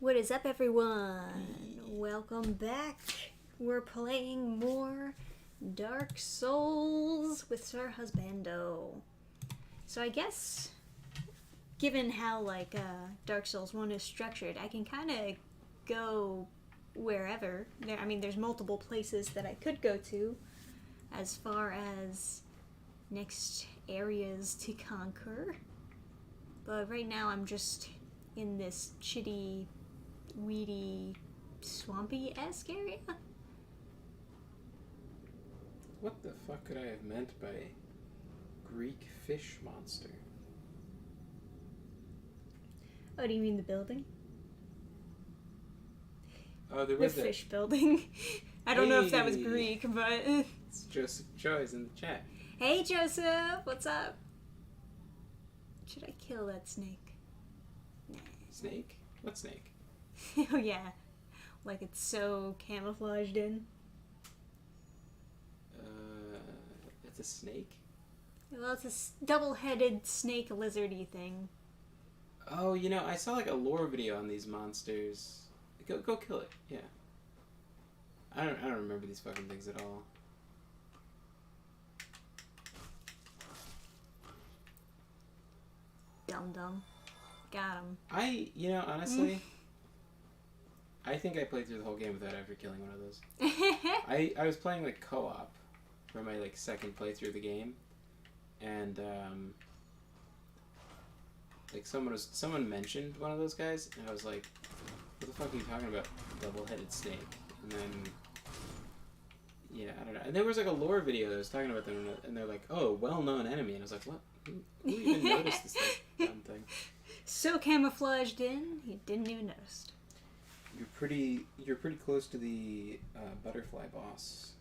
What is up, everyone? Welcome back. We're playing more Dark Souls with Sir Husbando. So I guess, given how Dark Souls 1 is structured, I can kind of go wherever. There's multiple places that I could go to as far as next areas to conquer. But right now I'm just in this shitty, weedy, swampy-esque area. What the fuck could I have meant by Greek fish monster? Oh, do you mean the building? Oh, there The was fish building. I don't know if that was Greek, but... It's Joseph Joy's in the chat. Hey, Joseph! What's up? Should I kill that snake? Nah. Snake? What snake? Oh, yeah. Like it's so camouflaged in. It's a snake? Well, it's a double-headed snake lizardy thing. Oh, I saw a lore video on these monsters. Go kill it. Yeah. I don't remember these fucking things at all. Dum-dum. Got him. Honestly, I think I played through the whole game without ever killing one of those. I was playing co-op for my second playthrough of the game, and someone mentioned one of those guys, and I was like, "What the fuck are you talking about? Double-headed snake?" And then, yeah, I don't know. And there was a lore video that was talking about them, and they're like, "Oh, well-known enemy," and I was like, "What? Who even noticed this dumb thing?" So camouflaged in, you didn't even notice. You're pretty close to the butterfly boss.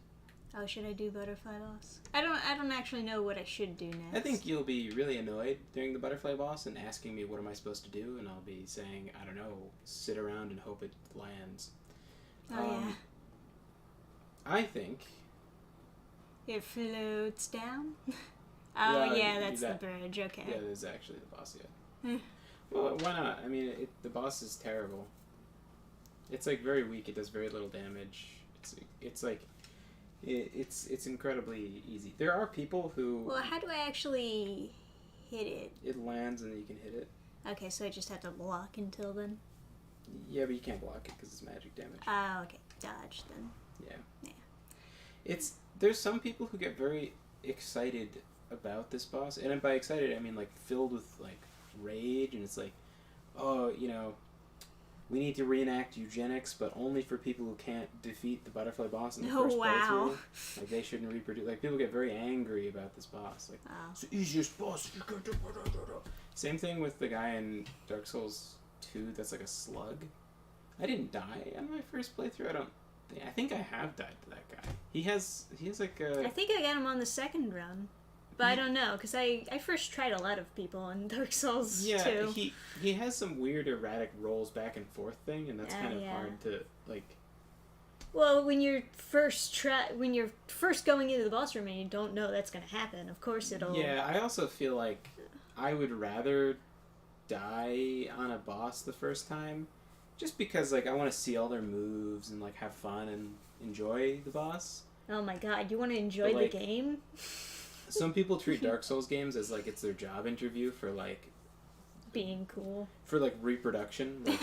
Oh, should I do butterfly boss? I don't actually know what I should do next. I think you'll be really annoyed during the butterfly boss and asking me what am I supposed to do, and I'll be saying, I don't know, sit around and hope it lands. Oh, yeah. I think it floats down. Oh, yeah, that's the bridge. Okay. Yeah, there's actually the boss yet. Well, why not? I mean, the boss is terrible. It's very weak. It does very little damage. It's incredibly easy. There are people who... Well, how do I actually hit it? It lands and then you can hit it. Okay, so I just have to block until then? Yeah, but you can't block it because it's magic damage. Oh, okay. Dodge then. Yeah. There's some people who get very excited about this boss, and by excited I mean filled with rage, and it's oh, we need to reenact eugenics, but only for people who can't defeat the butterfly boss in the first playthrough. They shouldn't reproduce. People get very angry about this boss. It's the easiest boss you can do. Same thing with the guy in Dark Souls 2 that's a slug. I didn't die on my first playthrough. I think I have died to that guy. He has a... I think I got him on the second run. But I don't know, because I first tried a lot of people in Dark Souls 2. Yeah, he has some weird erratic rolls back and forth thing, and that's kind of hard to, Well, when you're first going into the boss room and you don't know that's going to happen, of course it'll... Yeah, I also feel like I would rather die on a boss the first time, just because, I want to see all their moves and, have fun and enjoy the boss. Oh my god, you want to enjoy the game? Some people treat Dark Souls games as it's their job interview for being cool. For reproduction. They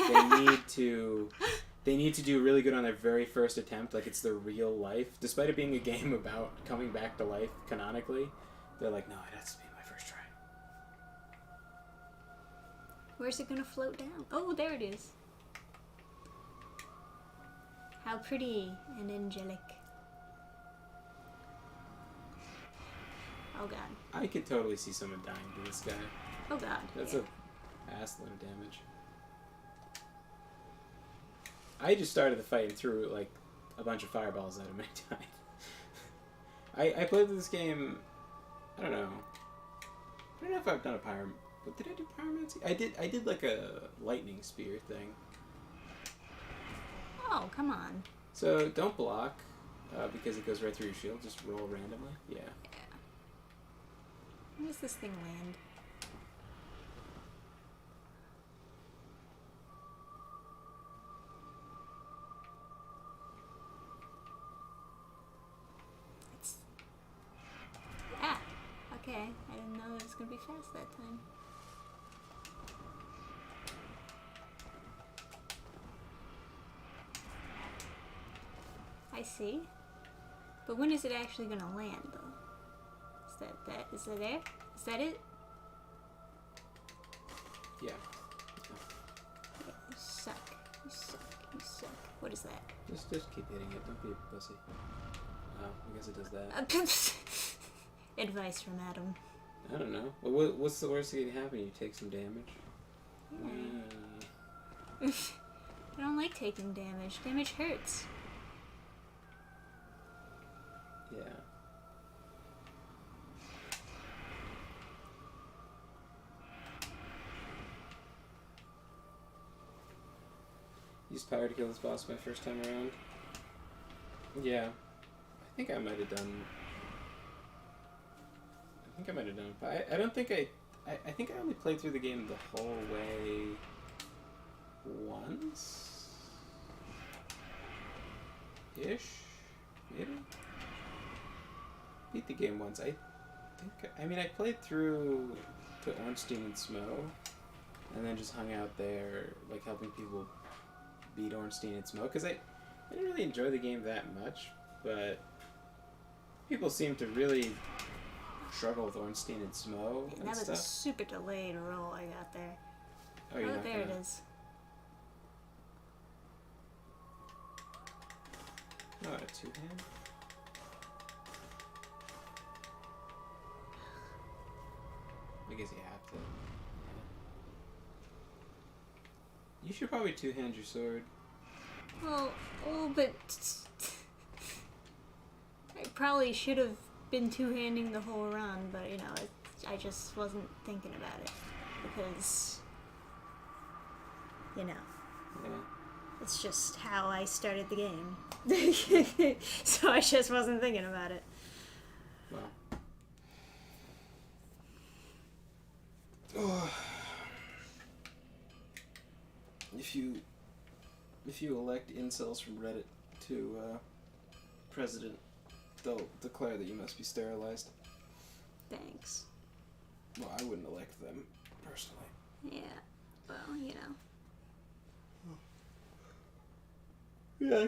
need to do really good on their very first attempt, it's their real life. Despite it being a game about coming back to life canonically, they're no, it has to be my first try. Where's it gonna float down? Oh, there it is. How pretty and angelic. Oh god. I could totally see someone dying to this guy. Oh god. That's a ass load of damage. I just started the fight and threw a bunch of fireballs at him anytime. I played this game, I don't know if I've done a but did I do pyromancy? I did a lightning spear thing. Oh, come on. So don't block, because it goes right through your shield, just roll randomly. Yeah. Where does this thing land? gonna be fast that time. I see. But when is it actually gonna land, though? Is that it? Is that it? Yeah. Yeah, you suck. You suck. You suck. What is that? Just keep hitting it. Don't be a pussy. Oh, I guess it does that. Advice from Adam. I don't know. Well, what's the worst that can happen? You take some damage? Yeah. I don't like taking damage. Damage hurts. Yeah. Used power to kill this boss my first time around. Yeah. I think I might have done. But I don't think I think I only played through the game the whole way once. Ish? Maybe? Beat the game once. I played through to Ornstein and Smo, and then just hung out there, like, helping people beat Ornstein and Smo, because I didn't really enjoy the game that much, but people seem to really struggle with Ornstein and Smo and that was stuff. a super delayed roll I got there. Oh, you're not there gonna... it is. Oh, a two-hand? I guess you have to. Yeah. You should probably two-hand your sword. Well, but I probably should have been two-handing the whole run, but I just wasn't thinking about it because, Yeah. it's just how I started the game. So I just wasn't thinking about it. Well. Oh. If you elect incels from Reddit to president, they'll declare that you must be sterilized. Thanks. Well, I wouldn't elect them, personally. Yeah, well, Yeah.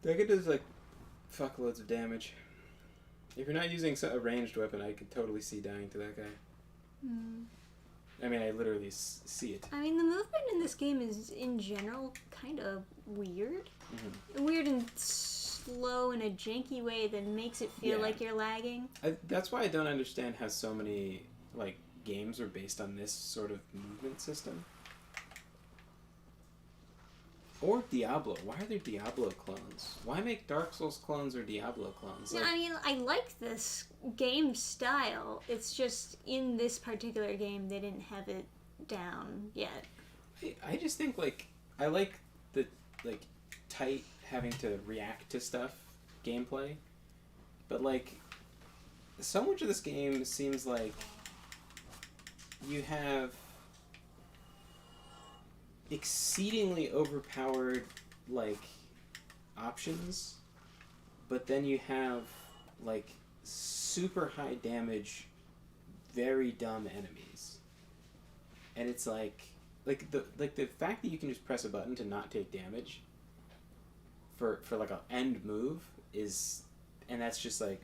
That guy does, like, fuckloads of damage. If you're not using a ranged weapon, I could totally see dying to that guy. I mean, I literally see it. I mean, the movement in this game is, in general, kind of weird. Mm-hmm. Weird and slow in a janky way that makes it feel like you're lagging. That's why I don't understand how so many, like, games are based on this sort of movement system. Or Diablo. Why are there Diablo clones? Why make Dark Souls clones or Diablo clones? Yeah, I mean, I like this game style. It's just in this particular game they didn't have it down yet. I just think, like, I like the, like, tight having to react to stuff gameplay. But, like, so much of this game seems like you have exceedingly overpowered, like, options, but then you have, like, super high damage, very dumb enemies. And it's like the fact that you can just press a button to not take damage for like an end move is, and that's just like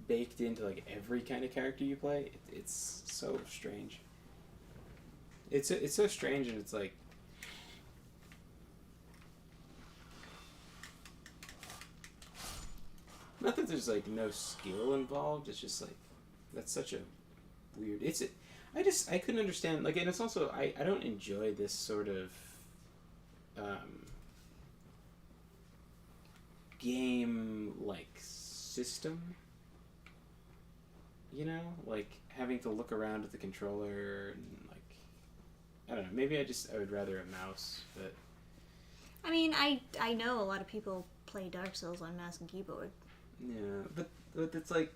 baked into like every kind of character you play. It's so strange. It's so strange, and it's like, not that there's like no skill involved. It's just like, that's such a weird. I couldn't understand, like, and it's also I don't enjoy this sort of game like system. You know, like having to look around with the controller and like, I don't know. Maybe I would rather a mouse, but. I mean, I know a lot of people play Dark Souls on mouse and keyboard. Yeah, but it's like,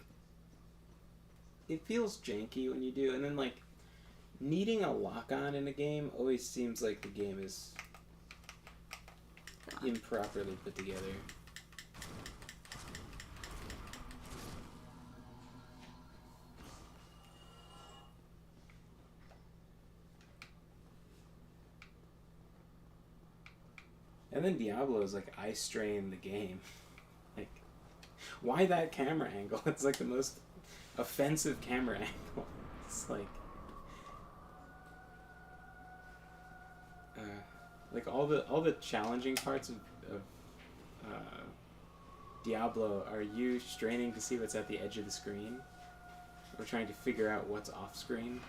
it feels janky when you do, and then like, needing a lock-on in a game always seems like the game is improperly put together. And then Diablo is like, I strain the game. Like, why that camera angle? It's like the most offensive camera angle. It's like all the challenging parts of Diablo are you straining to see what's at the edge of the screen, or trying to figure out what's off screen.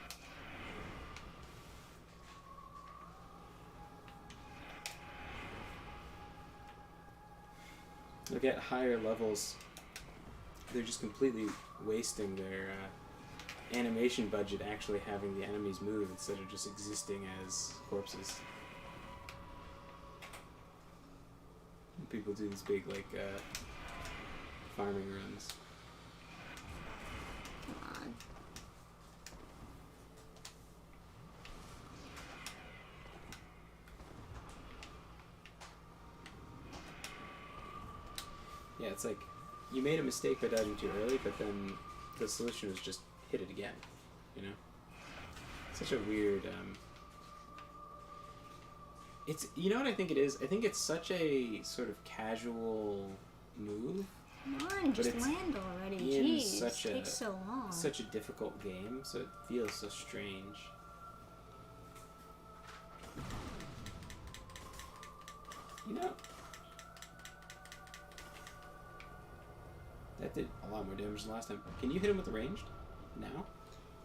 Look at higher levels, they're just completely wasting their animation budget actually having the enemies move instead of just existing as corpses. People do these big, like, farming runs. Come on. Yeah, it's like, you made a mistake by dodging too early, but then the solution was just hit it again, you know? Such a weird, it's, you know what I think it is? I think it's such a sort of casual move. Come on, just land already. Jeez, it takes so long. Such a difficult game, so it feels so strange. You know, that did a lot more damage than last time. Can you hit him with the ranged? Now?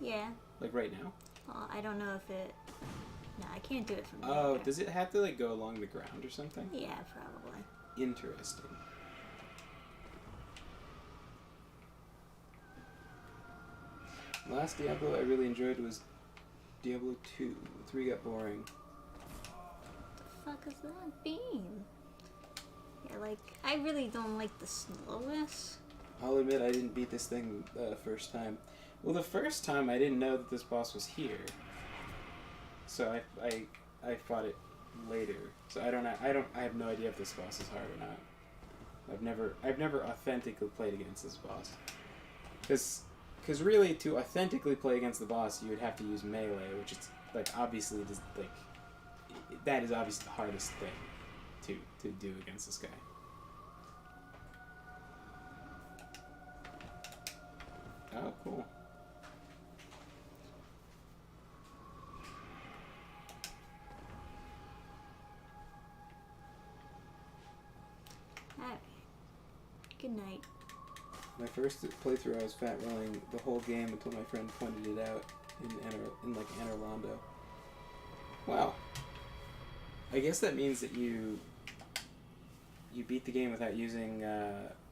Yeah. Like right now? Well, I don't know if it... No, I can't do it from Oh, there. does it have to like go along the ground or something? Yeah, probably. Interesting. Last Diablo I really enjoyed was Diablo 2. 3 got boring. What the fuck is that beam? Yeah, like, I really don't like the slowness. I'll admit I didn't beat this thing the first time. Well, the first time I didn't know that this boss was here. So I fought it later. So I have no idea if this boss is hard or not. I've never authentically played against this boss. Because really, to authentically play against the boss, you would have to use melee, which is like obviously that is obviously the hardest thing to do against this guy. Oh, cool. Alright. Good night. My first playthrough, I was fat rolling the whole game until my friend pointed it out in like Anne Orlando. Wow. I guess that means that you beat the game without using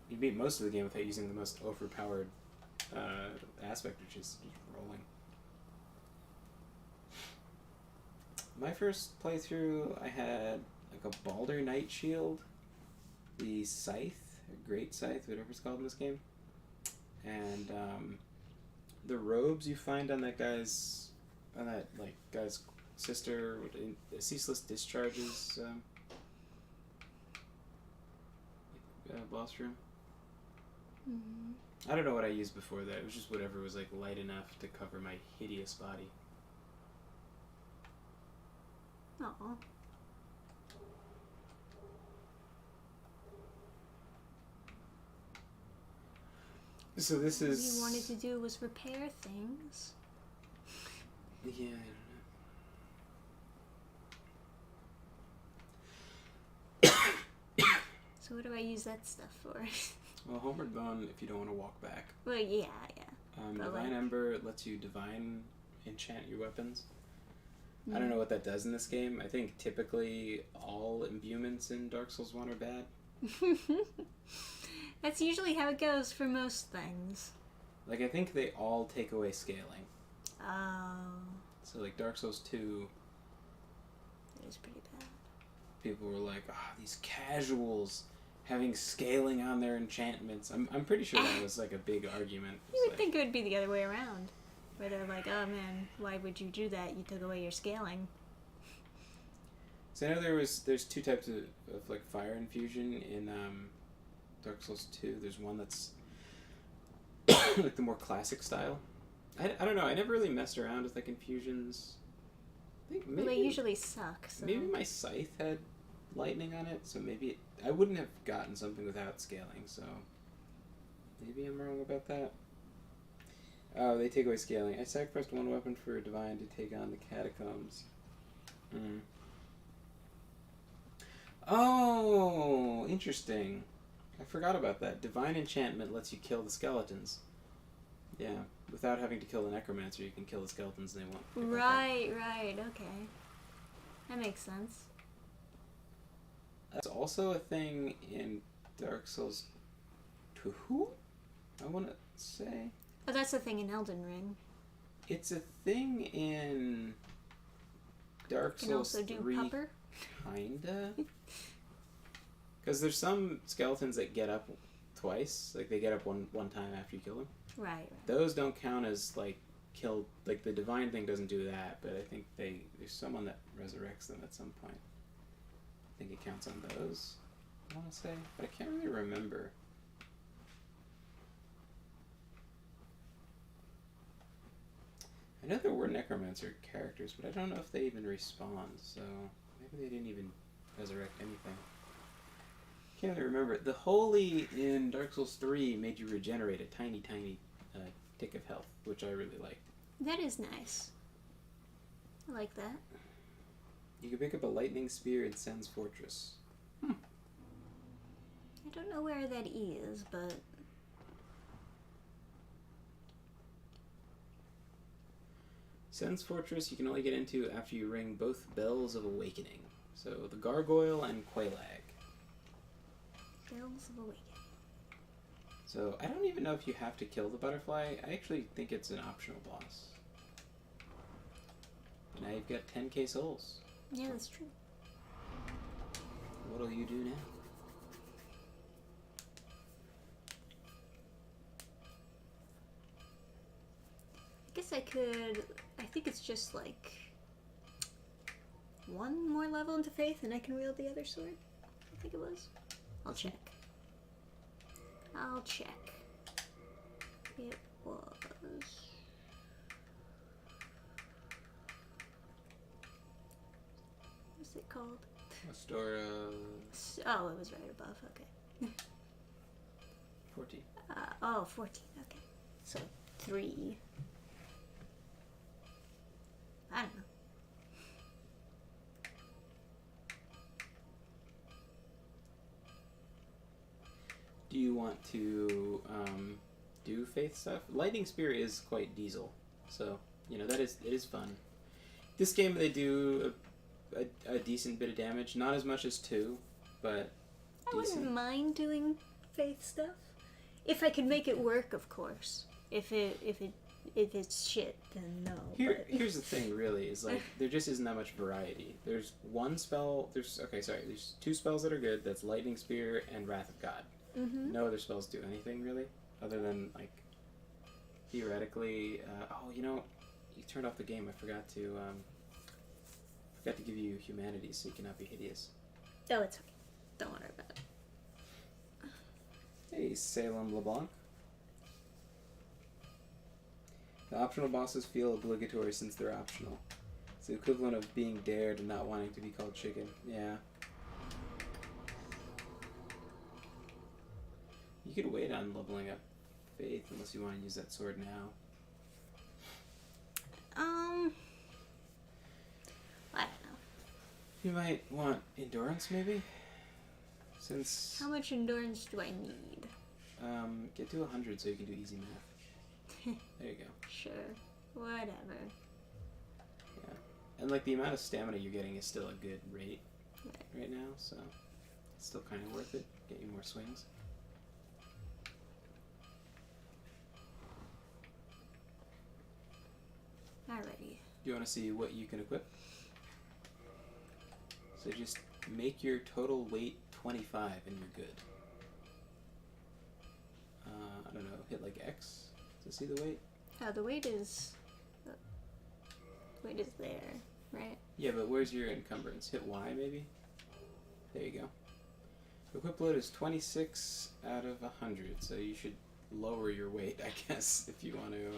you beat most of the game without using the most overpowered aspect, which is just rolling. My first playthrough, I had like a Balder Knight shield, the scythe, or great scythe, whatever it's called in this game, and the robes you find on that guy's sister, ceaseless discharges boss room. Mm-hmm. I don't know what I used before that. It was just whatever was like light enough to cover my hideous body. Aw. So this is... All you wanted to do was repair things. Yeah, I don't know. So what do I use that stuff for? Well, Homeward Bound if you don't want to walk back. Well, yeah. Divine Ember lets you divine enchant your weapons. I don't know what that does in this game. I think typically all imbuements in Dark Souls 1 are bad. That's usually how it goes for most things. Like, I think they all take away scaling. Oh. So, like, Dark Souls 2... It is pretty bad. People were like, these casuals having scaling on their enchantments. I'm pretty sure that was, like, a big argument. You would think it would be the other way around. Where they're like, oh man, why would you do that? You took away your scaling. So I know there's two types of like fire infusion in Dark Souls 2. There's one that's like the more classic style. I don't know. I never really messed around with like infusions. I think maybe Well, they usually suck. So. maybe my scythe had lightning on it, so maybe I wouldn't have gotten something without scaling, so maybe I'm wrong about that. Oh, they take away scaling. I sacrificed one weapon for a divine to take on the catacombs. Oh, interesting. I forgot about that. Divine enchantment lets you kill the skeletons. Yeah, without having to kill the necromancer, you can kill the skeletons and they won't. Right, okay. That makes sense. That's also a thing in Dark Souls 2, I want to say. Oh, that's the thing in Elden Ring. It's a thing in Dark Souls 3. You can also do pupper. Kinda. Because there's some skeletons that get up twice. Like, they get up one time after you kill them. Right. Those don't count as, like, killed. Like, the divine thing doesn't do that, but I think there's someone that resurrects them at some point. I think it counts on those, I want to say. But I can't really remember. I know there were necromancer characters, but I don't know if they even respawn, so maybe they didn't even resurrect anything. Can't really remember. The Holy in Dark Souls 3 made you regenerate a tiny tick of health, which I really liked. That is nice. I like that. You can pick up a lightning spear in Sen's Fortress. I don't know where that is, but... Sen's Fortress you can only get into after you ring both Bells of Awakening. So the Gargoyle and Quelaag. Bells of Awakening. So I don't even know if you have to kill the butterfly. I actually think it's an optional boss. Now you've got 10k souls. Yeah, that's true. What'll you do now? I guess I could... I think it's just like... one more level into Faith and I can wield the other sword. I think it was. I'll check. It was... What's it called? Astora... Oh, it was right above. Okay. 14. 14. Okay. So, 3. I don't know. Do you want to do faith stuff? Lightning Spear is quite diesel, so you know it is fun. This game they do a decent bit of damage, not as much as 2, but I decent. wouldn't mind doing Faith stuff if I could make it work, of course. If it's shit, then no. Here's the thing, really, is like there just isn't that much variety. There's one spell. There's 2 spells that are good. That's Lightning Spear and Wrath of God. Mm-hmm. No other spells do anything really, other than like theoretically. You turned off the game. I forgot to give you humanities so you cannot be hideous. Oh, it's okay. Don't worry about it. Hey, Salem LeBlanc. The optional bosses feel obligatory since they're optional. It's the equivalent of being dared and not wanting to be called chicken. Yeah. You could wait on leveling up Faith unless you want to use that sword now. I don't know. You might want endurance, maybe? Since... How much endurance do I need? Get to 100 so you can do easy math. There you go. Sure. Whatever. Yeah. And, like, the amount of stamina you're getting is still a good rate right now, so it's still kind of worth it. Get you more swings. Alrighty. Do you want to see what you can equip? So just make your total weight 25 and you're good. I don't know, hit like X to see the weight? The weight is there, right? Yeah, but where's your encumbrance? Hit Y maybe? There you go. Equip load is 26 out of 100, so you should lower your weight, I guess, if you want to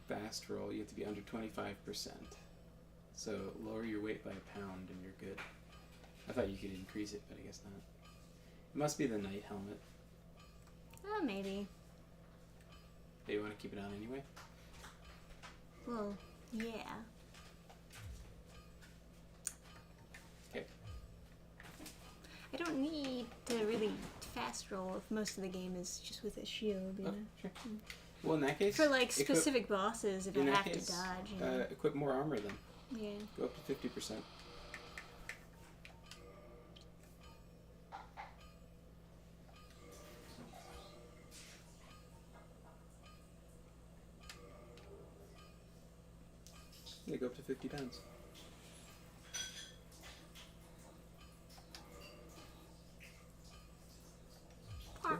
fast roll. You have to be under 25%. So lower your weight by a pound and you're good. I thought you could increase it, but I guess not. It must be the knight helmet. Oh, maybe. Do you want to keep it on anyway? Well, yeah. Okay. I don't need to really fast roll if most of the game is just with a shield, you know? Sure. Well, in that case... For, like, specific bosses, if I have to dodge, you know? Equip more armor, then. Yeah. Go up to 50%. They go up to 50 pounds. Cool.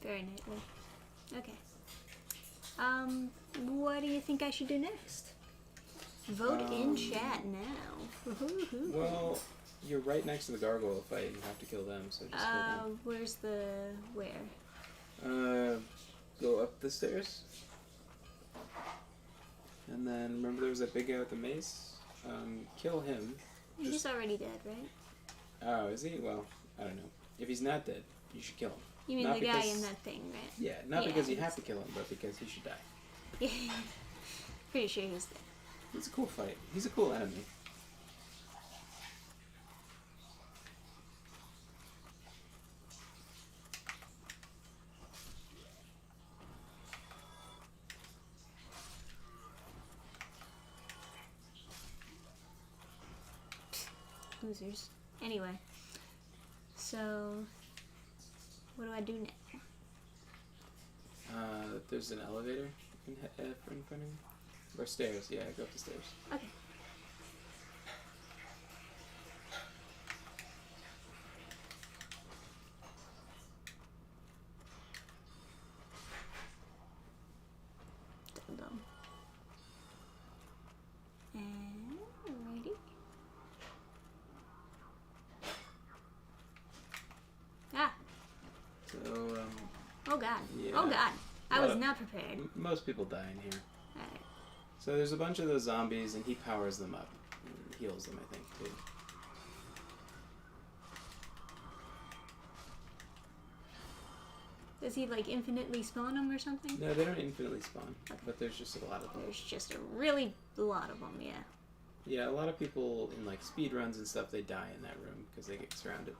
Very neatly. Okay. What do you think I should do next? Vote in chat now. Well, you're right next to the gargoyle fight. You have to kill them, so just kill them. Where's the... where? Go up the stairs. And then, remember there was that big guy with the mace? Kill him. He's already dead, right? Oh, is he? Well, I don't know. If he's not dead, you should kill him. You mean not the guy in that thing, right? Yeah, not because you have to kill him, but because he should die. Yeah. Pretty sure he's dead. It's a cool fight. He's a cool enemy. Losers. Anyway, so what do I do now? There's an elevator in front of me. Or stairs. Yeah, go up the stairs. Okay. Dum-dum. And righty. Ah. So, Oh god. yeah. Oh god. I was not prepared. Most people die in here. Alright. So there's a bunch of those zombies, and he powers them up. And heals them, I think, too. Does he, like, infinitely spawn them or something? No, they don't infinitely spawn. Okay. But there's just a lot of them. There's just a really lot of them, yeah. Yeah, a lot of people in, like, speed runs and stuff, they die in that room because they get surrounded.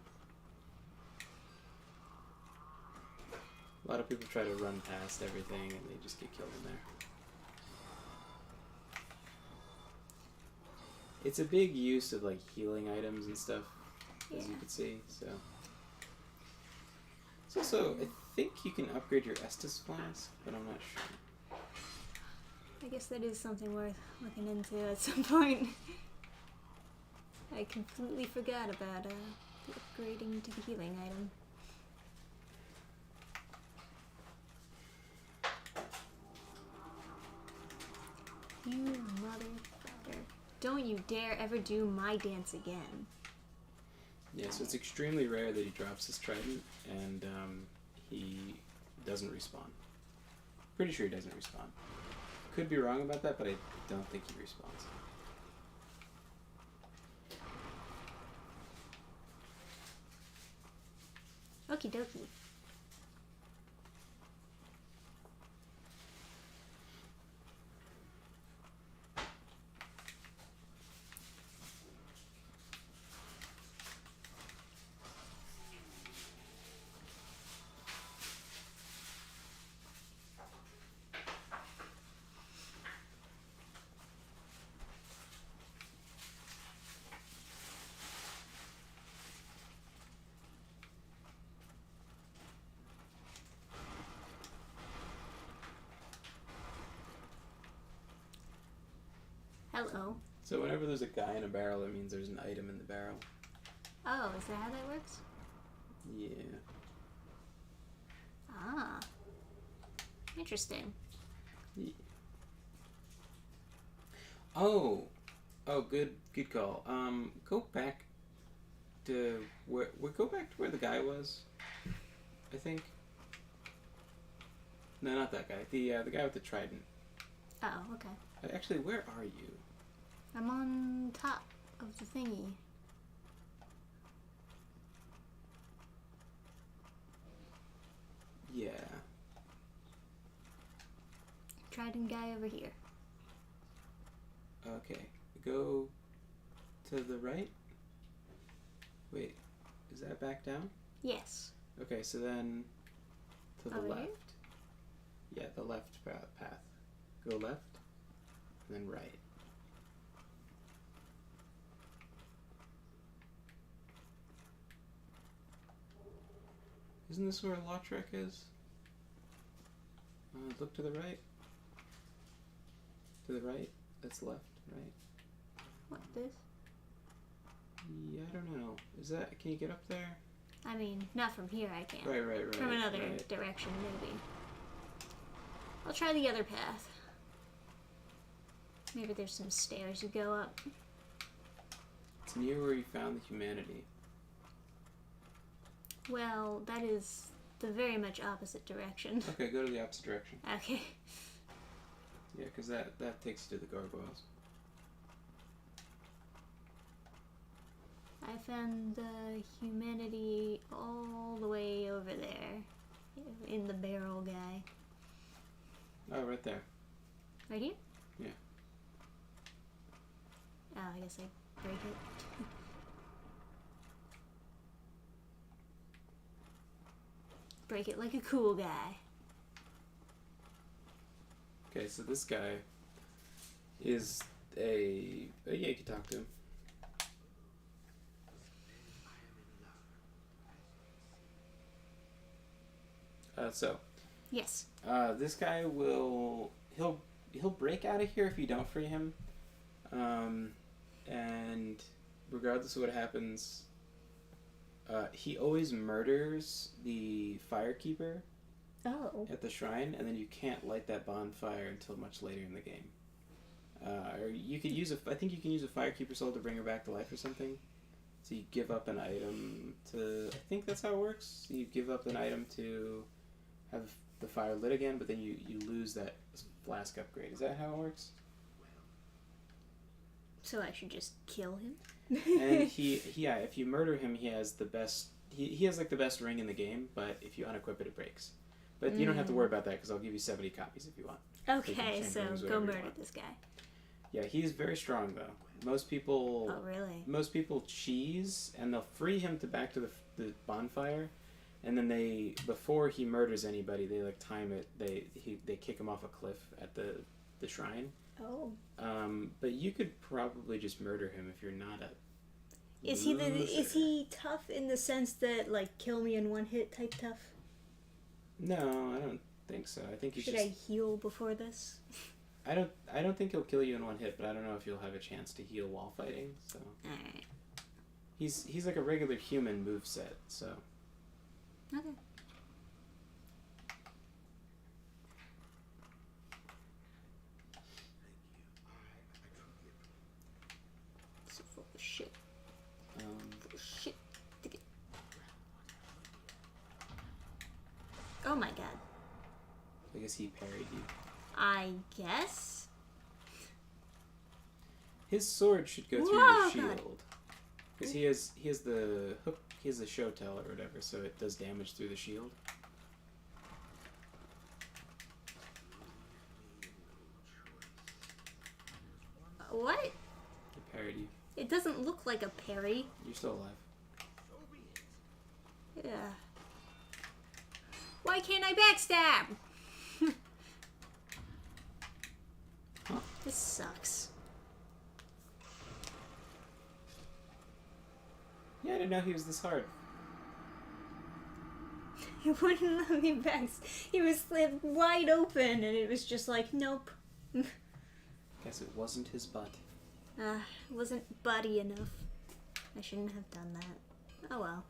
A lot of people try to run past everything, and they just get killed in there. It's a big use of, like, healing items and stuff, as you can see, so... It's also, I think you can upgrade your Estus flask, but I'm not sure. I guess that is something worth looking into at some point. I completely forgot about the upgrading to the healing item. You motherfucker. Don't you dare ever do my dance again. Yeah, so it's extremely rare that he drops his trident, and he doesn't respawn. Pretty sure he doesn't respawn. Could be wrong about that, but I don't think he respawns. Okie dokie. Hello. So whenever there's a guy in a barrel, it means there's an item in the barrel. Oh, is that how that works? Yeah. Ah. Interesting. Yeah. Oh, good call. Go back to where the guy was. I think. No, not that guy. The guy with the trident. Oh, okay. Actually, where are you? I'm on top of the thingy. Yeah. Trident guy over here. Okay. Go to the right. Wait, is that back down? Yes. Okay, so then to the Over left. here? Yeah, the left path. Go left, and then right. Isn't this where Lautrec is? Look to the right. To the right. That's left, right? What, this? Yeah, I don't know. Is that... Can you get up there? I mean, not from here I can't. Right. From another right. direction, maybe. I'll try the other path. Maybe there's some stairs you go up. It's near where you found the humanity. Well, that is the very much opposite direction. Okay, go to the opposite direction. Okay. Yeah, because that takes you to the gargoyles. I found the humanity all the way over there. In the barrel guy. Oh, right there. Right here? Yeah. Oh, I guess I break it. Break it like a cool guy. Okay, so this guy is a... Yeah, you can talk to him. Yes. This guy will... He'll break out of here if you don't free him. And regardless of what happens, he always murders the firekeeper at the shrine, and then you can't light that bonfire until much later in the game. Or you could use I think you can use a firekeeper soul to bring her back to life or something. So you give up an item to... I think that's how it works. You give up an item to have the fire lit again, but then you lose that flask upgrade. Is that how it works? So I should just kill him? And if you murder him, he has the best... He has like the best ring in the game, but if you unequip it, it breaks. But you don't have to worry about that, because I'll give you 70 copies if you want. Okay, so go murder this guy. Yeah, he's very strong, though. Most people... Oh, really? Most people cheese, and they'll free him back to the bonfire, and then before he murders anybody, they like time it. They kick him off a cliff at the shrine. Oh. But you could probably just murder him if you're not a... Is he tough in the sense that, like, kill me in one hit type tough? No, I don't think so. I think Should I heal before this? I don't think he'll kill you in one hit, but I don't know if you'll have a chance to heal while fighting. So Alright. He's like a regular human moveset, so. Okay. So full of shit. Full of shit. Oh my god. I guess he parried you. I guess? His sword should go through your shield. Because he has the hook, he has the show tell or whatever, so it does damage through the shield. What? He parried you. It doesn't look like a parry. You're still alive. Yeah. Why can't I backstab? Huh. This sucks. Yeah, I didn't know he was this hard. He wouldn't let me back. He was wide open, and it was just like, nope. Guess it wasn't his butt. It wasn't buddy enough. I shouldn't have done that. Oh well.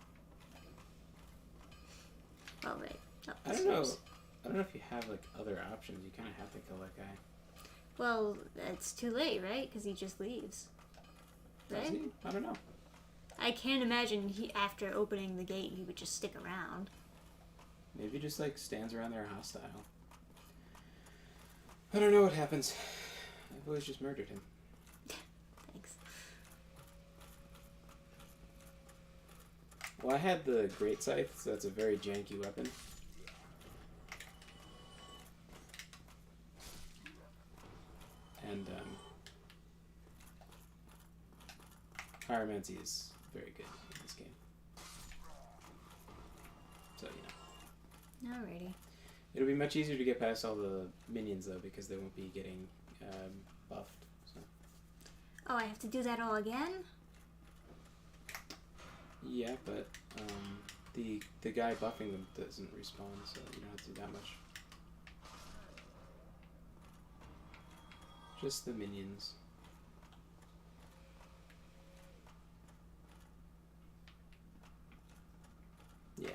All right. I don't know. I don't know if you have like other options. You kind of have to kill that guy. Well, it's too late, right? Because he just leaves. Right? Does he? I don't know. I can't imagine after opening the gate he would just stick around. Maybe he just like stands around there hostile. I don't know what happens. I've always just murdered him. Well, I had the Great Scythe, so that's a very janky weapon. And Pyromancy is very good in this game. So, you know. Alrighty. It'll be much easier to get past all the minions, though, because they won't be getting buffed. So. Oh, I have to do that all again? Yeah, but the guy buffing them doesn't respawn, so you don't have to do that much. Just the minions. Yeah.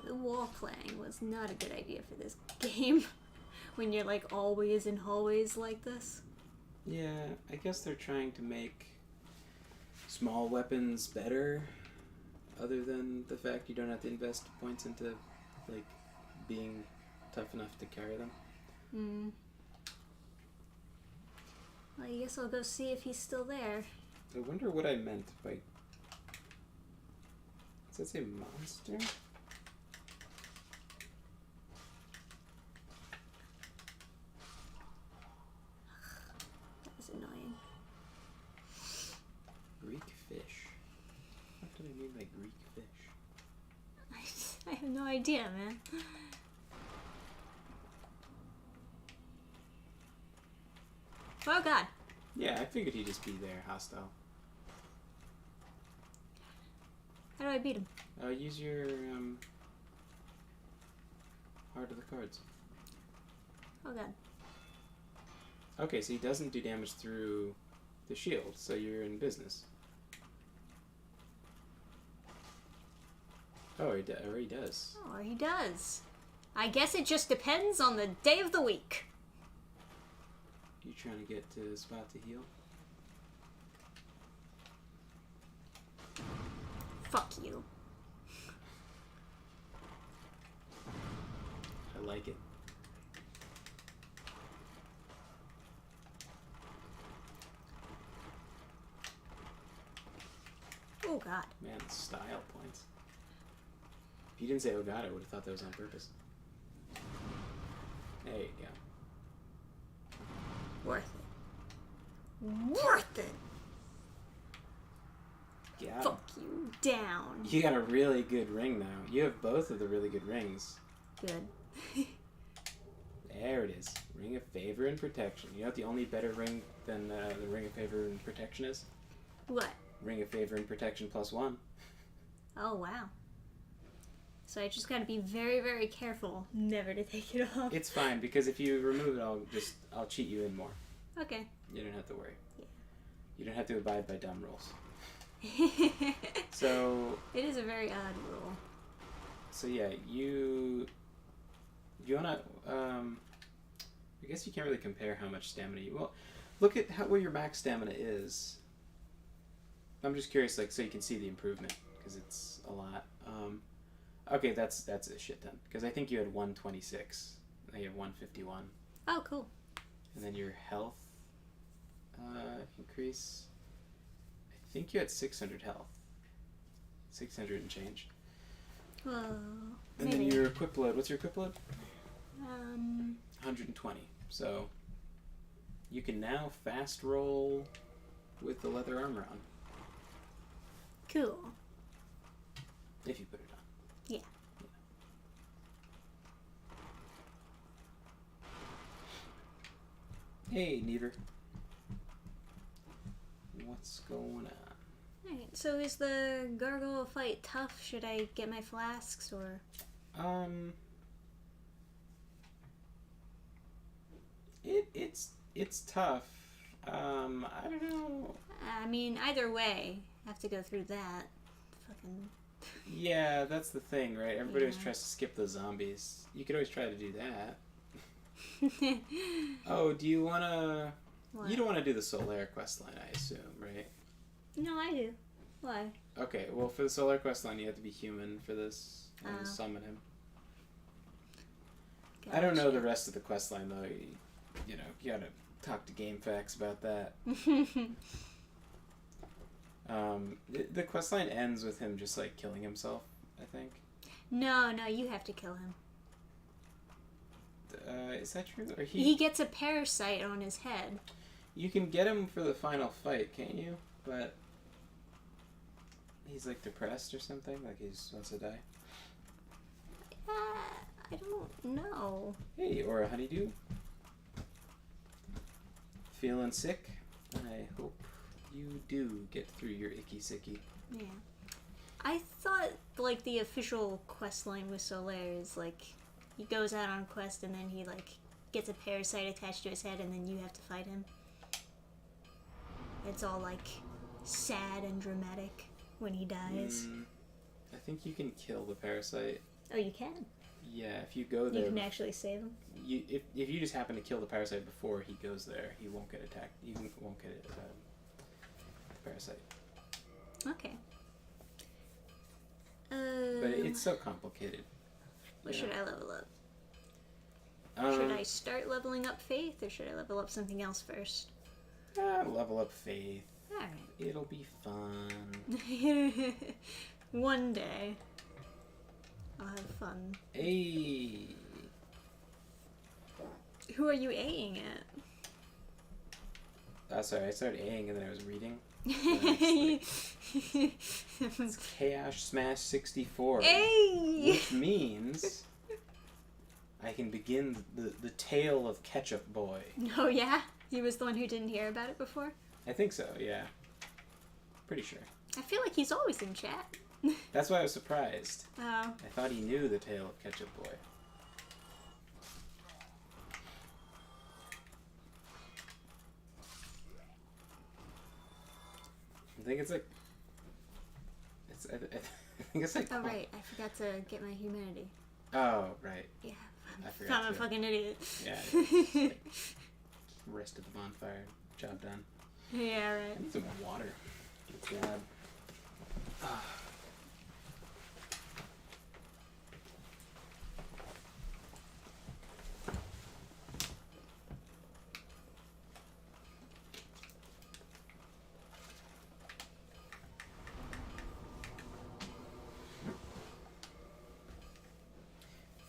The wall playing was not a good idea for this game. When you're like always in hallways like this. Yeah, I guess they're trying to make small weapons better, other than the fact you don't have to invest points into, like, being tough enough to carry them. Hmm. Well, I guess I'll go see if he's still there. I wonder what I meant by... Does that say monster? That was annoying. Greek fish. What did I mean by Greek fish? I have no idea, man. Oh god. Yeah, I figured he'd just be there, hostile. How do I beat him? Use your Heart of the Cards. Oh god. Okay, so he doesn't do damage through the shield, so you're in business. Oh, he does. Oh, he does. I guess it just depends on the day of the week. You trying to get to the spot to heal? Fuck you. I like it. Oh god. Man, style points. If you didn't say oh god, I would have thought that was on purpose. There you go. Worth it. Worth it! Yeah. Fuck you down. You got a really good ring now. You have both of the really good rings. Good. There it is. Ring of Favor and Protection. You know what the only better ring than the Ring of Favor and Protection is? What? Ring of Favor and Protection +1. Oh, wow. So I just gotta be very, very careful never to take it off. It's fine, because if you remove it, I'll cheat you in more. Okay. You don't have to worry. Yeah. You don't have to abide by dumb rules. So... It is a very odd rule. So yeah, you wanna, I guess you can't really compare how much stamina you, well, look at where your max stamina is. I'm just curious, like, so you can see the improvement, because it's a lot. Okay, that's a shit ton, because I think you had 126, now you have 151. Oh, cool. And then your health increase, I think you had 600 health. 600 and change. Well, And maybe. then your equip load, what's your equip load? 120. 120. So you can now fast roll with the leather armor on. Cool. If you put it on. Yeah. Hey, Neaver. What's going on? Alright, so is the gargoyle fight tough? Should I get my flasks or? It's tough. I don't know. I mean, either way. have to go through that. Fucking. Yeah, that's the thing, right? Everybody always Yeah. tries to skip the zombies. You could always try to do that. Oh, do you wanna... What? You don't want to do the Solaire questline, I assume, right? No, I do. Why? Okay, well, for the Solaire questline, you have to be human for this. And Oh. summon him. I don't know the rest of the questline, though. You know, you gotta talk to GameFAQs about that. The questline ends with him just, like, killing himself, I think. No, you have to kill him. Is that true? Or He gets a parasite on his head. You can get him for the final fight, can't you? But he's, like, depressed or something? Like, he just wants to die? I don't know. Hey, or a honeydew. Feeling sick? I hope you do get through your icky sicky. Yeah. I thought, like, the official quest line with Solaire is, like, he goes out on a quest and then he, like, gets a parasite attached to his head and then you have to fight him. It's all, like, sad and dramatic when he dies. I think you can kill the parasite. Oh, you can? Yeah, if you go there... You can actually save him? If you just happen to kill the parasite before he goes there, he won't get attacked. You won't get the parasite. Okay. But it's so complicated. What should I level up? Um, Should I start leveling up Faith, or should I level up something else first? level up Faith. Alright. It'll be fun. One day. I'll have fun. Hey! Who are you A-ing at? Sorry, I started A-ing and then I was reading. It's Chaos Smash 64. Hey! Which means I can begin the tale of Ketchup Boy. Oh yeah? He was the one who didn't hear about it before? I think so, yeah. Pretty sure. I feel like he's always in chat. That's why I was surprised. Oh. I thought he knew the tale of Ketchup Boy. I think it's like... I think it's like... Oh right, I forgot to get my humanity. Oh, right. Yeah. I forgot I'm a to. fucking idiot. Yeah. It's like, rest at the bonfire. Job done. Yeah, I right. need some more water. God.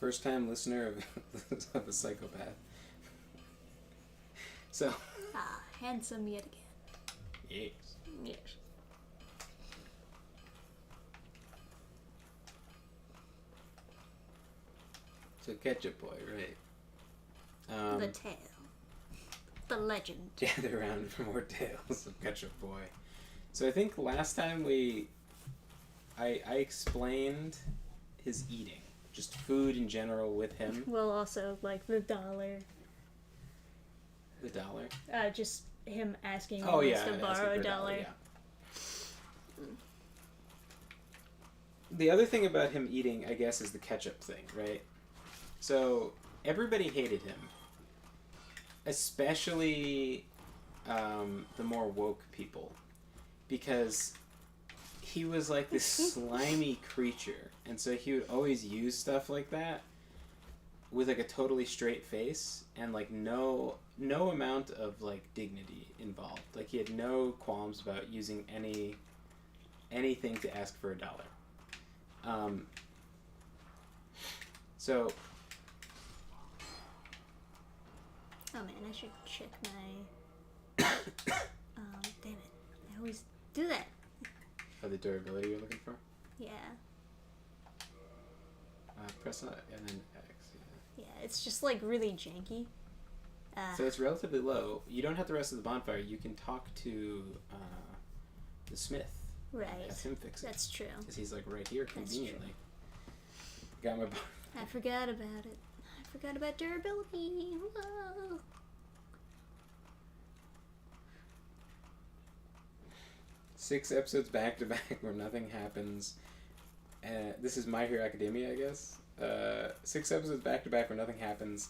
First time listener of a psychopath. So. Ah, handsome yet again. Yes. Yes. So Ketchup Boy, right? The tale. The legend. Gather around for more tales of Ketchup Boy. So I think last time I explained his eating, just food in general with him. Well, also, like, the dollar. The dollar. Just him asking Oh us yeah, to asking borrow for a dollar. yeah. The other thing about him eating, I guess, is the ketchup thing, right? So everybody hated him, especially the more woke people, because he was like this slimy creature, and so he would always use stuff like that with like a totally straight face and like no amount of like dignity involved. Like he had no qualms about using anything to ask for a dollar. So. Oh man, I should check my. Damn it! I always do that. Oh, the durability you're looking for? Yeah. Press on it and then X. Yeah, it's just like really janky. So it's relatively low. You don't have the rest of the bonfire. You can talk to the smith. Right. Have him fix it. That's true. Because he's like right here conveniently. Got my. I forgot about it. I forgot about durability. Whoa. 6 episodes back to back where nothing happens. This is My Hero Academia, I guess. 6 episodes back to back where nothing happens.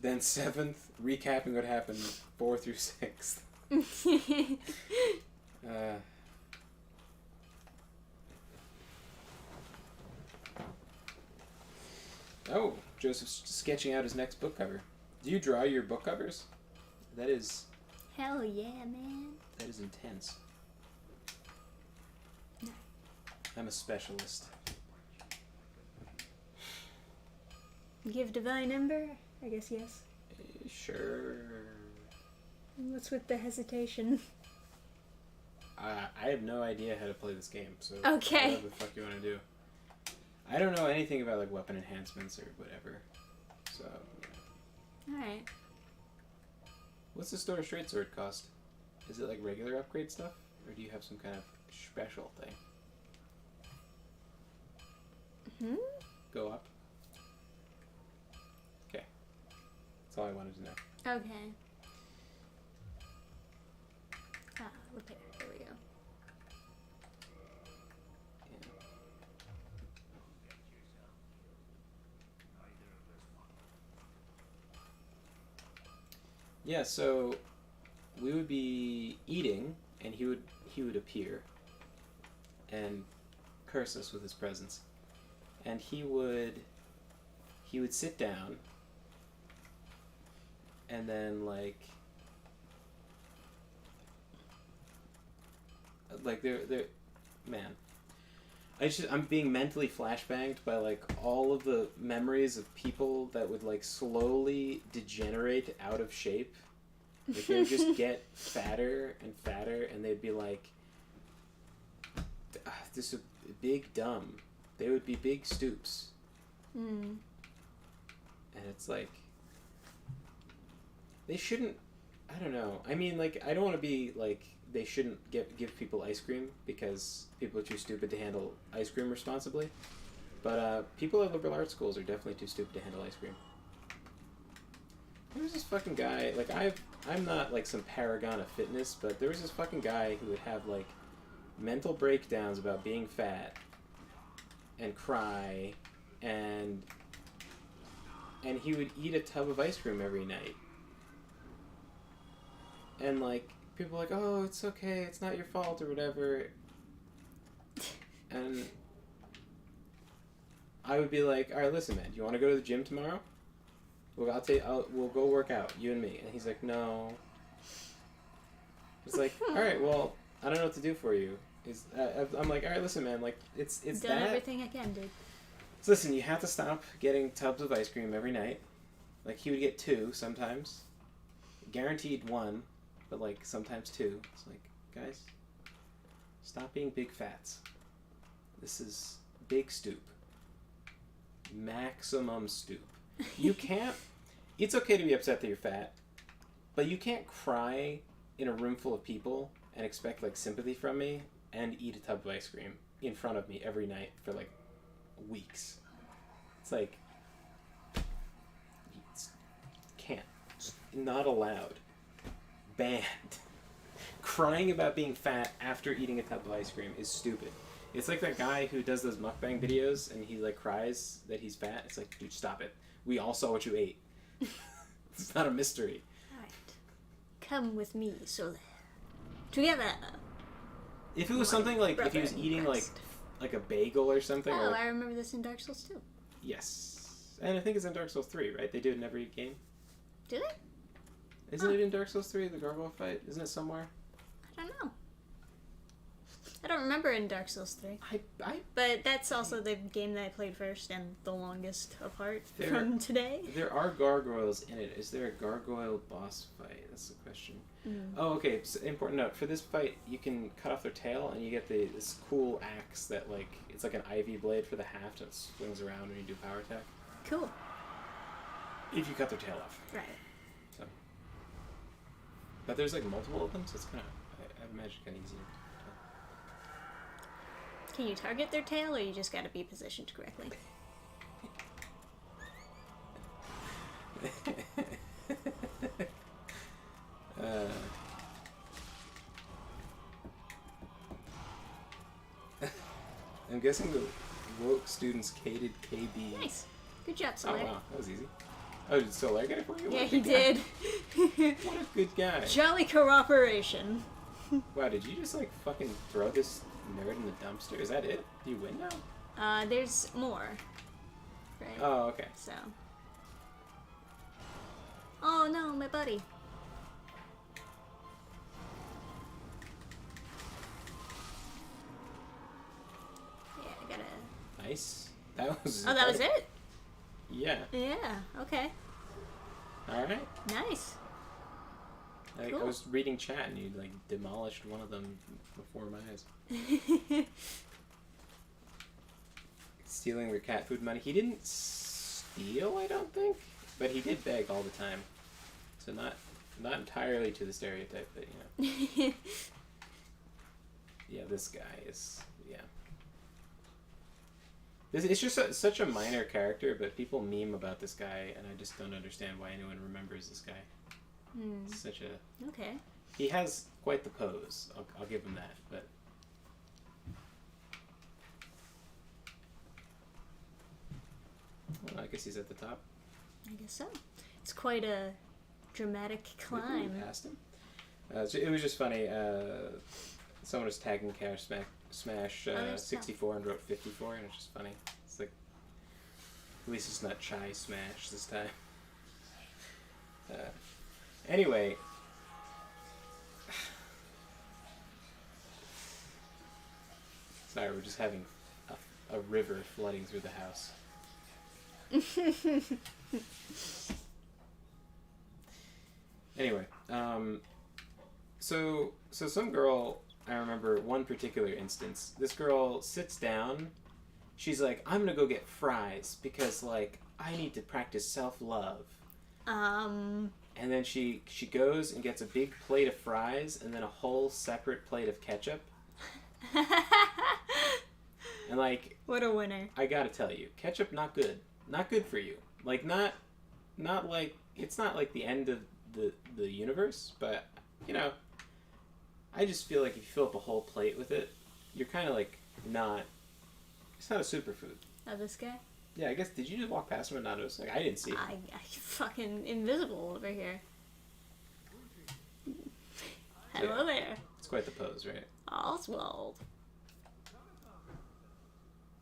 Then 7th, recapping what happened 4 through 6th. Oh, Joseph's sketching out his next book cover. Do you draw your book covers? That is... Hell yeah, man. That is intense. No. I'm a specialist. Give divine ember? I guess yes. Sure. What's with the hesitation? I have no idea how to play this game, so okay. Whatever the fuck you want to do. I don't know anything about like weapon enhancements or whatever. So. Yeah. Alright. What's the store straight sword cost? Is it like regular upgrade stuff, or do you have some kind of special thing? Go up. Okay. That's all I wanted to know. Okay. Repair. There we go. Yeah, so we would be eating, and he would appear and curse us with his presence. And he would sit down, and then like they're man. I'm being mentally flashbanged by like all of the memories of people that would like slowly degenerate out of shape. Like they would just get fatter and fatter, and they'd be like, this is big dumb. They would be big stoops. And it's like, they shouldn't, I don't know. I mean, like, I don't want to be like, they shouldn't give people ice cream because people are too stupid to handle ice cream responsibly. But people at liberal arts schools are definitely too stupid to handle ice cream. There was this fucking guy, like I'm not like some paragon of fitness, but there was this fucking guy who would have like mental breakdowns about being fat and cry and he would eat a tub of ice cream every night. And like people are like, oh, it's okay, it's not your fault or whatever. And I would be like, all right, listen, man, do you want to go to the gym tomorrow? We'll go work out, you and me. And he's like, no. It's like, all right, well, I don't know what to do for you. I'm like, all right, listen, man, like it's done that. Everything I can, dude. So listen, you have to stop getting tubs of ice cream every night. Like he would get 2 sometimes, guaranteed 1, but like sometimes 2. It's like, guys, stop being big fats. This is big stoop. Maximum stoop. You can't. It's okay to be upset that you're fat, but you can't cry in a room full of people and expect like sympathy from me and eat a tub of ice cream in front of me every night for like weeks. It's like can't. Not allowed. Banned. Crying about being fat after eating a tub of ice cream is stupid. It's like that guy who does those mukbang videos and he like cries that he's fat. It's like, dude, stop it. We all saw what you ate. It's not a mystery. Alright. Come with me, so that together. If it was something like if he was eating like a bagel or something. Oh, or, I remember this in Dark Souls 2. Yes. And I think it's in Dark Souls 3, right? They do it in every game. Do they? Isn't it in Dark Souls 3, the gargoyle fight? Isn't it somewhere? I don't know. I don't remember in Dark Souls 3. I But that's also the game that I played first and the longest apart from today. There are gargoyles in it. Is there a gargoyle boss fight? That's the question. Oh, okay. So, important note. For this fight, you can cut off their tail and you get this cool axe that, like, it's like an ivy blade for the haft and it swings around when you do power attack. Cool. If you cut their tail off. Right. So. But there's, like, multiple of them, so it's kind of, I imagine, kind of easier. Can you target their tail, or you just gotta be positioned correctly? guessing the woke students hated KB. Nice. Good job, Oh Solar. wow, that was easy. Oh, did Solar get it for you? What Yeah, a he good guy. did. What a good guy. Jolly cooperation. Wow, did you just like fucking throw this nerd in the dumpster? Is that it? Do you win now? There's more. Right? Oh, okay. So. Oh no, my buddy. Yeah, I gotta. Nice. That was. Oh, that was it? Yeah. Yeah, okay. Alright. Nice. I Cool. was reading chat and you like demolished one of them before my eyes. Stealing your cat food money. He didn't steal, I don't think, but he did beg all the time. So not entirely to the stereotype that, you know. Yeah, this guy is, yeah. It's just such a minor character, but people meme about this guy, and I just don't understand why anyone remembers this guy. It's such a... Okay. He has quite the pose. I'll give him that, but... Well, I guess he's at the top. I guess so. It's quite a dramatic climb. Past him. It was just funny. Someone was tagging Cash Smash 64 and wrote 54, and it's just funny. It's like, at least it's not Chai Smash this time. Anyway. Sorry, we're just having a river flooding through the house. Anyway, so some girl, I remember one particular instance. This girl sits down. She's like, I'm gonna go get fries because like I need to practice self-love. And then she goes and gets a big plate of fries and then a whole separate plate of ketchup. And like, what a winner. I gotta tell you, ketchup not good. Not good for you. Like not like, it's not like the end of the universe, but you know, I just feel like if you fill up a whole plate with it, you're kind of like it's not a superfood. Oh, this guy? Yeah, I guess, did you just walk past him and not notice? Like, I didn't see it. I fucking invisible over here. Hello there. It's quite the pose, right? Oswald.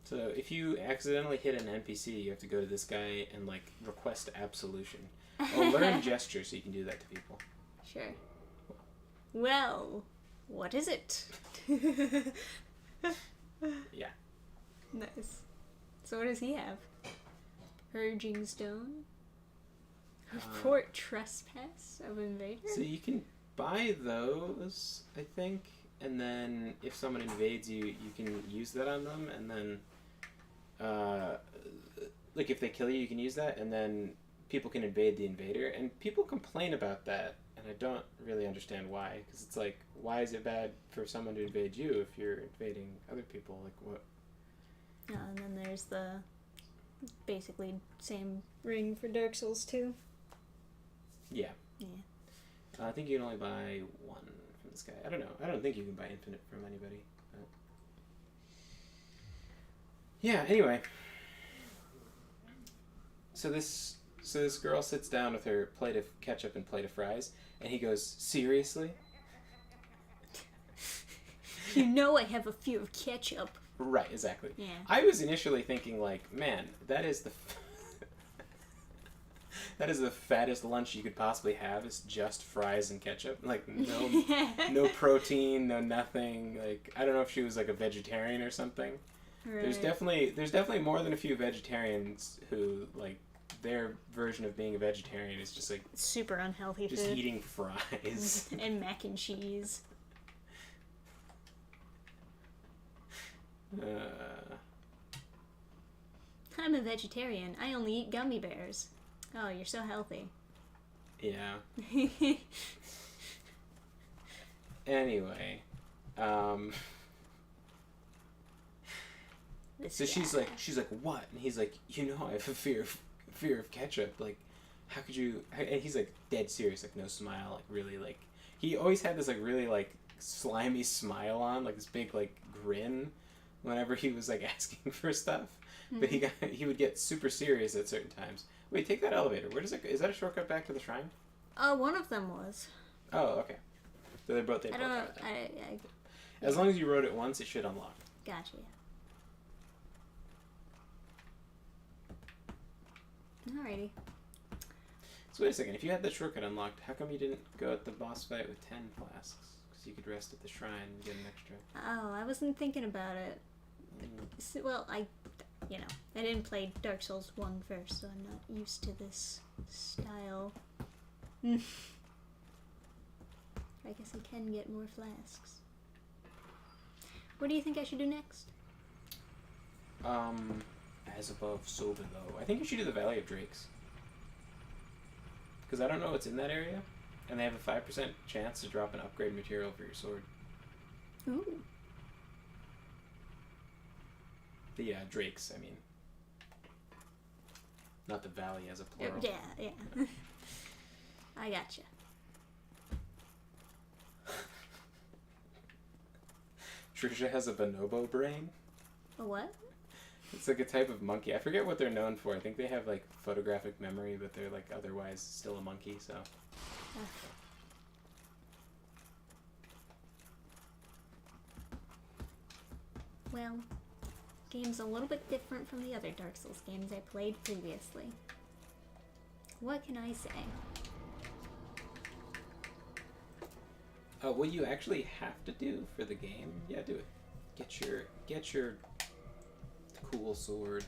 So if you accidentally hit an NPC, you have to go to this guy and like request absolution. Or learn gesture so you can do that to people. Sure. Well, what is it? Yeah. Nice. So what does he have? Purging Stone? Report trespass of invader? So you can buy those, I think, and then if someone invades you, you can use that on them, and then like if they kill you, you can use that, and then people can invade the invader, and people complain about that, and I don't really understand why, because it's like, why is it bad for someone to invade you if you're invading other people? Like, what? And then there's the basically same ring for Dark Souls 2. Yeah. Yeah. I think you can only buy one from this guy. I don't know. I don't think you can buy infinite from anybody. But... Yeah, anyway. So this girl sits down with her plate of ketchup and plate of fries, and he goes, seriously? You know I have a fear of ketchup. Right, exactly. Yeah. I was initially thinking, like, man, that is the that is the fattest lunch you could possibly have. Is just fries and ketchup. Like, no protein, no nothing. Like, I don't know if she was like a vegetarian or something. Right. There's definitely more than a few vegetarians who like their version of being a vegetarian is just like super unhealthy just food. eating fries and mac and cheese. I'm a vegetarian. I only eat gummy bears. Oh, you're so healthy. Yeah. Anyway, so she's like, what? And he's like, you know, I have a fear of ketchup. Like, how could you? And he's like dead serious, like no smile, like really like he always had this like really like slimy smile on, like this big like grin. whenever he was like asking for stuff. But he would get super serious at certain times. Wait, take that elevator. Where does it go? Is that a shortcut back to the shrine? One of them was. Oh, okay. So they both I don't know. As long as you rode it once, it should unlock. Gotcha. Alrighty. So wait a second. If you had the shortcut unlocked, how come you didn't go at the boss fight with 10 flasks? Because you could rest at the shrine and get an extra. Oh, I wasn't thinking about it. Well, I didn't play Dark Souls 1 first, so I'm not used to this style. I guess I can get more flasks. What do you think I should do next? As above, so below. I think you should do the Valley of Drakes. Because I don't know what's in that area, and they have a 5% chance to drop an upgrade material for your sword. Ooh. The Drakes, I mean. Not the valley as a plural. Yeah. I gotcha. Trisha has a bonobo brain. A what? It's like a type of monkey. I forget what they're known for. I think they have like photographic memory, but they're like otherwise still a monkey, so. Well, game's a little bit different from the other Dark Souls games I played previously. What can I say? What you actually have to do for the game, do it. Get your cool sword.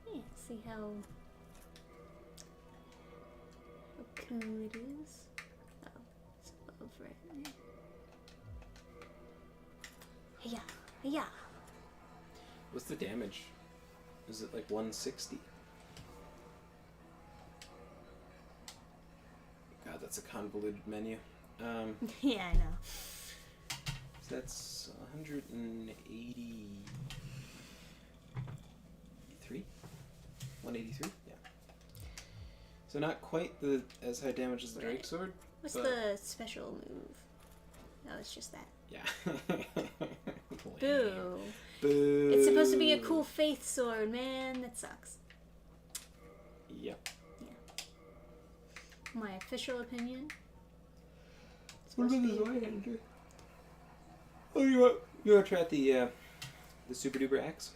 Yeah, see how cool it is. Oh, it's above right there. Yeah. What's the damage? Is it like 160? God, that's a convoluted menu. Yeah, I know. So that's 183? 183? Yeah. So not quite as high damage as the Drake Sword. What's the special move? Oh, it's just that. Yeah. Boo. Boo. It's supposed to be a cool faith sword, man. That sucks. Yep. Yeah. My official opinion. What about this right-hander? Oh, you want to try out the super duper axe?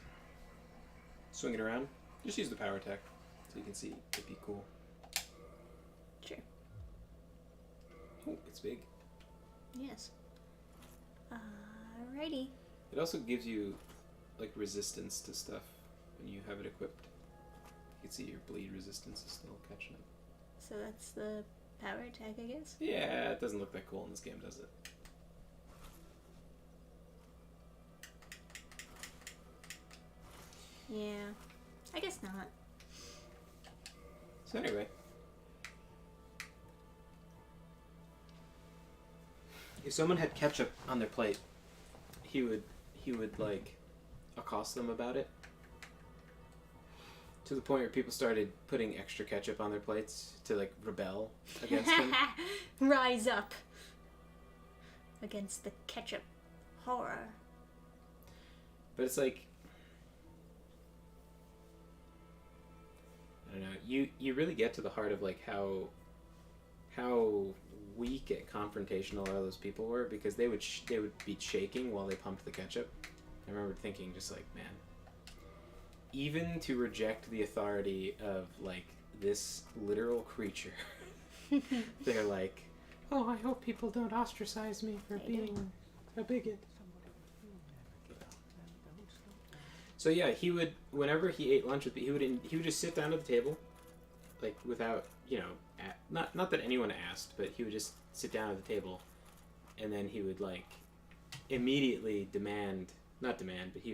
Swing it around. Just use the power attack so you can see it'd be cool. Sure. Oh, it's big. Yes. Alrighty. It also gives you like resistance to stuff when you have it equipped. You can see your bleed resistance is still catching up. So that's the power attack, I guess? Yeah, it doesn't look that cool in this game, does it? Yeah. I guess not. So anyway. If someone had ketchup on their plate, he would like accost them about it. To the point where people started putting extra ketchup on their plates to like rebel against him. Rise up against the ketchup horror. But it's like, I don't know. You really get to the heart of like how weak and confrontational all those people were, because they would be shaking while they pumped the ketchup. I remember thinking just like, man, even to reject the authority of like this literal creature, they're like, oh, I hope people don't ostracize me for being a bigot. So yeah, he would, whenever he ate lunch with me, he would just sit down at the table, like without, not that anyone asked, but he would just sit down at the table, and then he would like immediately he'd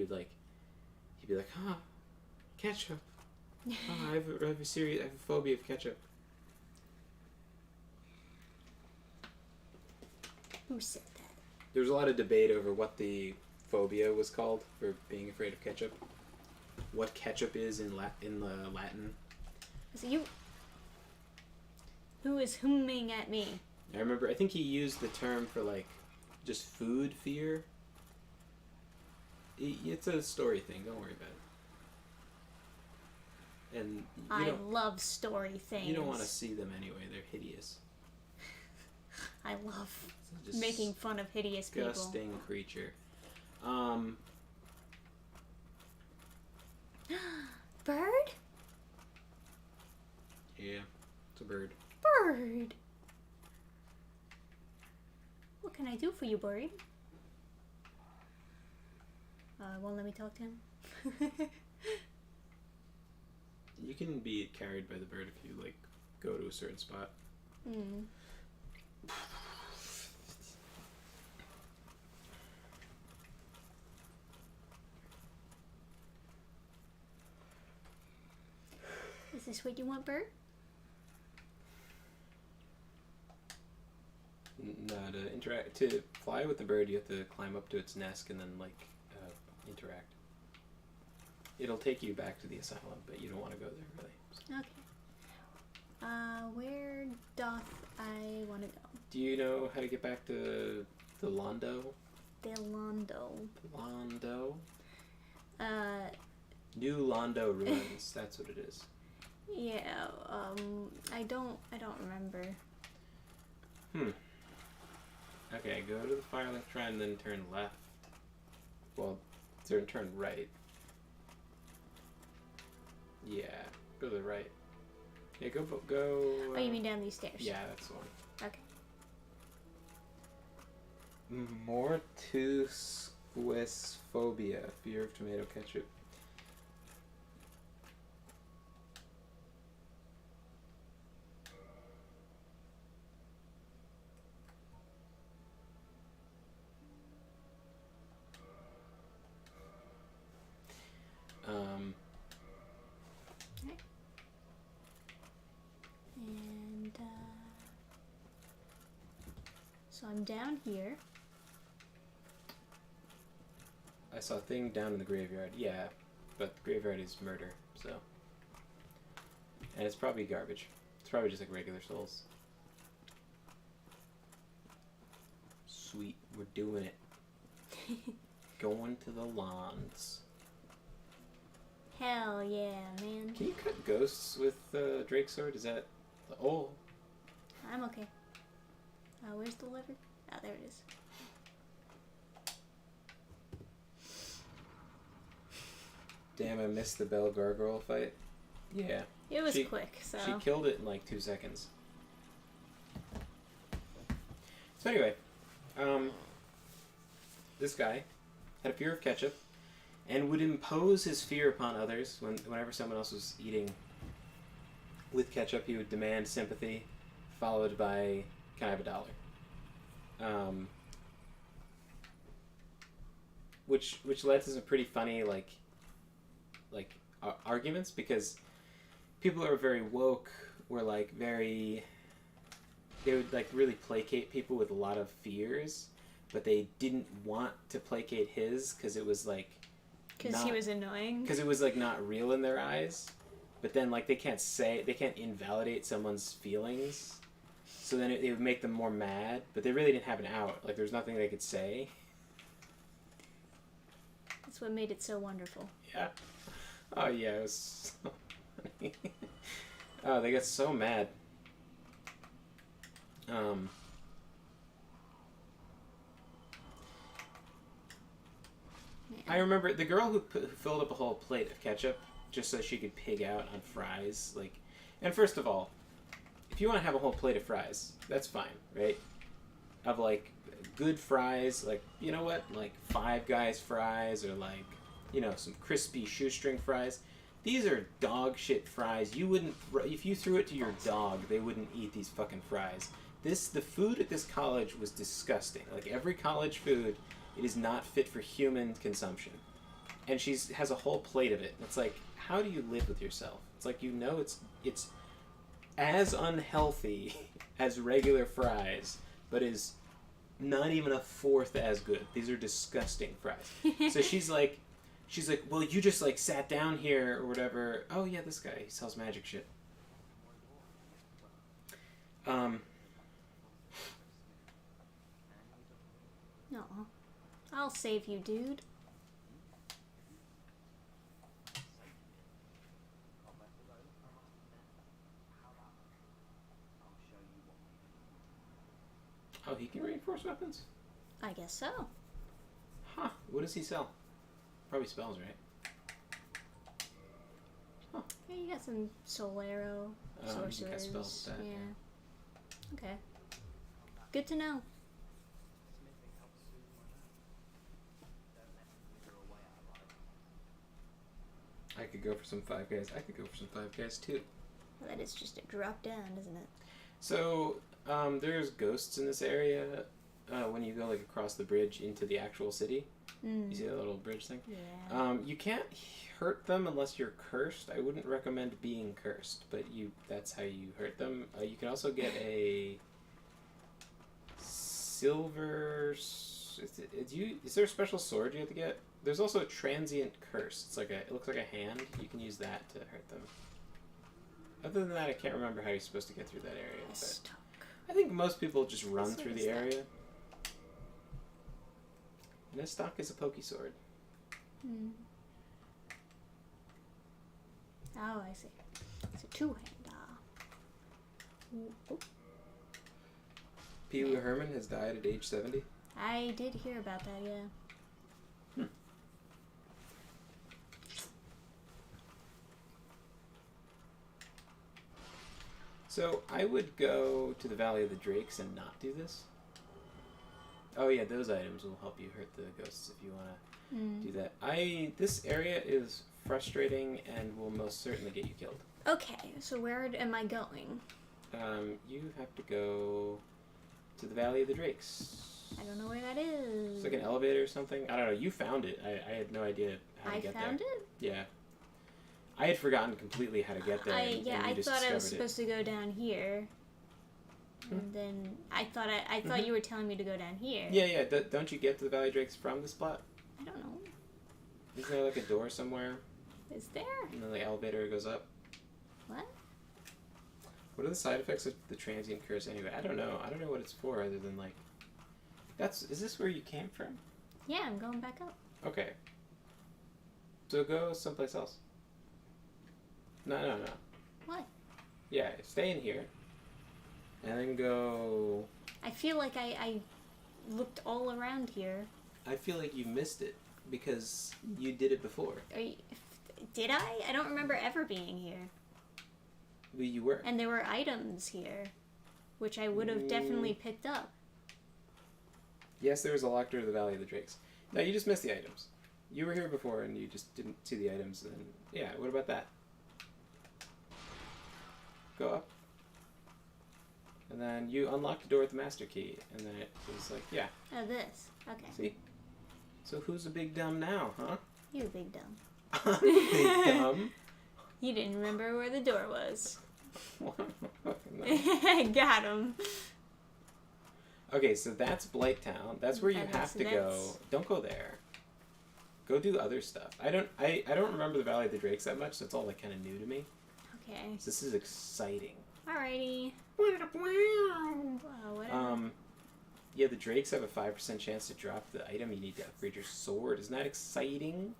be like, huh, ketchup. Oh, I have a phobia of ketchup. Who said that? There was a lot of debate over what the phobia was called for being afraid of ketchup. What ketchup is in the Latin. So who is humming at me? I think he used the term for like just food fear. It's a story thing. Don't worry about it. And I love story things. You don't want to see them anyway. They're hideous. I love making fun of hideous people. Disgusting creature. Bird? Yeah, it's a bird. Bird. What can I do for you, bird? Won't let me talk to him. You can be carried by the bird if you like go to a certain spot. Is this what you want, bird? No, to fly with the bird, you have to climb up to its nest and then interact. It'll take you back to the asylum, but you don't want to go there really. Okay. Where doth I want to go? Do you know how to get back to the Londo? Londo? New Londo ruins. That's what it is. Yeah. I don't remember. Okay, go to the Firelight Shrine, then turn left. Well, turn right. Yeah, go to the right. Yeah, go. Oh, you mean down these stairs? Yeah, that's the one. Okay. Mortusquisphobia, fear of tomato ketchup. Okay. And so I'm down here. I saw a thing down in the graveyard. Yeah, but the graveyard is murder, so. And it's probably garbage. It's probably just like regular souls. Sweet, we're doing it. Going to the lawns. Hell yeah, man. Can you cut ghosts with Drake's sword? Is that... Oh. I'm okay. Where's the lever? Oh, there it is. Damn, I missed the Bell Gargoyle fight. Yeah. It was quick, so... She killed it in like 2 seconds. So anyway, this guy had a fear of ketchup and would impose his fear upon others. Whenever someone else was eating with ketchup, he would demand sympathy, followed by, "Can I have $1?" Which led to some pretty funny arguments, because people who are very woke were they would really placate people with a lot of fears, but they didn't want to placate his because it was because he was annoying. Because it was not real in their eyes. But then they can't invalidate someone's feelings, so then it would make them more mad. But they really didn't have an out. There's nothing they could say. That's what made it so wonderful. Yeah. Oh yeah, it was so funny. Oh, they got so mad. I remember the girl who filled up a whole plate of ketchup just so she could pig out on fries. And first of all, if you want to have a whole plate of fries, that's fine, right? Of good fries, you know what, Five Guys fries, or some crispy shoestring fries. These are dog shit fries. You wouldn't, if you threw it to your dog, they wouldn't eat these fucking fries. The food at this college was disgusting. Every college food, it is not fit for human consumption. And she has a whole plate of it. It's how do you live with yourself? It's it's as unhealthy as regular fries, but is not even a fourth as good. These are disgusting fries. So she's like, well, you just sat down here or whatever. Oh yeah, this guy, he sells magic shit. No, I'll save you, dude. Oh, he can reinforce weapons? I guess so. Huh. What does he sell? Probably spells, right? Huh. Yeah, you got some soul arrow, sorcerers. You got spells with that, yeah. Okay. Good to know. I could go for some 5 guys. I could go for some 5 guys too. Well, that is just a drop down, isn't it? So, there's ghosts in this area when you go like across the bridge into the actual city. You see that little bridge thing? Yeah. You can't hurt them unless you're cursed. I wouldn't recommend being cursed, but that's how you hurt them. You can also get a silver... Is there a special sword you have to get? There's also a transient curse. It looks like a hand. You can use that to hurt them. Other than that, I can't remember how you're supposed to get through that area. But I think most people just run through the area. And this stock is a pokey sword. Oh, I see. It's a two-hand. Pee Wee Herman has died at age 70. I did hear about that, yeah. So I would go to the Valley of the Drakes and not do this. Oh yeah, those items will help you hurt the ghosts if you want to do that. This area is frustrating and will most certainly get you killed. Okay, so where am I going? You have to go to the Valley of the Drakes. I don't know where that is. It's like an elevator or something. I don't know. You found it. I had no idea how to get there. I found it? Yeah. I had forgotten completely how to get there. I thought I was supposed to go down here. And then I thought you were telling me to go down here. Yeah. Don't you get to the Valley Drakes from the spot? I don't know. Isn't there like a door somewhere? Is there? And then the elevator goes up. What? What are the side effects of the transient curse anyway? I don't know. I don't know what it's for other than like... Is this where you came from? Yeah, I'm going back up. Okay. So go someplace else. No. What? Yeah, stay in here. And then go... I feel like I looked all around here. I feel like you missed it because you did it before. Did I? I don't remember ever being here. Well, you were. And there were items here, which I would have definitely picked up. Yes, there was a locked door to the Valley of the Drakes. No, you just missed the items. You were here before and you just didn't see the items. And yeah, what about that? Go up. And then you unlock the door with the master key. And then it was like, yeah. Oh, this. Okay. See? So who's a big dumb now, huh? You big dumb. I'm big dumb? You didn't remember where the door was. No. Got him. Okay, so that's Blighttown. That's where you have to go. Don't go there. Go do other stuff. I don't remember the Valley of the Drakes that much, so it's all like kind of new to me. Okay. So this is exciting. Alrighty. Whatever. Yeah, the Drakes have a 5% chance to drop the item you need to upgrade your sword. Isn't that exciting?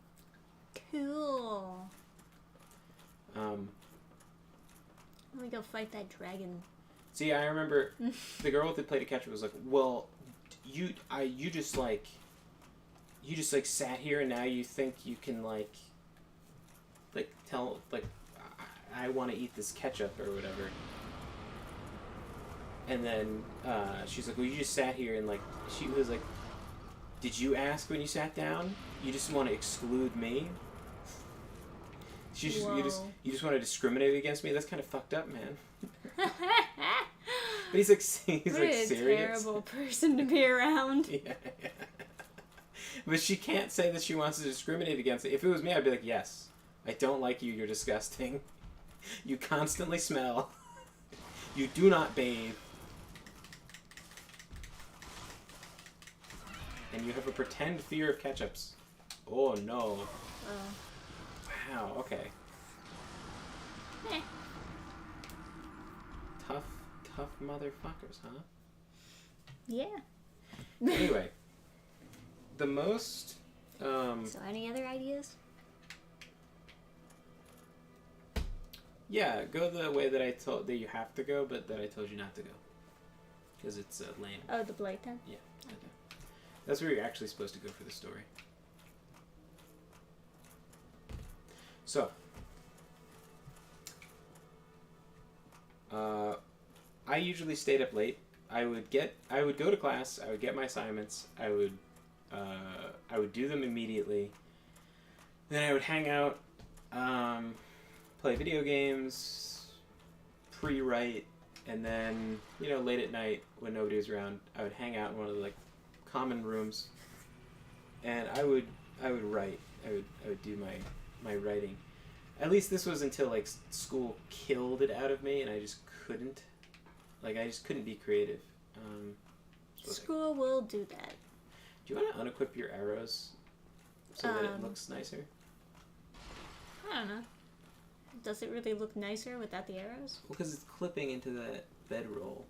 Cool. Let me go fight that dragon. See, I remember the girl with the plate of ketchup was like, "Well, you just sat here and now you think you can like tell I want to eat this ketchup or whatever." And then she's like, "Well, you just sat here and she was like, did you ask when you sat down? You just want to exclude me? You just want to discriminate against me? That's kind of fucked up, man." But he's like what serious. A terrible person to be around. Yeah. But she can't say that she wants to discriminate against it. If it was me, I'd be like, yes, I don't like you. You're disgusting. You constantly smell. You do not bathe. And you have a pretend fear of ketchups. Oh, no. Wow, okay. Eh. Tough motherfuckers, huh? Yeah. Anyway. The most... So any other ideas? Yeah, go the way that you have to go, but that I told you not to go. because it's lame. Oh, the Blaytown? Yeah. Okay. That's where you're actually supposed to go for the story. So, I usually stayed up late. I would go to class. I would get my assignments. I would do them immediately. Then I would hang out, play video games, pre-write, and then late at night when nobody was around, I would hang out in one of the common rooms, and I would write. I would do my writing. At least this was until school killed it out of me, and I just couldn't. I just couldn't be creative. School will do that. Do you want to unequip your arrows so that it looks nicer? I don't know. Does it really look nicer without the arrows? Well, because it's clipping into the bedroll.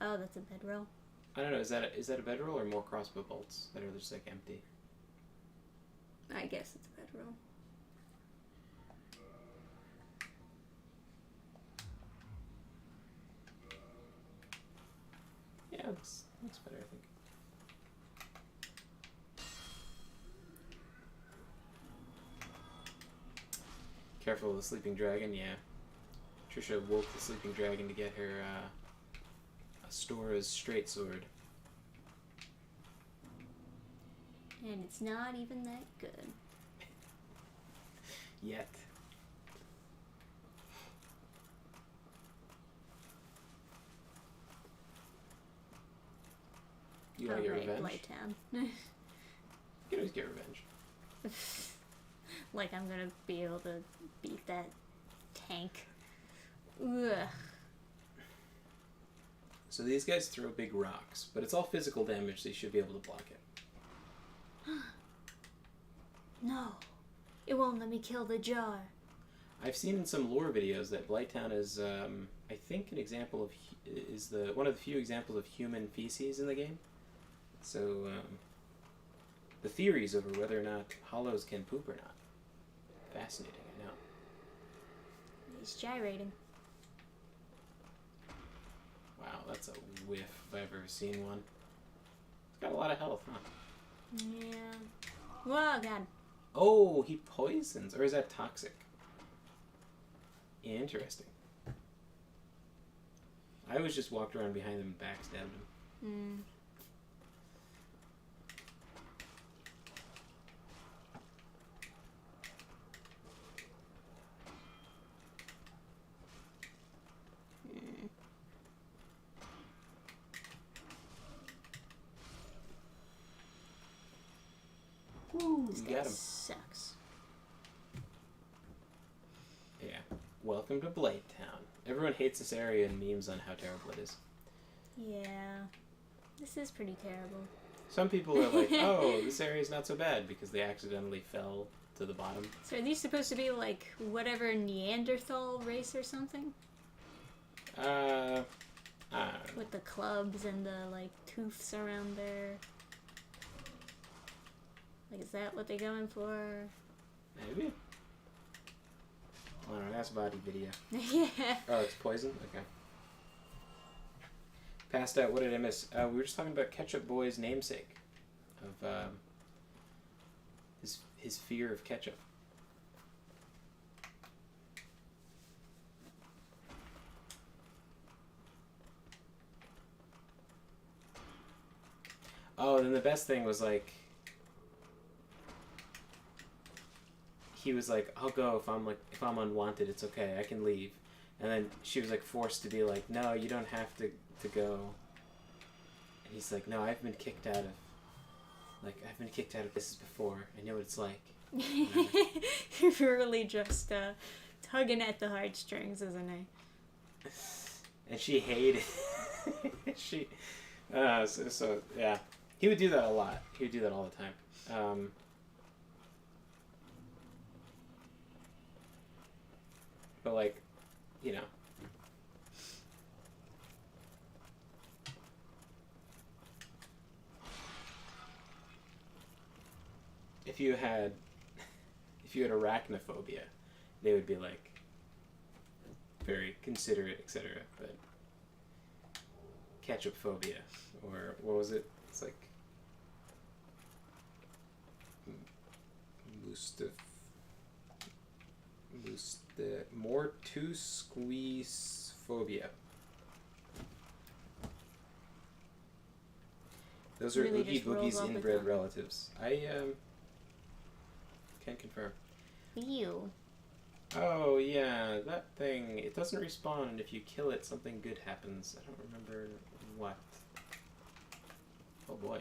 Oh, that's a bedroll. I don't know. Is that a bedroll or more crossbow bolts that are just empty? I guess it's a bedroll. Yeah, looks better, I think. Careful of the sleeping dragon, yeah. Trisha woke the sleeping dragon to get her Astora's straight sword. And it's not even that good. Yet. You want to get revenge? Blaytown. You can always get revenge. I'm gonna be able to beat that tank. Ugh. So these guys throw big rocks, but it's all physical damage, so you should be able to block it. No. It won't let me kill the jar. I've seen in some lore videos that Blighttown is, I think, an example of one of the few examples of human feces in the game. So the theories over whether or not hollows can poop or not. Fascinating, I know. He's gyrating. Wow, that's a whiff if I've ever seen one. It's got a lot of health, huh? Yeah. Whoa, God. Oh, he poisons, or is that toxic? Interesting. I always just walked around behind him and backstabbed him. This guy sucks. Yeah. Welcome to Blighttown. Everyone hates this area and memes on how terrible it is. Yeah. This is pretty terrible. Some people are like, oh, this area is not so bad because they accidentally fell to the bottom. So are these supposed to be whatever Neanderthal race or something? I don't know. With the clubs and the tooths around there. Is that what they're going for? Maybe. I don't know, that's body video. Yeah. Oh, it's poison? Okay. Passed out, what did I miss? We were just talking about Ketchup Boy's namesake. Of his fear of ketchup. Oh, then the best thing was he was like, I'll go if I'm unwanted, it's okay, I can leave. And then she was forced to be like, no, you don't have to go. And he's like, no, I've been kicked out of places before. I know what it's like. He's really just tugging at the heartstrings, isn't he? And she hated so yeah. He would do that a lot. He would do that all the time. But if you had arachnophobia, they would be very considerate, etc. But ketchup phobia, or what was it? It's like more to squeeze phobia. Those are Really Oogie just rolls Boogie's off the inbred tongue. relatives. I can confirm. Ew. Oh yeah, that thing. It doesn't respawn, and if you kill it, something good happens. I don't remember what. Oh boy.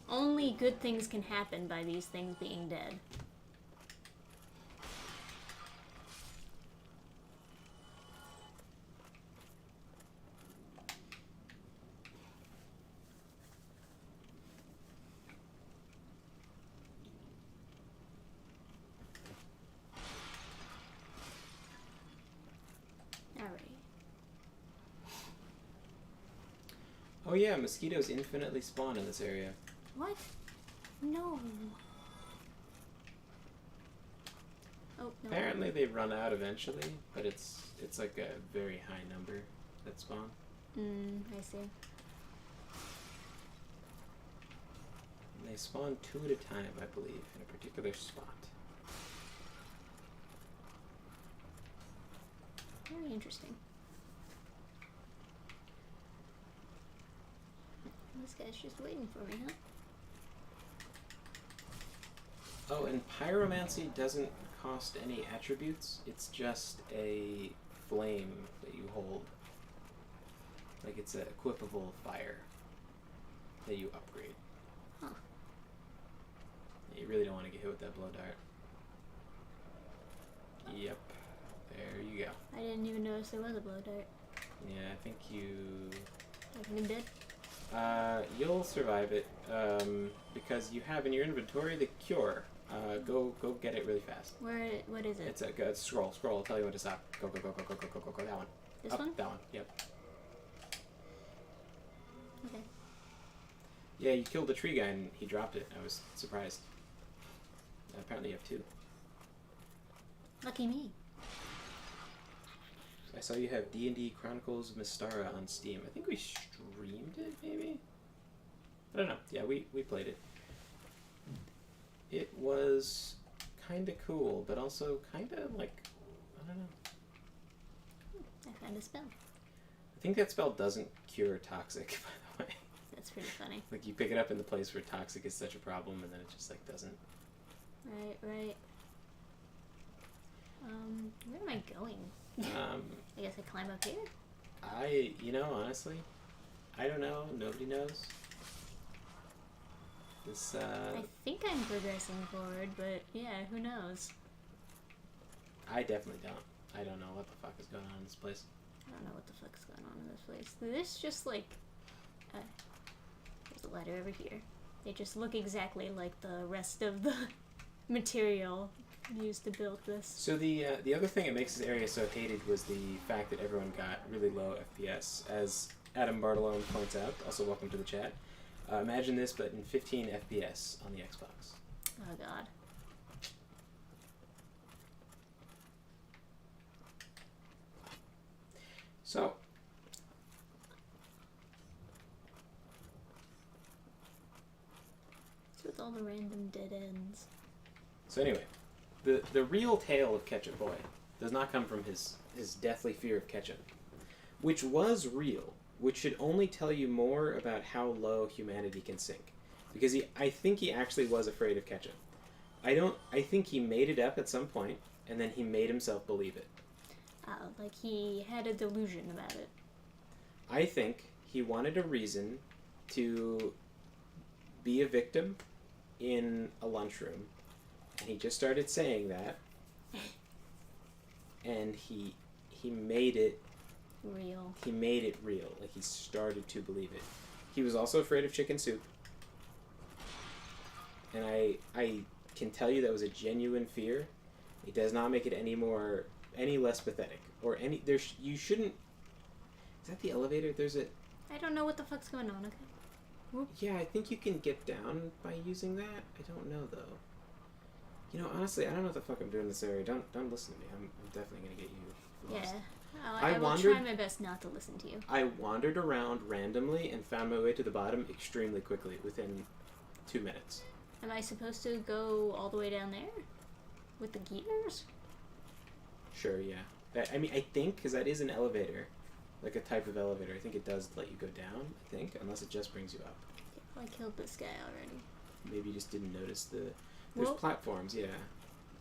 Only good things can happen by these things being dead. Alright. Oh yeah, mosquitoes infinitely spawn in this area. What? No. Oh, no. Apparently they run out eventually, but it's like a very high number that spawn. I see. And they spawn 2 at a time, I believe, in a particular spot. Very interesting. This guy's just waiting for me, huh? Oh, and pyromancy doesn't cost any attributes. It's just a flame that you hold. Like it's an equipable fire that you upgrade. Huh. You really don't want to get hit with that blow dart. Yep. There you go. I didn't even notice there was a blow dart. Yeah, I think you... Like I'm dead? You'll survive it, because you have in your inventory the cure. Go get it really fast. What is it? It's a scroll. I'll tell you when to stop. Go, that one. This Up, one? that one, yep. Okay. Yeah, you killed the tree guy and he dropped it. I was surprised. Apparently you have 2. Lucky me. I saw you have D&D Chronicles of Mystara on Steam. I think we streamed it, maybe? I don't know. Yeah, we played it. It was kind of cool, but also kind of like, I don't know. I found a spell. I think that spell doesn't cure toxic, by the way. That's pretty funny. Like, you pick it up in the place where toxic is such a problem, and then it just, like, doesn't. Right. Where am I going? I guess I climb up here? Honestly, I don't know. Nobody knows. This, I think I'm progressing forward, but yeah, who knows? I definitely don't. I don't know what the fuck is going on in this place. I don't know what the fuck's going on in this place. This just like... there's a ladder over here. They just look exactly like the rest of the material used to build this. So the other thing that makes this area so hated was the fact that everyone got really low FPS. As Adam Bartolone points out, also welcome to the chat, imagine this but in 15 FPS on the Xbox. Oh god. So, What's with all the random dead ends? so anyway, the real tale of Ketchup Boy does not come from his deathly fear of ketchup, which was real, which should only tell you more about how low humanity can sink. Because I think he actually was afraid of ketchup. I think he made it up at some point, and then he made himself believe it. Like he had a delusion about it. I think he wanted a reason to be a victim in a lunchroom, and he just started saying that, and he made it Real. He made it real. Like, he started to believe it. He was also afraid of chicken soup, and I can tell you that was a genuine fear. It does not make it any less pathetic, or you shouldn't. Is that the elevator? I don't know what the fuck's going on, okay? Whoop. Yeah, I think you can get down by using that. I don't know though. Honestly, I don't know what the fuck I'm doing in this area. Don't listen to me. I'm definitely gonna get you lost. Yeah, I will try my best not to listen to you. I wandered around randomly and found my way to the bottom extremely quickly, within 2 minutes. Am I supposed to go all the way down there? With the gears? Sure, yeah. I mean, I think, because that is an elevator, like a type of elevator, I think it does let you go down, I think, unless it just brings you up. I killed this guy already. Maybe you just didn't notice there's platforms, yeah.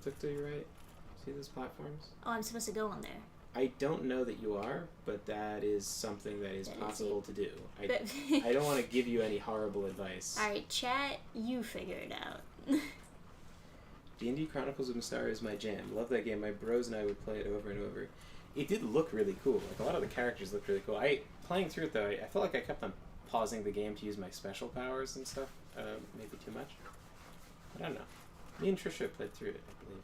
Look to your right. See those platforms? Oh, I'm supposed to go on there. I don't know that you are, but that is something that is possible to do. I don't want to give you any horrible advice. Alright, chat, you figure it out. D&D Chronicles of Mystara is my jam. Love that game. My bros and I would play it over and over. It did look really cool. Like, a lot of the characters looked really cool. Playing through it, though, I felt like I kept on pausing the game to use my special powers and stuff. Maybe too much. I don't know. Me and Trisha played through it, I believe.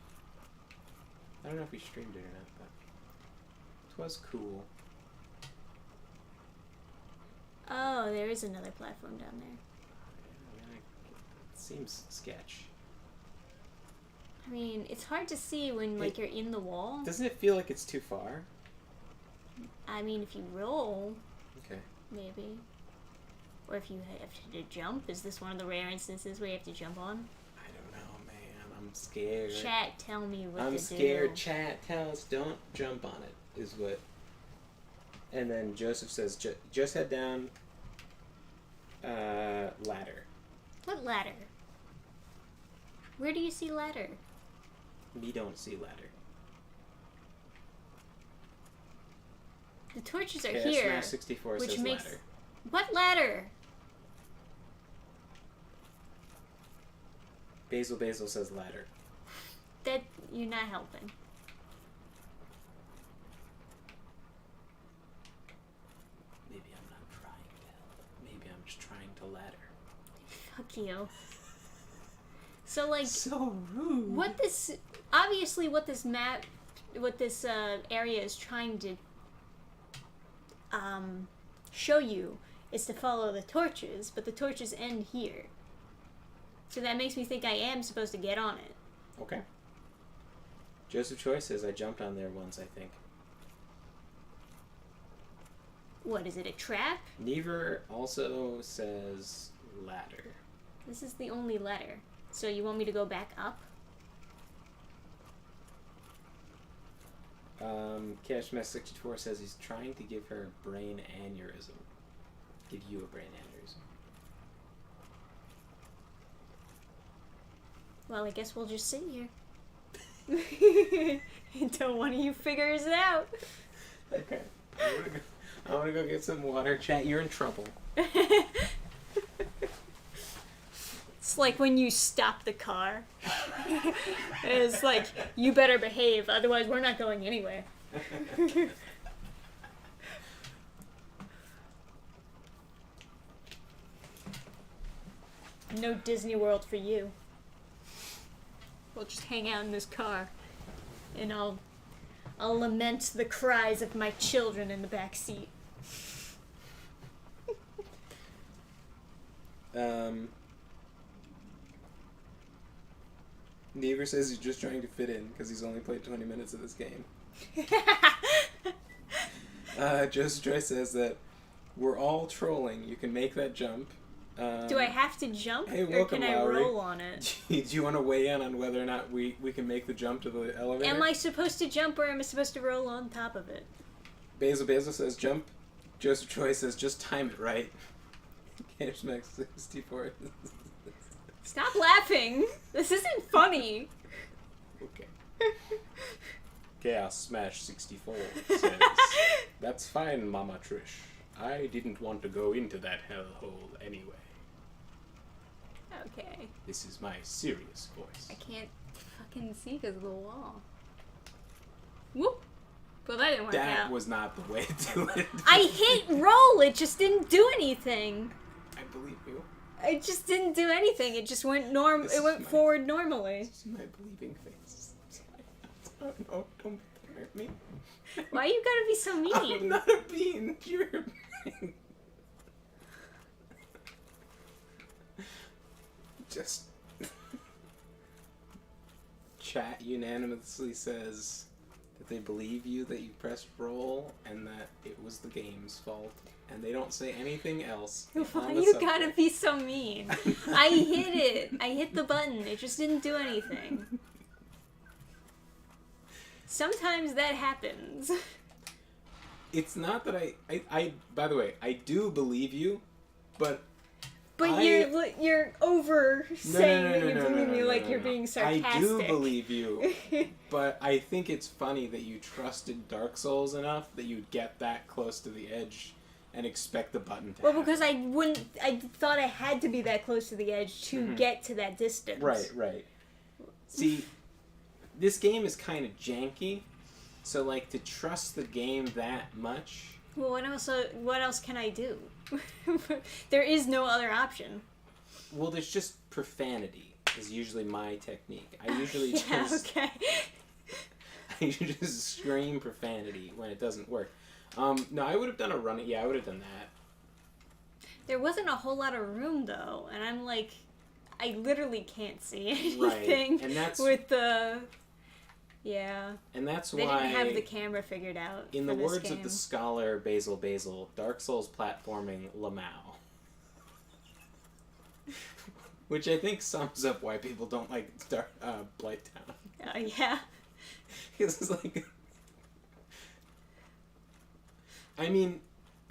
I don't know if we streamed it or not, but it was cool. Oh, there is another platform down there. It seems sketch. I mean, it's hard to see when, like, you're in the wall. Doesn't it feel like it's too far? I mean, if you roll... Okay. Maybe. Or if you have to jump. Is this one of the rare instances where you have to jump on? I don't know, man. I'm scared. Chat, tell me what to do. I'm scared. Chat, tell us don't jump on it, is what... And then Joseph says, just head down... ladder. What ladder? Where do you see ladder? We don't see ladder. The torches are okay, here. Smash 64 which says makes... ladder. What ladder? Basil says ladder. That... You're not helping. Maybe I'm not trying to help. Maybe I'm just trying to ladder. Fuck you. So, like... So rude. What this... Obviously, what this map... What this area is trying to... show you is to follow the torches, but the torches end here. So that makes me think I am supposed to get on it. Okay. Joseph Choi says I jumped on there once, I think. What, is it a trap? Never also says ladder. This is the only letter. So you want me to go back up? Cashmess 64 says he's trying to give her a brain aneurysm. Give you a brain aneurysm. Well, I guess we'll just sit here. Until one of you figures it out. Okay. I want to go get some water. Chat, you're in trouble. It's like when you stop the car. It's like, you better behave, otherwise we're not going anywhere. No Disney World for you. We'll just hang out in this car, and I'll lament the cries of my children in the back seat. Never says he's just trying to fit in because he's only played 20 minutes of this game. Joseph Joy says that we're all trolling. You can make that jump. Do I have to jump, hey, or can I Lowry. roll on it? Do you want to weigh in on whether or not we can make the jump to the elevator? Am I supposed to jump, or am I supposed to roll on top of it? Basil says jump. Joseph Choi says just time it right. Cashmax 64. Stop laughing! This isn't funny! Okay. Chaos Smash 64 says, that's fine, Mama Trish. I didn't want to go into that hellhole anyway. Okay. This is my serious voice. I can't fucking see because of the wall. Whoop! Well, that didn't work out. That was not the way to do it. I hit roll! It just didn't do anything! I believe you. It just didn't do anything. It just went forward normally. This is my believing face. No, don't hurt me. Why you gotta be so mean? I'm not a bean. You're a bean. Just... Chat unanimously says that they believe you that you pressed roll and that it was the game's fault, and they don't say anything else. Why you gotta be so mean? I hit it. I hit the button. It just didn't do anything. Sometimes that happens. It's not that I by the way, I do believe you, but you're over saying that you believe me like you're being sarcastic. I do believe you, but I think it's funny that you trusted Dark Souls enough that you'd get that close to the edge and expect the button to happen. Because I thought I had to be that close to the edge to get to that distance. Right. See, this game is kind of janky, so like to trust the game that much. Well, what else can I do? There is no other option. Well, there's just profanity is usually my technique. I usually just I usually just scream profanity when it doesn't work. No, I would have done a run. Yeah, I would have done that. There wasn't a whole lot of room though, and I'm like, I literally can't see anything. Right, and that's with the. Yeah. And that's they why... They didn't have the camera figured out. In the words of the scholar Basil, Dark Souls platforming Lamau. Which I think sums up why people don't like Blighttown. Yeah. Because it's like... I mean,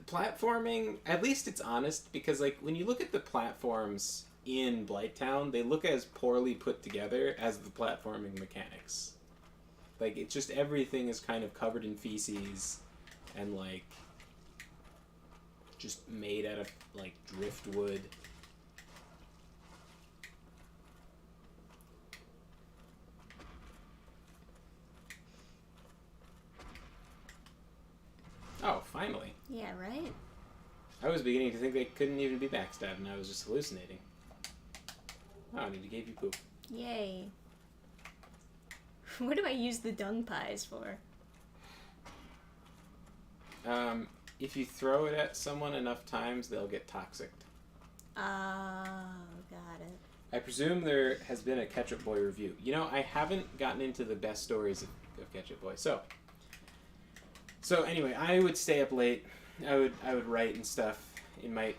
platforming, at least it's honest, because like when you look at the platforms in Blighttown, they look as poorly put together as the platforming mechanics. Like, it's just everything is kind of covered in feces and, like, just made out of, like, driftwood. Oh, finally. Yeah, right? I was beginning to think they couldn't even be backstabbed, and I was just hallucinating. Oh, I need to give you poop. Yay. What do I use the dung pies for? If you throw it at someone enough times, they'll get toxic. Oh, got it. I presume there has been a Ketchup Boy review. You know, I haven't gotten into the best stories of Ketchup Boy. So anyway, I would stay up late. I would write and stuff in my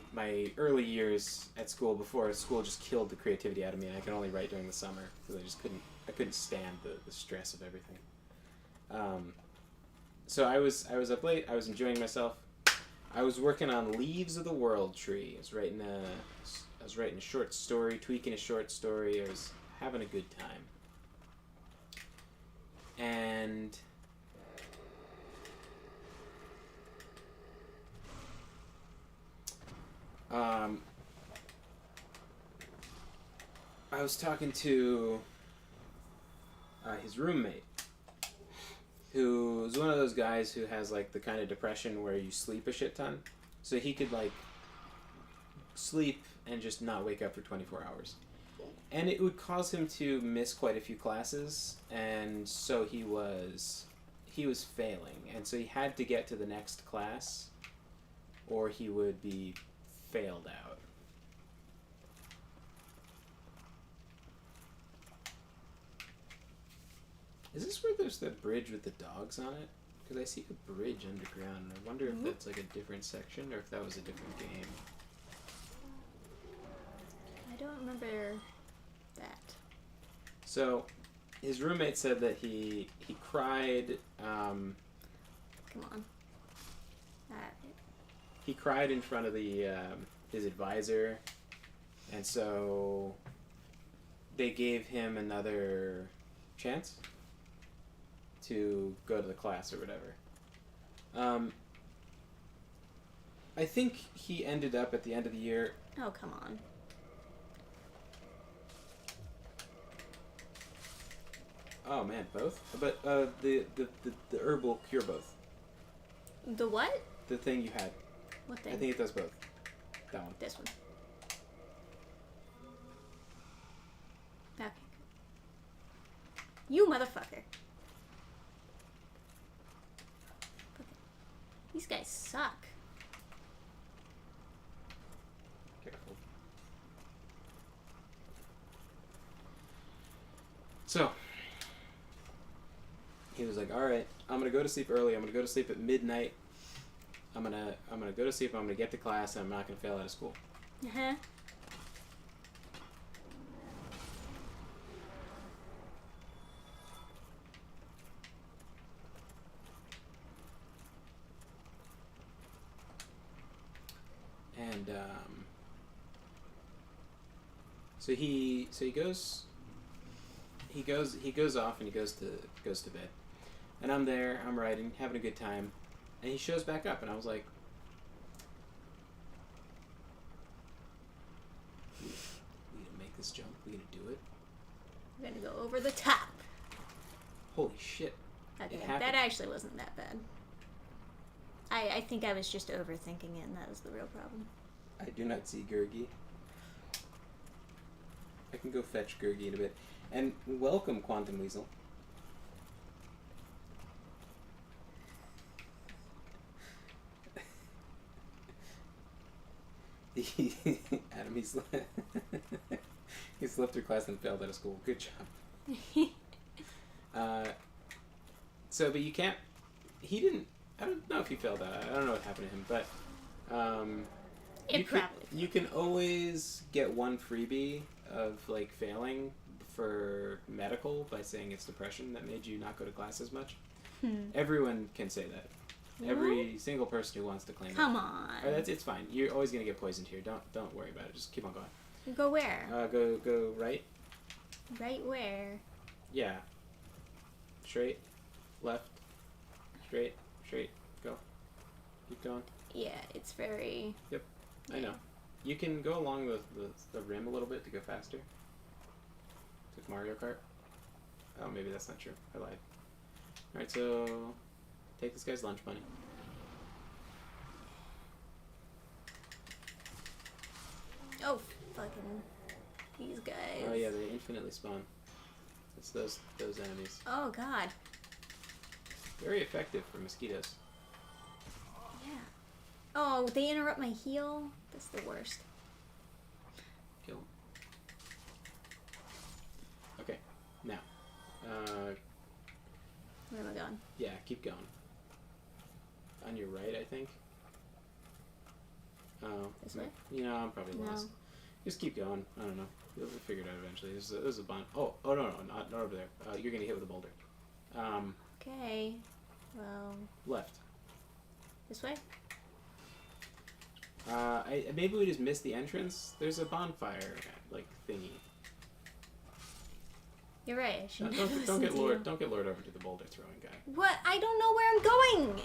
early years at school before school just killed the creativity out of me. I could only write during the summer because I couldn't stand the stress of everything. So I was up late. I was enjoying myself. I was working on Leaves of the World Tree. I was writing a short story, tweaking a short story. I was having a good time. And I was talking to his roommate, who's one of those guys who has like the kind of depression where you sleep a shit ton. So he could like sleep and just not wake up for 24 hours. And it would cause him to miss quite a few classes, and so he was failing. And so he had to get to the next class or he would be failed out. Is this where there's that bridge with the dogs on it? Because I see a bridge underground, and I wonder if that's like a different section or if that was a different game. I don't remember that. So, his roommate said that he cried. Come on. He cried in front of the his advisor, and so they gave him another chance to go to the class or whatever. I think he ended up at the end of the year. Oh, come on. Oh man, both. But the herbal cure both. The what? The thing you had. What thing? I think it does both. That one. This one. Okay. You motherfucker. These guys suck. Careful. So, he was like, all right, I'm gonna go to sleep early. I'm gonna go to sleep at midnight. I'm gonna go to sleep. I'm gonna get to class, and I'm not gonna fail out of school. Uh-huh. And so he goes off and he goes to bed, and I'm there. I'm writing, having a good time, and he shows back up, and I was like, "We gonna make this jump? We gonna do it? We're gonna go over the top." Holy shit!" Okay, It happened. that actually wasn't that bad. I think I was just overthinking it, and that was the real problem. I do not see Gurgi. I can go fetch Gurgi in a bit. And welcome, Quantum Weasel. Adam, he slept through class and failed out of school. Good job. But you can't. He didn't. I don't know if he failed out. I don't know what happened to him, but you can always get one freebie of like failing for medical by saying it's depression that made you not go to class as much. Everyone can say that. Every single person who wants to claim Come on. it's fine. You're always gonna get poisoned here. Don't worry about it. Just keep on going. Go where? Go right. Right where? Yeah. Straight. Left. Straight. Go. Keep going. Yeah, it's very... Yep. I know. You can go along the rim a little bit to go faster. It's like Mario Kart. Oh, maybe that's not true. I lied. Alright, so take this guy's lunch money. Oh, fucking these guys. Oh yeah, they infinitely spawn. It's those enemies. Oh god. Very effective for mosquitoes. Yeah. Oh, they interrupt my heal? That's the worst. Kill them. Okay, now. Where am I going? Yeah, keep going. On your right, I think. Oh. This way? You know, I'm probably lost. Just keep going. I don't know. You'll figure it out eventually. There's a bond. Oh, no, not over there. You're gonna hit with a boulder. Okay. Well... Left. This way? Maybe we just missed the entrance. There's a bonfire, like, thingy. You're right. I should Don't get lured over to the boulder throwing guy. What? I don't know where I'm going!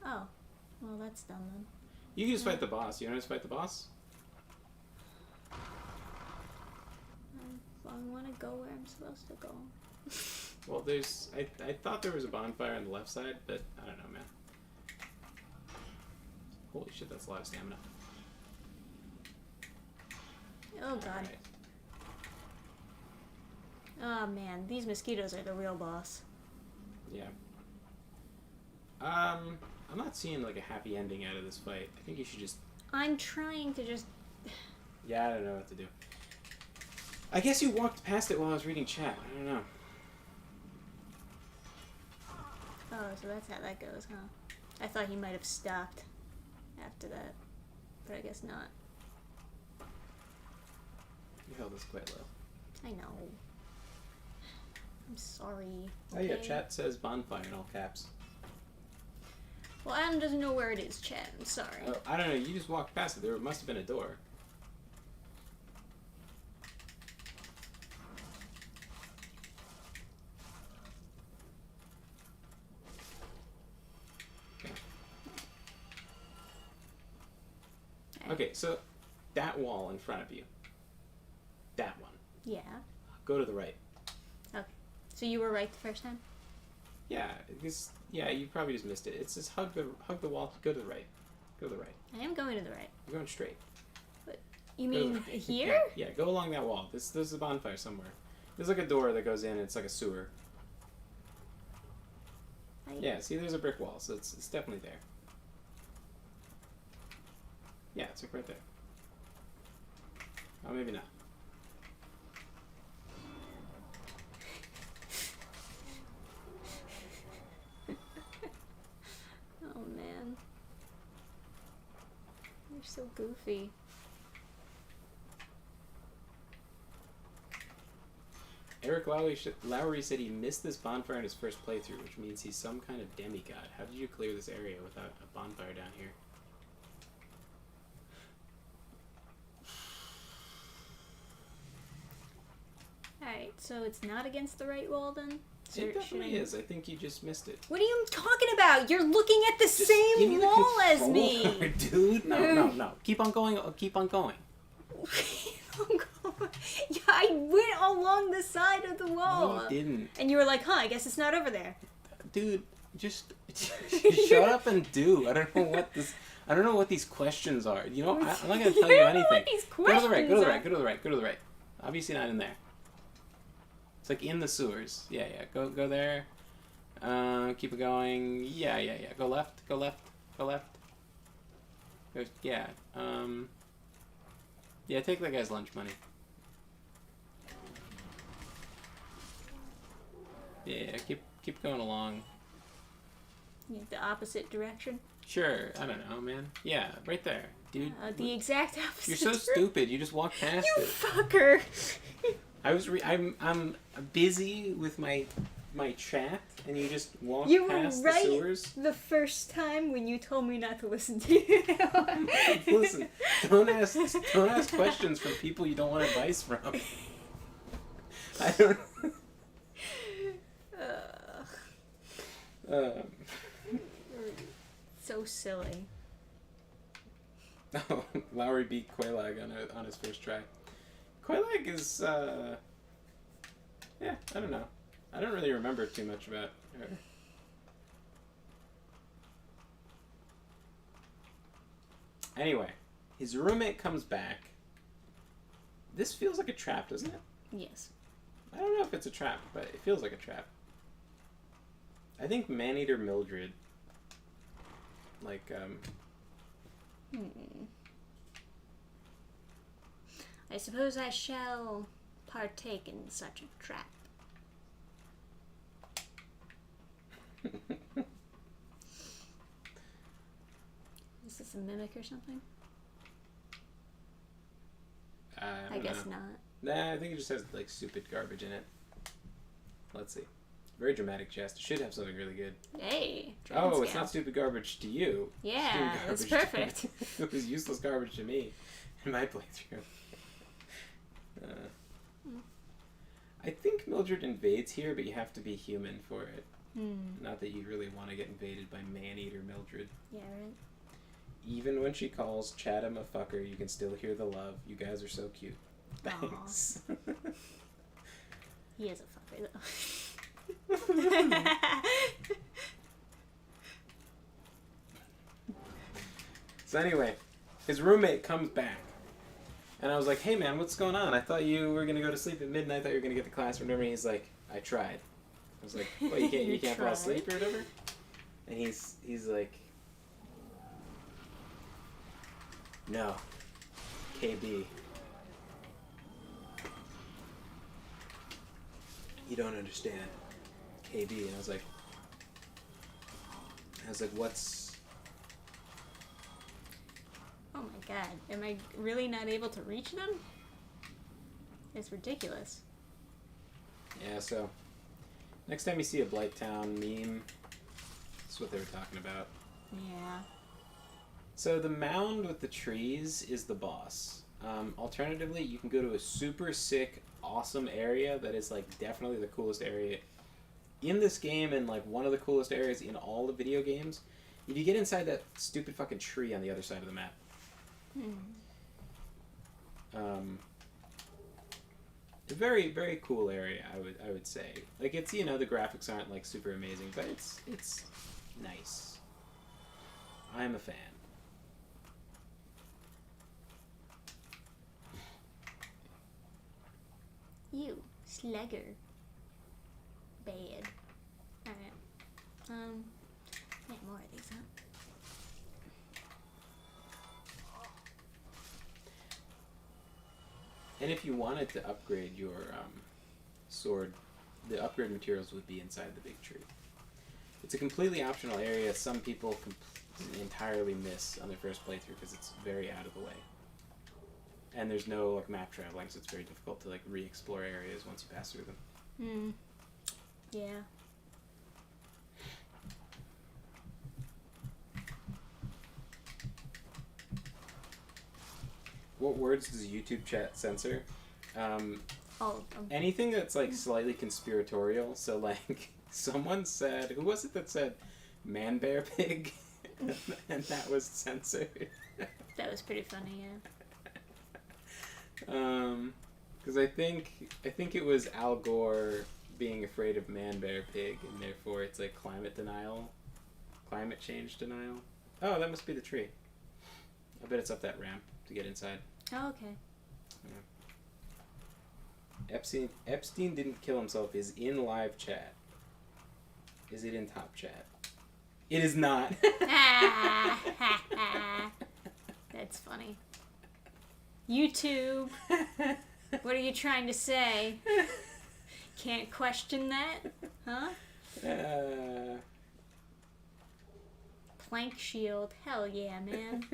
Oh. Well, that's done then. You can just fight the boss. You want to just fight the boss? I want to go where I'm supposed to go. Well, I thought there was a bonfire on the left side, but I don't know, man. Holy shit, that's a lot of stamina. Oh god. Right. Oh man, these mosquitoes are the real boss. Yeah. I'm not seeing like a happy ending out of this fight. I think you should just... I'm trying to just... Yeah, I don't know what to do. I guess you walked past it while I was reading chat. I don't know. Oh, so that's how that goes, huh? I thought he might have stopped after that, but I guess not. You held this quite low. I know. I'm sorry. Oh yeah, chat says bonfire in all caps. Well, Adam doesn't know where it is, chat. I'm sorry. Oh, I don't know. You just walked past it. There must have been a door. Okay, so that wall in front of you. That one. Yeah. Go to the right. Okay. So you were right the first time? Yeah, you probably just missed it. It's just hug the wall, go to the right. Go to the right. I am going to the right. You're going straight. But you mean here? Yeah, go along that wall. There's a bonfire somewhere. There's like a door that goes in, it's like a sewer. Yeah, see there's a brick wall, so it's definitely there. Yeah, it's like right there. Oh, maybe not. You're so goofy. Eric Lowry said he missed this bonfire in his first playthrough, which means he's some kind of demigod. How did you clear this area without a bonfire down here? Alright, so it's not against the right wall then? It definitely is. I think you just missed it. What are you talking about? You're looking at the same wall as me! Dude, no. Keep on going. Keep on going. Yeah, I went along the side of the wall. No, you didn't. And you were like, I guess it's not over there. Dude, just shut up and do. I don't know what these questions are. You know, I'm not going to tell you anything. What these questions go to the right. Obviously not in there. It's like in the sewers. Yeah. Go there. Keep it going. Yeah. Go left. Yeah. Yeah, take that guy's lunch money. Yeah, keep going along. The opposite direction? Sure, I don't know, man. Yeah, right there, dude. The exact opposite. You're so stupid. You just walked past you it. Fucker. I'm busy with my chat, and you just walked you past were right the sewers. The first time when you told me not to listen to you. Listen, don't ask questions from people you don't want advice from. I don't. So silly. Oh, Lowry beat Quaylag on his first try. Quaylag is, yeah, I don't know. I don't really remember too much about her. Anyway, his roommate comes back. This feels like a trap, doesn't it? Yes. I don't know if it's a trap, but it feels like a trap. I think Maneater Mildred, like, I suppose I shall partake in such a trap. Is this a mimic or something? I guess not. Nah, I think it just has, like, stupid garbage in it. Let's see. Very dramatic chest. It should have something really good. Hey. Oh, it's not stupid garbage to you. Yeah, it's perfect. It was useless garbage to me in my playthrough. I think Mildred invades here, but you have to be human for it. Not that you really want to get invaded by Maneater Mildred. Yeah, right. Even when she calls Chatham a fucker, you can still hear the love. You guys are so cute. Thanks. He is a fucker, though. So anyway, his roommate comes back. And I was like, hey man, what's going on? I thought you were going to go to sleep at midnight. I thought you were going to get to class or whatever. And he's like, I tried. I was like, what, you can't fall asleep or whatever? And he's like, no, KB. You don't understand. KB. And I was like, what's... Oh my god, am I really not able to reach them? It's ridiculous. Yeah, so next time you see a Blighttown meme, that's what they were talking about. Yeah. So the mound with the trees is the boss. Alternatively, you can go to a super sick, awesome area that is like definitely the coolest area in this game and like one of the coolest areas in all the video games. If you get inside that stupid fucking tree on the other side of the map. A very, very cool area, I would say. Like, it's, you know, the graphics aren't like super amazing, but it's nice. I'm a fan. You slugger. Bad. Alright. Get more of these, huh? And if you wanted to upgrade your sword, the upgrade materials would be inside the big tree. It's a completely optional area. Some entirely miss on their first playthrough because it's very out of the way. And there's no like map traveling, so it's very difficult to like re-explore areas once you pass through them. Yeah. What words does YouTube chat censor? All of them. Anything that's like slightly conspiratorial. So like someone said, who was it that said man bear pig? And that was censored. That was pretty funny, yeah. Because I think it was Al Gore being afraid of man bear pig, and therefore it's like climate change denial. Oh, that must be the tree. I bet it's up that ramp to get inside. Oh, okay. Yeah. Epstein didn't kill himself is in live chat. Is it in top chat? It is not. That's funny. YouTube. What are you trying to say? Can't question that? Huh? Plank shield. Hell yeah, man.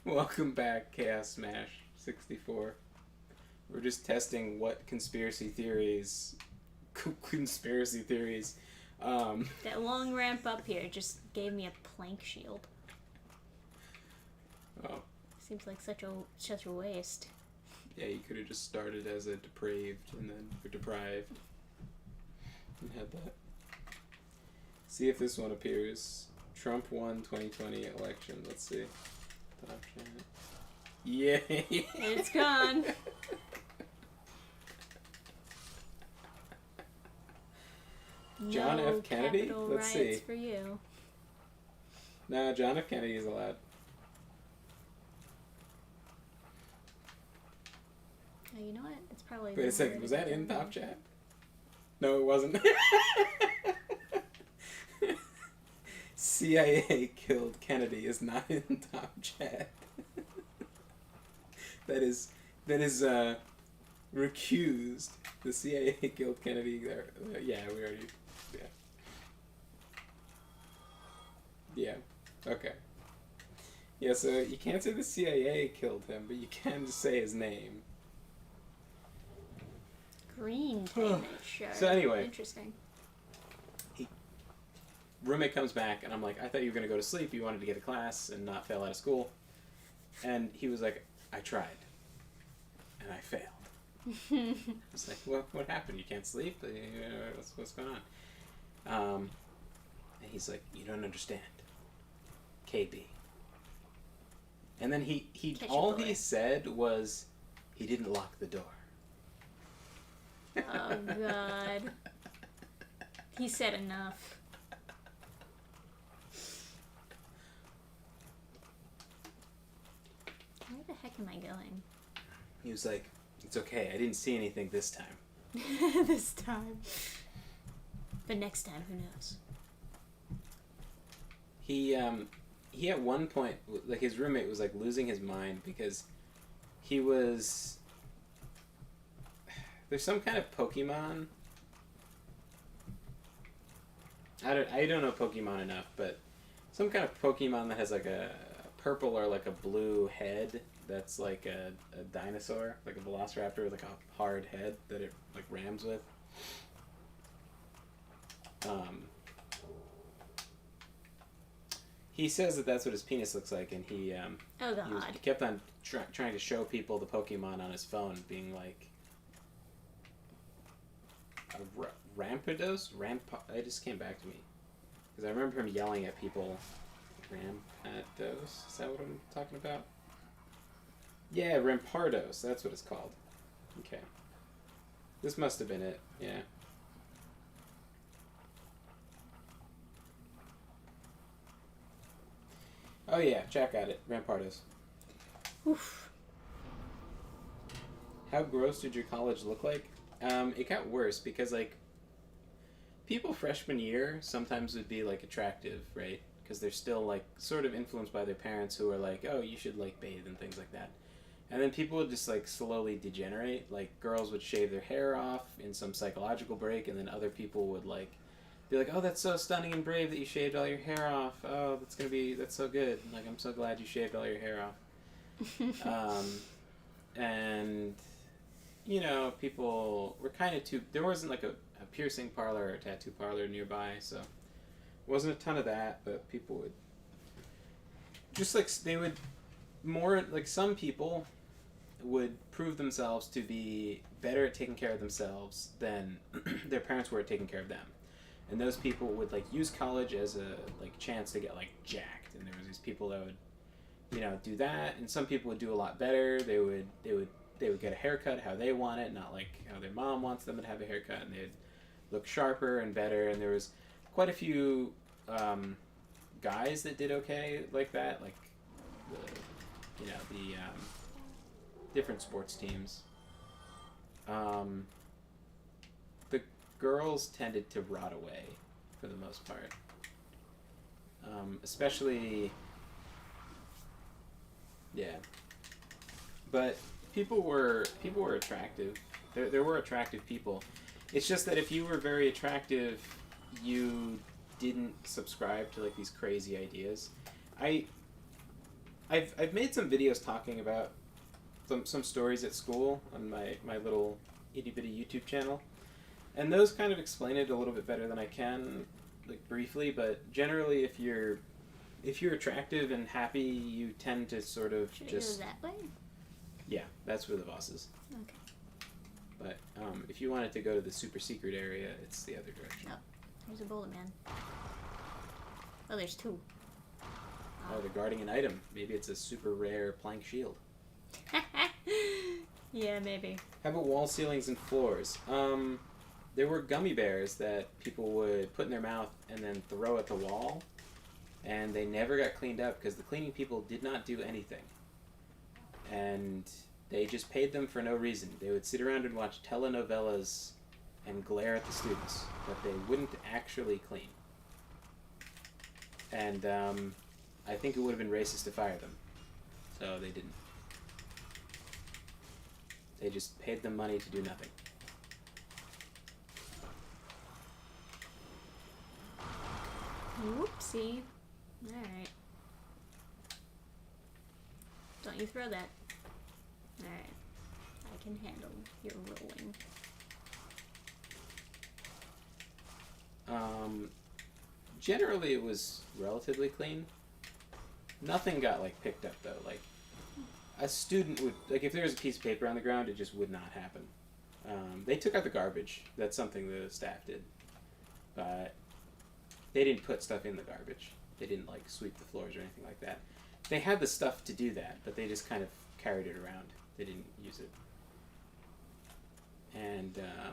Welcome back, Chaos Smash 64. We're just testing what conspiracy theories. That long ramp up here just gave me a plank shield. Oh. Seems like such a waste. Yeah, you could have just started as a depraved and then or deprived. And had that. See if this one appears. Trump won 2020 election. Let's see. Top chat. Yay! It's gone. John No F. Kennedy? Let's see. for you. No, John F. Kennedy is allowed. Oh, you know what? It's probably. Wait a second. Was that in top chat? No, it wasn't. CIA killed Kennedy is not in top chat. that is recused. The CIA killed Kennedy. Yeah, we already. Yeah. Okay. Yeah, so you can't say the CIA killed him, but you can just say his name. Green 10-minute shirt. So anyway. Interesting. Roommate comes back, and I'm like, I thought you were going to go to sleep. You wanted to get to class and not fail out of school. And he was like, I tried. And I failed. I was like, what happened? You can't sleep? What's going on? And he's like, you don't understand. KB. And then he all he said was, he didn't lock the door. Oh, God. He said enough. Where the heck am I going? He was like, it's okay, I didn't see anything this time. This time. But next time, who knows? He at one point, like his roommate was like losing his mind because he was... There's some kind of Pokemon. I don't know Pokemon enough, but some kind of Pokemon that has like a purple or like a blue head that's like a dinosaur, like a Velociraptor with like a hard head that it like rams with. He says that that's what his penis looks like, and he he kept on trying to show people the Pokemon on his phone, being like a Rampardos? It just came back to me because I remember him yelling at people. Rampardos? Is that what I'm talking about? Yeah, Rampardos. That's what it's called. Okay. This must have been it. Yeah. Oh yeah, Jack got it. Rampardos. Oof. How gross did your college look like? It got worse because like people freshman year sometimes would be like attractive, right? Because they're still like sort of influenced by their parents who are like, oh, you should like bathe and things like that. And then people would just like slowly degenerate. Like girls would shave their hair off in some psychological break, and then other people would like be like, "Oh, that's so stunning and brave that you shaved all your hair off. Oh, that's so good. Like, I'm so glad you shaved all your hair off." And you know, people were kind of too. There wasn't like a piercing parlor or a tattoo parlor nearby, so it wasn't a ton of that. But people would just like they would more like some people would prove themselves to be better at taking care of themselves than their parents were at taking care of them. And those people would like use college as a like chance to get like jacked. And there was these people that would, you know, do that. And some people would do a lot better. They would get a haircut how they want it, not like how their mom wants them to have a haircut. And they'd look sharper and better. And there was quite a few guys that did okay like that, like the different sports teams. The girls tended to rot away for the most part, especially but people were attractive. There were attractive people. It's just that if you were very attractive, you didn't subscribe to like these crazy ideas. I've made some videos talking about some stories at school on my little itty bitty YouTube channel, and those kind of explain it a little bit better than I can, like briefly. But generally, if you're attractive and happy, you tend to sort of Should just it go that way? Yeah, that's where the boss is. Okay. But if you wanted to go to the super secret area, it's the other direction. Oh, there's a bullet man. Oh, there's two. Oh, they're guarding an item. Maybe it's a super rare plank shield. Yeah, maybe. How about wall ceilings and floors? There were gummy bears that people would put in their mouth and then throw at the wall, and they never got cleaned up because the cleaning people did not do anything. And they just paid them for no reason. They would sit around and watch telenovelas and glare at the students, but they wouldn't actually clean. And I think it would have been racist to fire them, so they didn't. They just paid them money to do nothing. Whoopsie. Alright. Don't you throw that. Alright. I can handle your rolling. Generally it was relatively clean. Nothing got like picked up though. Like a student would, like if there was a piece of paper on the ground, it just would not happen. They took out the garbage. That's something the staff did. But they didn't put stuff in the garbage. They didn't like sweep the floors or anything like that. They had the stuff to do that, but they just kind of carried it around. They didn't use it. And I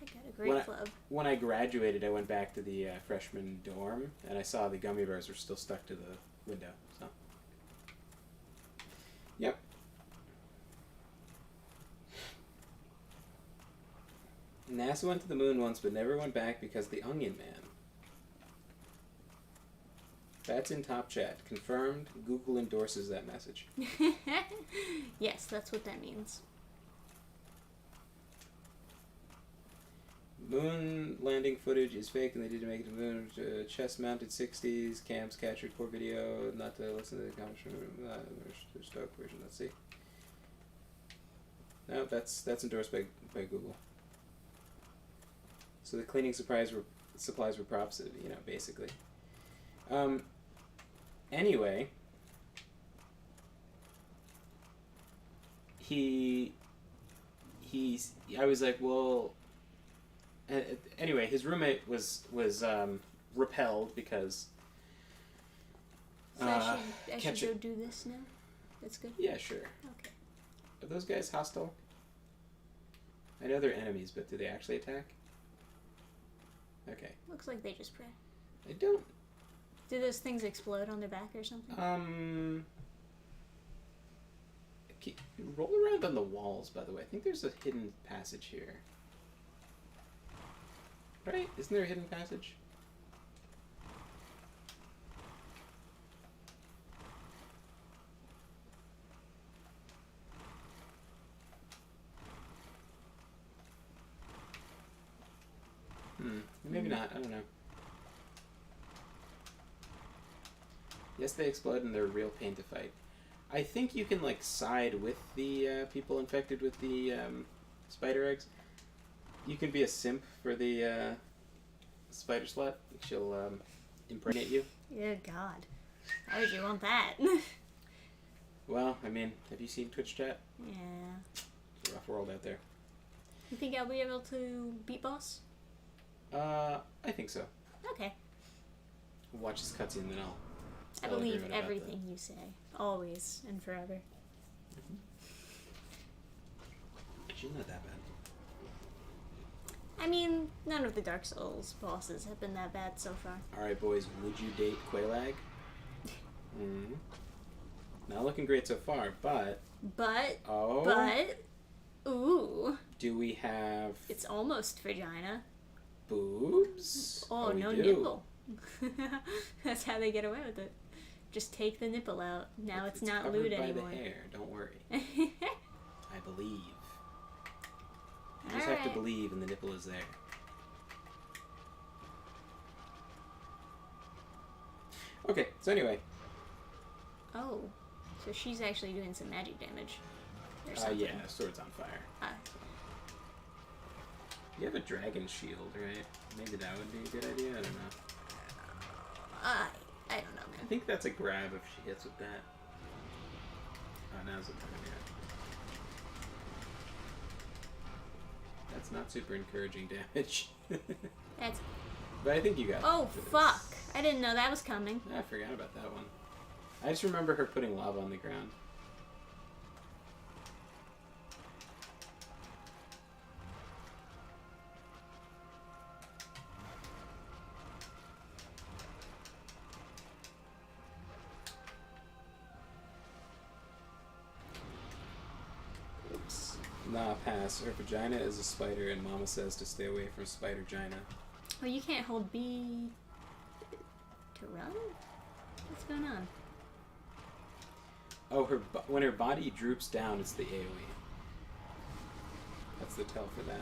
got a great club. when I graduated, I went back to the freshman dorm, and I saw the gummy bears were still stuck to the window. So, yep. NASA went to the moon once, but never went back because the Onion Man. That's in top chat. Confirmed. Google endorses that message. Yes, that's what that means. Moon landing footage is fake, and they didn't make it to the moon. Chest-mounted 60s cams captured poor video. Not to listen to the comments from there's stock version. Let's see. No, that's endorsed by Google. So the cleaning supplies were props, you know, basically. Anyway, I was like, well. Anyway, his roommate was repelled because. So I should go do this now. That's good. Yeah, sure. Okay. Are those guys hostile? I know they're enemies, but do they actually attack? Okay. Looks like they just pray. I don't. Do those things explode on their back or something? Roll around on the walls, by the way. I think there's a hidden passage here. Right? Isn't there a hidden passage? Maybe not. not. I don't know. Yes, they explode and they're a real pain to fight. I think you can, like, side with the people infected with the spider eggs. You can be a simp for the spider slut. She'll impregnate you. Yeah, God. Why would you want that? Well, I mean, have you seen Twitch chat? Yeah. It's a rough world out there. You think I'll be able to beat boss? I think so. Okay. Watch this cutscene, then I'll I believe everything you say. Always and forever. She's not that bad. I mean, none of the Dark Souls bosses have been that bad so far. Alright, boys, would you date Quaylag? Mm-hmm. Not looking great so far, but... Ooh. Do we have... It's almost vagina. Boobs? Oh, no nipple. That's how they get away with it. Just take the nipple out. Now it's not lewd anymore. Covered by the hair, don't worry. I believe. You just have to believe and the nipple is there. Okay, so anyway. Oh, so she's actually doing some magic damage. Or something. Yeah, sword's on fire. You have a dragon shield, right? Maybe that would be a good idea, I don't know. I don't know, man. I think that's a grab if she hits with that. Oh, now's the time, yeah. That's not super encouraging damage. That's... But I think you got it. Oh, fuck. I didn't know that was coming. I forgot about that one. I just remember her putting lava on the ground. Oops. Nah, pass. Her vagina is a spider and Mama says to stay away from spider-gina. Oh, you can't hold B to run? What's going on? Oh, when her body droops down, it's the AoE. That's the tell for that.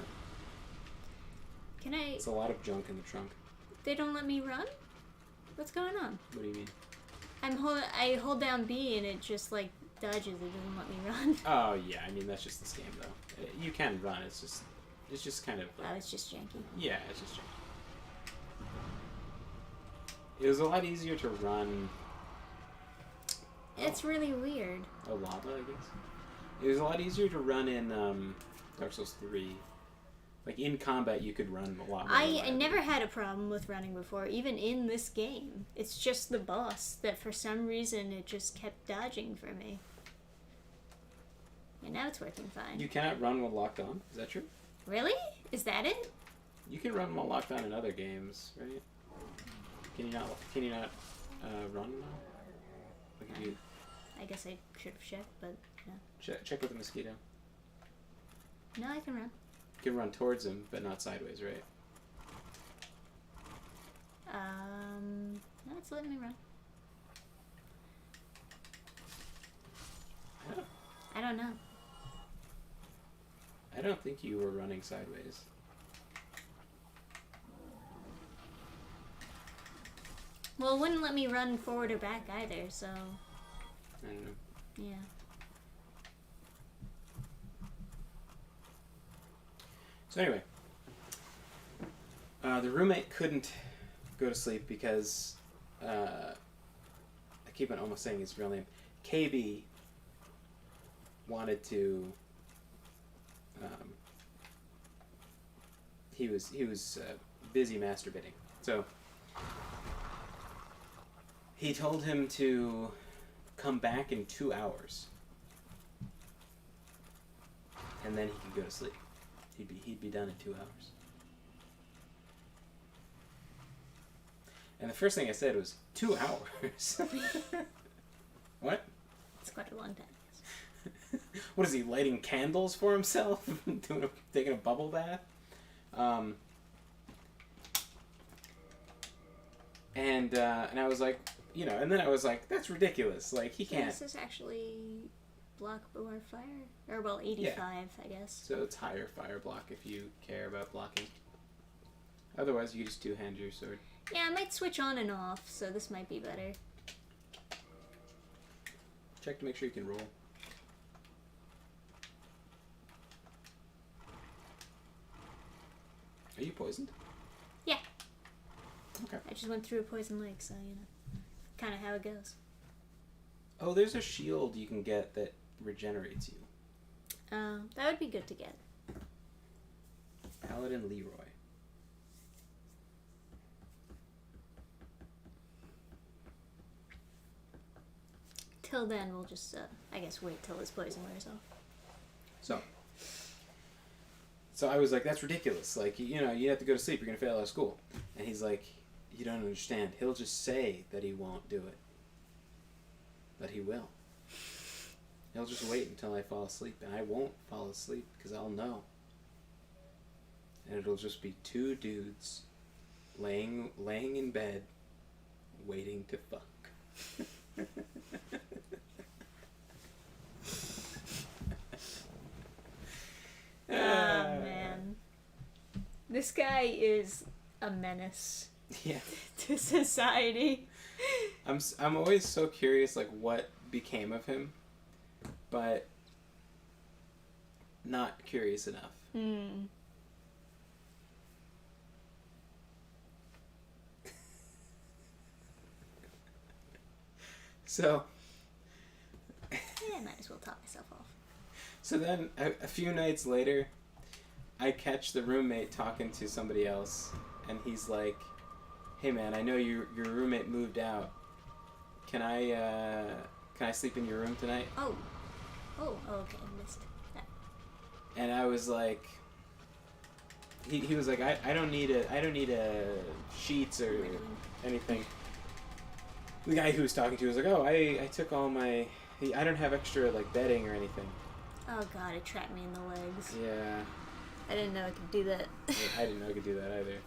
Can I... It's a lot of junk in the trunk. They don't let me run? What's going on? What do you mean? I hold down B and it just, like, dodges. It doesn't let me run. Oh, yeah. I mean, that's just this game, though. You can run. It's just kind of... Like, Oh, it's just janky. Yeah, it's just janky. It was a lot easier to run... It's really weird. Oh, lava, I guess? It was a lot easier to run in Dark Souls 3. Like, in combat, you could run a lot more. I never had a problem with running before, even in this game. It's just the boss that for some reason it just kept dodging for me. And now it's working fine. You cannot run while locked on? Is that true? Really? Is that it? You can run while locked on in other games, right? Can you not run now? Like if you... I guess I should have checked, but no. Check with the mosquito. No, I can run. You can run towards him, but not sideways, right? No, it's letting me run. I don't know. I don't think you were running sideways. Well, it wouldn't let me run forward or back either, so... I don't know. Yeah. So anyway, the roommate couldn't go to sleep because I keep on almost saying his real name. KB wanted to. He was busy masturbating, so he told him to come back in 2 hours, and then he could go to sleep. He'd be done in 2 hours. And the first thing I said was 2 hours. What? It's quite a long time. What is he, lighting candles for himself? Taking a bubble bath? And I was like, and then I was like, that's ridiculous. Like, he can't. This is actually block or fire? Or, well, 85, I guess. So it's higher fire block if you care about blocking. Otherwise, you just two-hand your sword. Yeah, I might switch on and off, so this might be better. Check to make sure you can roll. Are you poisoned? Yeah. Okay. I just went through a poison lake, so, you know, kind of how it goes. Oh, there's a shield you can get that regenerates you. That would be good to get. Paladin Leroy. Till then, we'll just, I guess, wait till his poison wears off. So I was like, that's ridiculous. Like, you know, you have to go to sleep. You're going to fail out of school. And he's like, you don't understand. He'll just say that he won't do it. But he will. He'll just wait until I fall asleep. And I won't fall asleep because I'll know. And it'll just be two dudes laying in bed waiting to fuck. Man. This guy is a menace. Yeah. To society. I'm always so curious, like, what became of him, but not curious enough. So, yeah, I might as well top myself off. So then, a few nights later, I catch the roommate talking to somebody else, and he's like, "Hey man, I know your roommate moved out. Can I sleep in your room tonight?" Oh, okay, missed that. And I was like, he was like, I don't need a sheets or anything. The guy who was talking to was like, oh, I took all my, I don't have extra like bedding or anything. Oh god, it trapped me in the legs. Yeah. I didn't know it could do that. I didn't know I could do that either.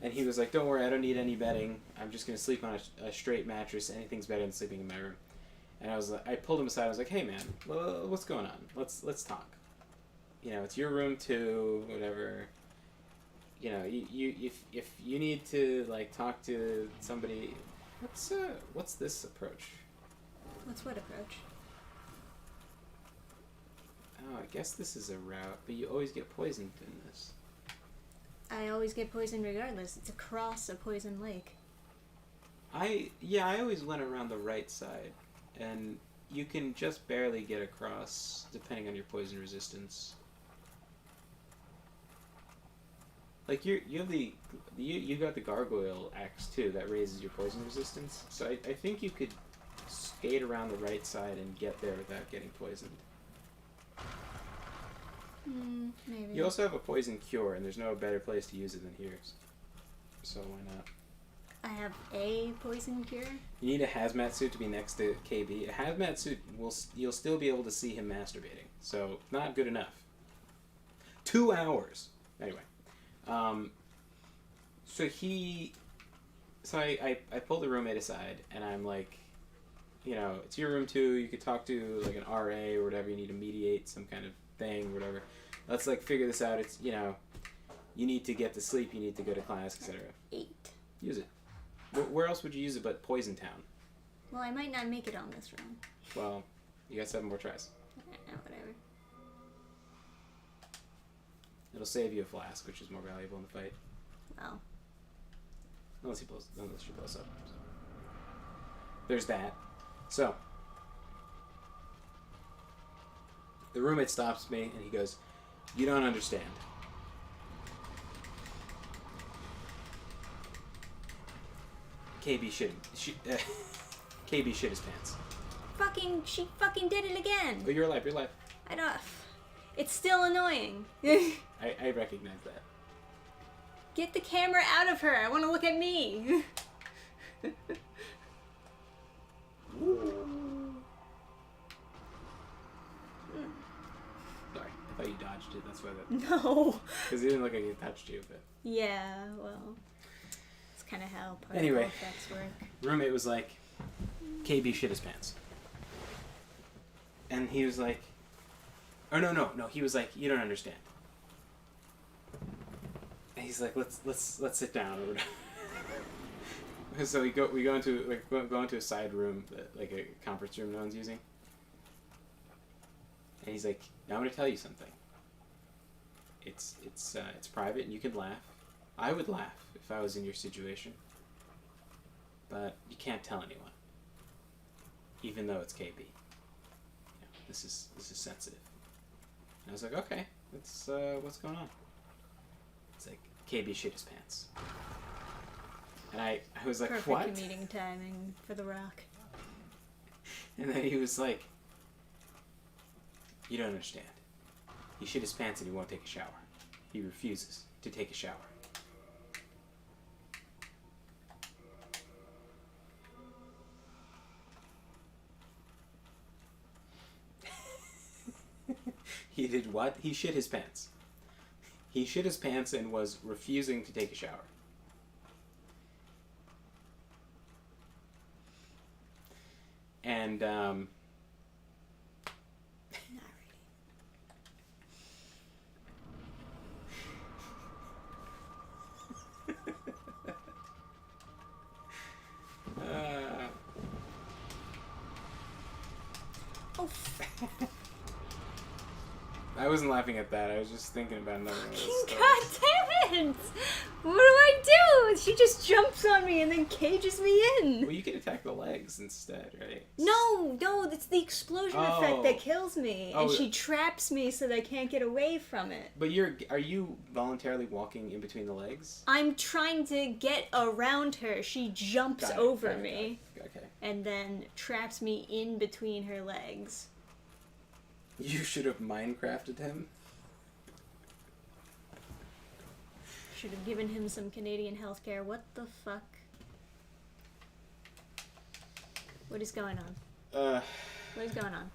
And he was like, don't worry, I don't need any bedding. I'm just going to sleep on a straight mattress. Anything's better than sleeping in my room. And I pulled him aside. I was like, hey man, what's going on? Let's talk. You know, it's your room too, whatever. You know, if you need to like talk to somebody, what's this approach? What's what approach? Oh, I guess this is a route, but you always get poisoned in this. I always get poisoned regardless. It's across a poison lake. I always went around the right side, and you can just barely get across depending on your poison resistance. Like you got the gargoyle axe too that raises your poison resistance. So I think you could skate around the right side and get there without getting poisoned. Maybe. You also have a poison cure, and there's no better place to use it than here. So why not? I have a poison cure. You need a hazmat suit to be next to KB. A hazmat suit you'll still be able to see him masturbating. So not good enough. 2 hours. Anyway. So I pulled the roommate aside, and I'm like, you know, it's your room too. You could talk to like an RA or whatever. You need to mediate some kind of thing or whatever. Let's like figure this out. It's, you know, you need to get to sleep. You need to go to class, etc. 8. Use it. Where else would you use it but Poison Town? Well, I might not make it on this run. Well, you got 7 more tries. Whatever. It'll save you a flask, which is more valuable in the fight. Oh. Unless you blow us up. There's that. So, the roommate stops me and he goes, "You don't understand. KB shit his pants." She fucking did it again. Oh, you're alive. I don't. It's still annoying. I recognize that. Get the camera out of her. I want to look at me. Sorry, I thought you dodged it. That's why that. No. Because it didn't look like it touched you, but. Yeah, well, it's kind of how particle Anyway, effects work. Roommate was like, KB shit his pants. And he was like, oh no, he was like, you don't understand. he's like, let's sit down or whatever. So we go into a side room, like a conference room no one's using. And he's like, now I'm gonna tell you something. It's private and you can laugh. I would laugh if I was in your situation. But you can't tell anyone. Even though it's KB. This is sensitive. And I was like, okay, what's going on? It's like KB shit his pants. And I was like, perfect what? Perfect meeting timing for The Rock. And then he was like, you don't understand. He shit his pants and he won't take a shower. He refuses to take a shower. He did what? He shit his pants. He shit his pants and was refusing to take a shower. And, Not Oh, I wasn't laughing at that. I was just thinking about another one of those stories. God damn it! What do I do? She just jumps on me and then cages me in. Well, you can attack the legs instead, right? No, it's the explosion effect that Oh. kills me, Oh. and she traps me so that I can't get away from it. But are you voluntarily walking in between the legs? I'm trying to get around her. She jumps Got it, over got it, me got it. Okay. and then traps me in between her legs. You should have Minecrafted him. Should have given him some Canadian healthcare. What the fuck? What is going on? What is going on?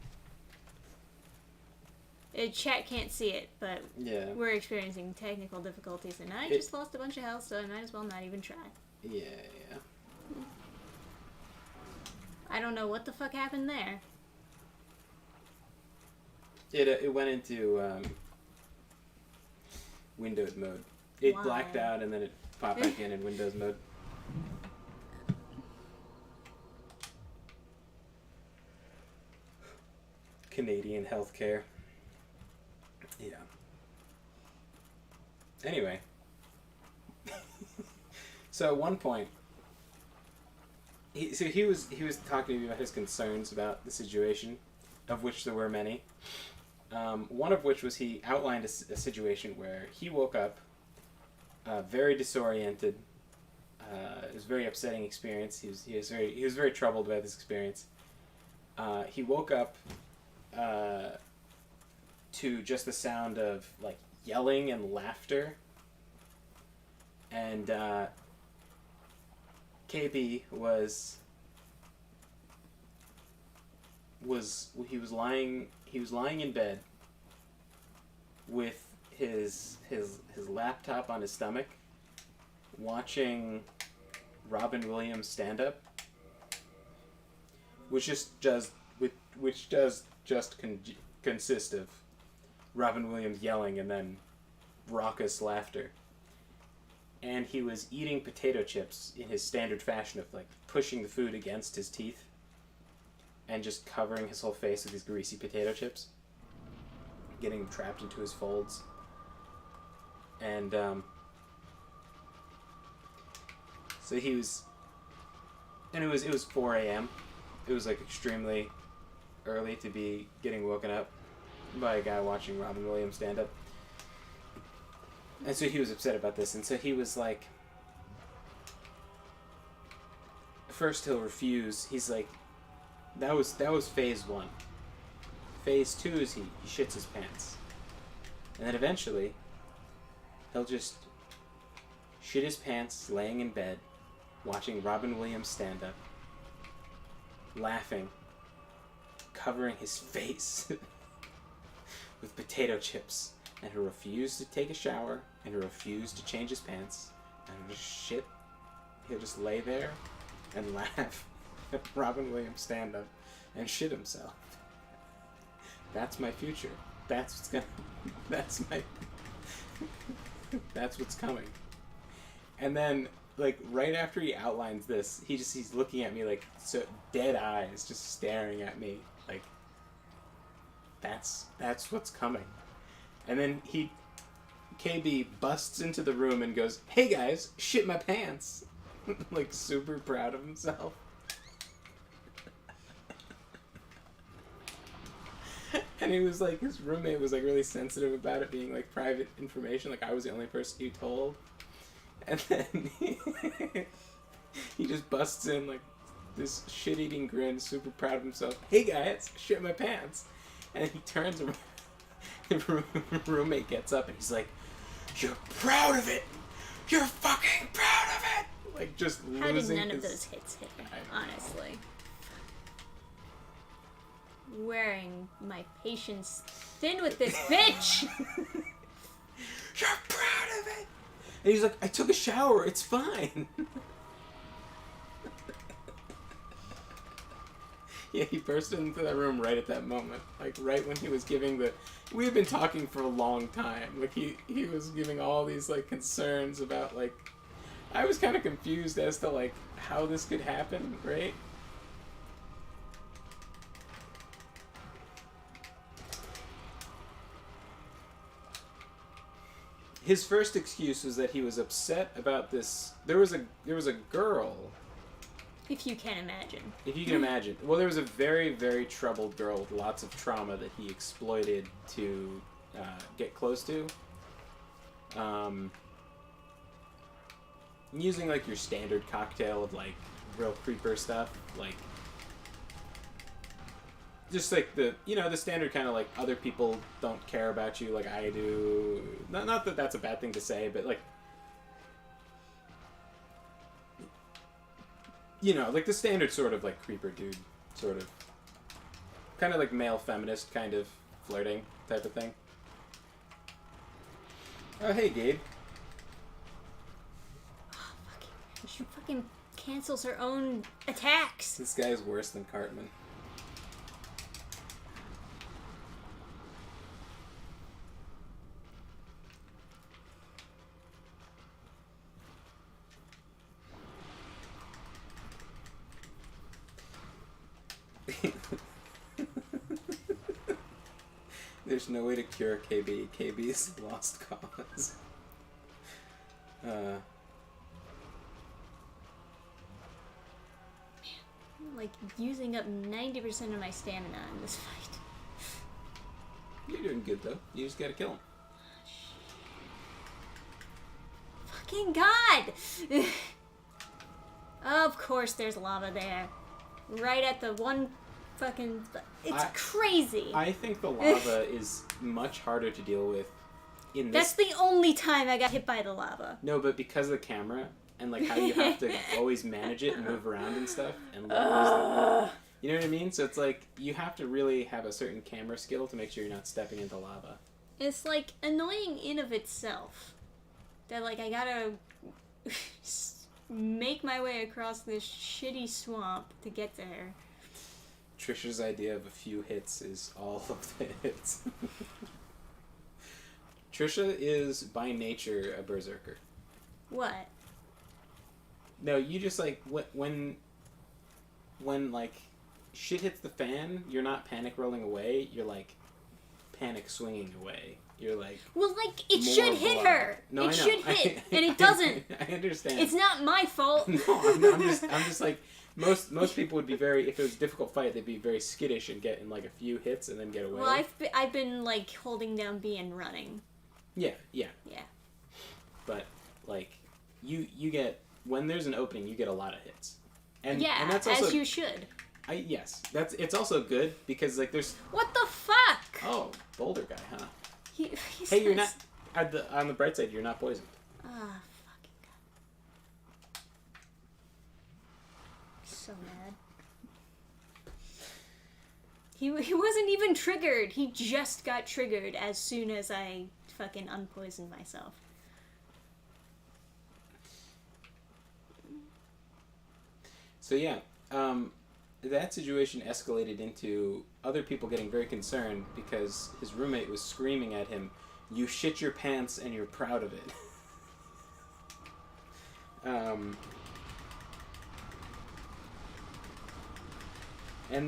Chat can't see it, but Yeah. we're experiencing technical difficulties, and I just lost a bunch of health, so I might as well not even try. Yeah. I don't know what the fuck happened there. It went into Windows mode. It Wow. blacked out and then it popped back in Windows mode. Canadian healthcare. Yeah. Anyway. So at one point, he was talking to me about his concerns about the situation, of which there were many. One of which was he outlined a situation where he woke up very disoriented. It was a very upsetting experience. He was very troubled by this experience. He woke up to just the sound of like yelling and laughter, and KB was lying in bed with his laptop on his stomach, watching Robin Williams stand up, which does consist of Robin Williams yelling and then raucous laughter. And he was eating potato chips in his standard fashion of like pushing the food against his teeth and just covering his whole face with these greasy potato chips, getting them trapped into his folds. And so he was, and it was 4 a.m. It was like extremely early to be getting woken up by a guy watching Robin Williams stand up. And so he was upset about this, and so he was like, first he'll refuse. He's like, that was phase 1. Phase 2 is he shits his pants. And then eventually, he'll just shit his pants laying in bed, watching Robin Williams stand up, laughing, covering his face with potato chips, and he'll refuse to take a shower, and he'll refuse to change his pants, and he'll just shit. He'll just lay there and laugh at Robin Williams stand up and shit himself. That's my future. That's what's coming. And then, like, right after he outlines this, he's looking at me like, so dead eyes, just staring at me like, that's what's coming. And then KB busts into the room and goes, "Hey guys, shit my pants." Like, super proud of himself. And he was like, his roommate was like really sensitive about it being like private information. Like, I was the only person he told. And then he just busts in like this shit-eating grin, super proud of himself. "Hey guys, shit my pants." And he turns around. The roommate gets up and he's like, "You're proud of it. You're fucking proud of it." Like, just How losing did none of his... those hits hit me, honestly? Wearing my patience thin with this bitch! "You're proud of it." And he's like, "I took a shower. It's fine." Yeah, he burst into that room right at that moment. Like, right when he was giving the... We had been talking for a long time. Like, he was giving all these, like, concerns about, like... I was kind of confused as to, like, how this could happen, right? His first excuse was that he was upset about this... There was a girl... If you can imagine. If you can imagine. Well, there was a very, very troubled girl with lots of trauma that he exploited to get close to. Using, like, your standard cocktail of, like, real creeper stuff. Like, just, like, the standard kind of, like, other people don't care about you like I do. Not that that's a bad thing to say, but, like, like the standard sort of, like, creeper dude, sort of. Kind of like male feminist kind of flirting type of thing. Oh, hey, Gabe. Oh, she fucking cancels her own attacks. This guy is worse than Cartman. There's no way to cure KB. KB is lost cause. I'm, like, using up 90% of my stamina in this fight. You're doing good, though. You just gotta kill him. Fucking God! Of course there's lava there. Right at the one fucking... It's crazy. I think the lava is much harder to deal with in this... That's the only time I got hit by the lava. No, but because of the camera and, like, how you have to always manage it and move around and stuff. And you know what I mean? So it's like, you have to really have a certain camera skill to make sure you're not stepping into lava. It's, like, annoying in of itself. That, like, I gotta make my way across this shitty swamp to get there. Trisha's idea of a few hits is all of the hits. Trisha is, by nature, a berserker. What? No, you just, like, when like, shit hits the fan, you're not panic rolling away, you're, like, panic swinging away. You're, like... Well, like, it should hit her! No, it I know. should hit, and it doesn't! I understand. It's not my fault! No, I'm just, like... Most people would be very... If it was a difficult fight, they'd be very skittish and get in, like, a few hits and then get away. Well, I've been, like, holding down B and running. Yeah. Yeah. But, like, you get... When there's an opening, you get a lot of hits. And that's also, as you should. Yes. It's also good, because, like, there's... What the fuck? Oh, boulder guy, huh? He hey, says... you're not... On the bright side, you're not poisoned. Ah, fucking God. So mad. He wasn't even triggered. He just got triggered as soon as I fucking unpoisoned myself. So yeah, that situation escalated into other people getting very concerned because his roommate was screaming at him, "You shit your pants and you're proud of it." And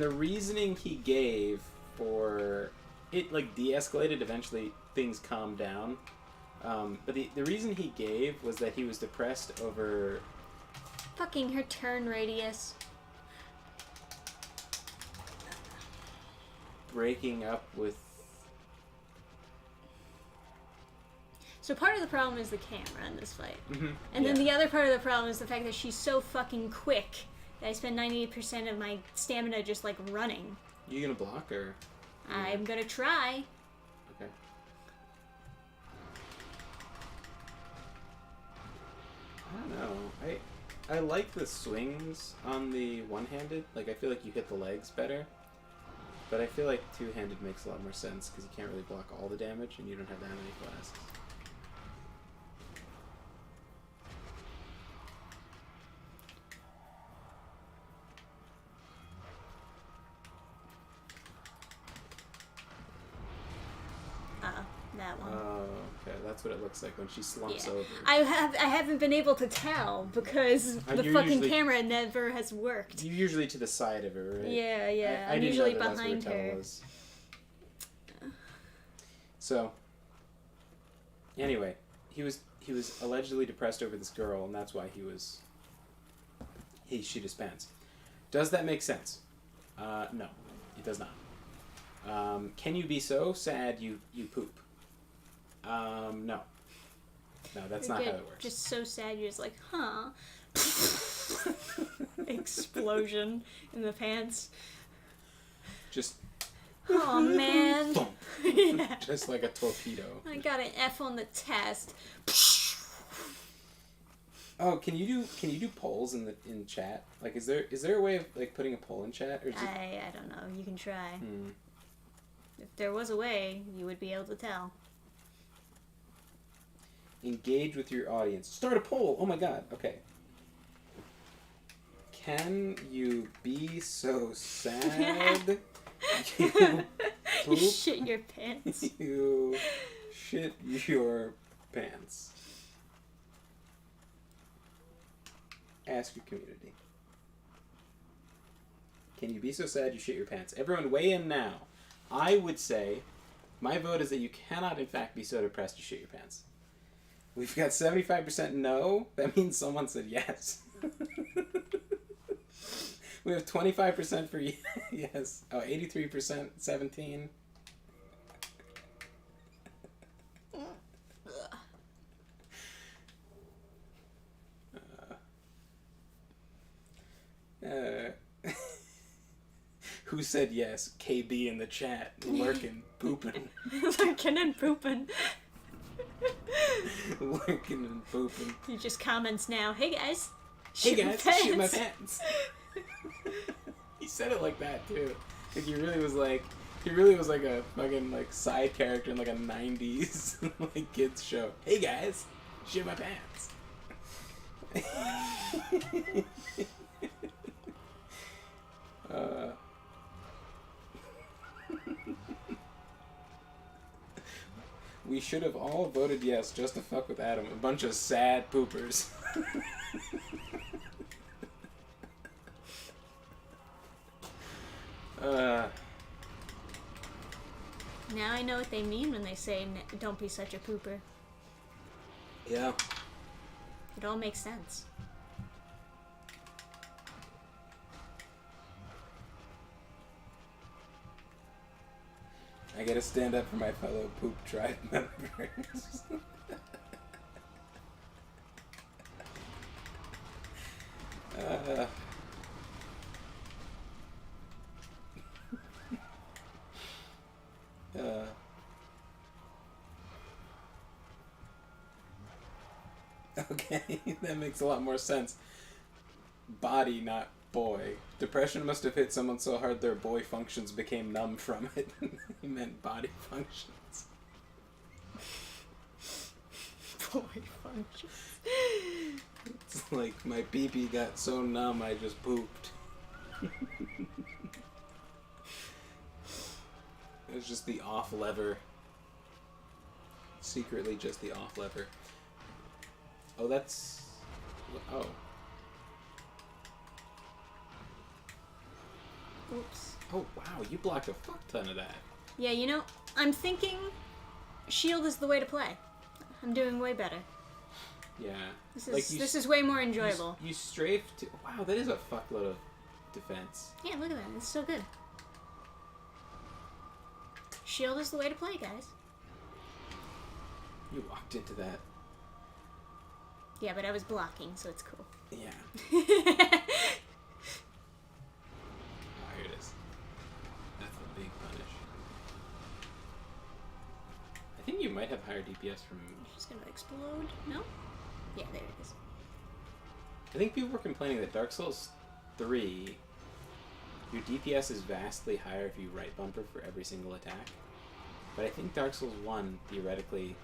the reasoning he gave for it, like, de-escalated. Eventually, things calmed down. But the reason he gave was that he was depressed over Fucking her turn radius. breaking up with. So part of the problem is the camera in this fight. Mm-hmm. And then the other part of the problem is the fact that she's so fucking quick that I spend 98% of my stamina just, like, running. You gonna block or? I'm gonna try. Okay. I don't know. I like the swings on the one-handed. Like, I feel like you hit the legs better. But I feel like two-handed makes a lot more sense because you can't really block all the damage and you don't have that many flasks. That one. Oh, okay. That's what it looks like when she slumps Yeah. over. I haven't been able to tell because the you're fucking usually- camera never has worked. You're usually to the side of her, right? Yeah, yeah. I I'm didn't usually know that behind that's where her. Tell was. So, anyway, he was allegedly depressed over this girl, and that's why he shit his pants. Does that make sense? No, it does not. Can you be so sad you poop? No. No, that's not how it works. Just so sad, you're just like, huh? Explosion in the pants. Just Oh man. Yeah. just like a torpedo. I got an F on the test. Oh, can you do polls in chat? Like, is there a way of, like, putting a poll in chat, or is it... I don't know. You can try. If there was a way, you would be able to tell. Engage with your audience. Start a poll. Oh my god. Okay. Can you be so sad? You poop? Shit your pants. You shit your pants. Ask your community. Can you be so sad you shit your pants? Everyone weigh in now. I would say, my vote is that you cannot in fact be so depressed you shit your pants. We've got 75% no. That means someone said yes. We have 25% for yes. Oh, 83%, 17. Who said yes? KB in the chat. Lurking, pooping. Lurking and pooping. Lurking and pooping. He just comments now. Hey guys. Hey Shit my guys, pants. shit my pants. He said it like that too. Like he really was like a fucking like side character in like a 90s like kids show. Hey guys, shit my pants. We should have all voted yes just to fuck with Adam. A bunch of sad poopers. Now I know what they mean when they say, don't be such a pooper. Yeah. It all makes sense. I gotta stand up for my fellow poop tribe members. Okay, that makes a lot more sense. Body, not boy. Depression must have hit someone so hard their boy functions became numb from it. He meant body functions. Boy functions. It's like my pee-pee got so numb I just pooped. It was just the off lever. Secretly just the off lever. Oh, that's Oh. Oops. Oh, wow, you blocked a fuck ton of that. Yeah, you know, I'm thinking shield is the way to play. I'm doing way better. Yeah. This is way more enjoyable. You strafed. Wow, that is a fuckload of defense. Yeah, look at that. It's so good. Shield is the way to play, guys. You walked into that. Yeah, but I was blocking, so it's cool. Yeah. Oh, here it is. That's the big punish. I think you might have higher DPS from... She's gonna explode. No? Yeah, there it is. I think people were complaining that Dark Souls 3, your DPS is vastly higher if you right bumper for every single attack. But I think Dark Souls 1, theoretically,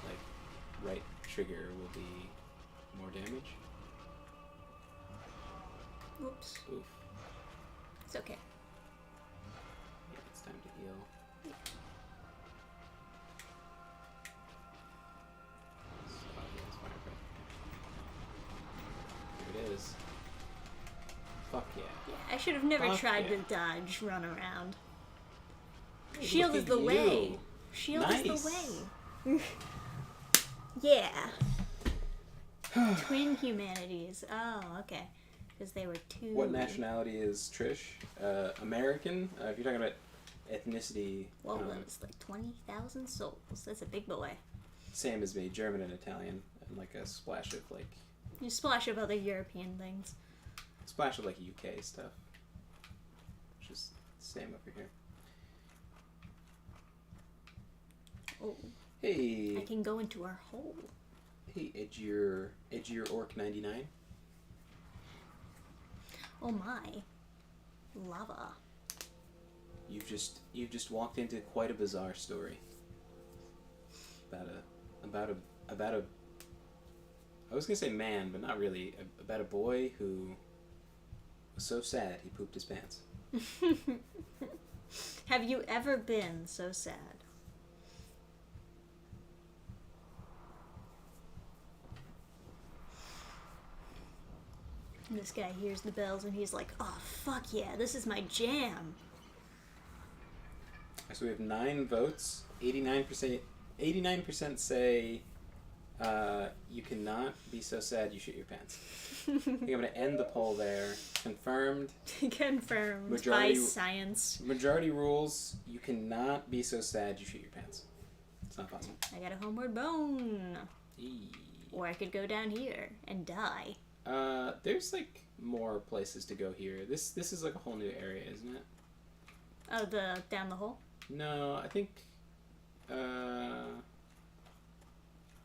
like, right trigger will be more damage. Oops. Oof. It's okay. Yeah, it's time to heal. Yeah. So, yes, fire breath. Here it is. Fuck yeah. Yeah, I should have never Fuck tried yeah. to dodge, run around. Hey, Shield look is at the you. way. Shield is Nice. the way. Yeah. Twin humanities. Oh, okay. Because they were two. What nationality is Trish? American? If you're talking about ethnicity, Well, it's like 20,000 souls. That's a big boy. same as me, German and Italian, and like a splash of like You splash of other European things. UK stuff. Which is the same over here. Oh. Hey. I can go into our hole. Hey, edgier Orc 99. Oh my. Lava. You've just walked into quite a bizarre story. About a I was gonna say man, but not really. About a boy who was so sad he pooped his pants. Have you ever been so sad? And this guy hears the bells and he's like, oh, fuck yeah, this is my jam. So we have 9 votes. 89% say you cannot be so sad you shit your pants. I think I'm going to end the poll there. Confirmed. Confirmed Majority- by science. Majority rules, you cannot be so sad you shit your pants. It's not possible. I got a homeward bone. Eee. Or I could go down here and die. There's like more places to go here. This is like a whole new area, isn't it? Oh, down the hole? No, I think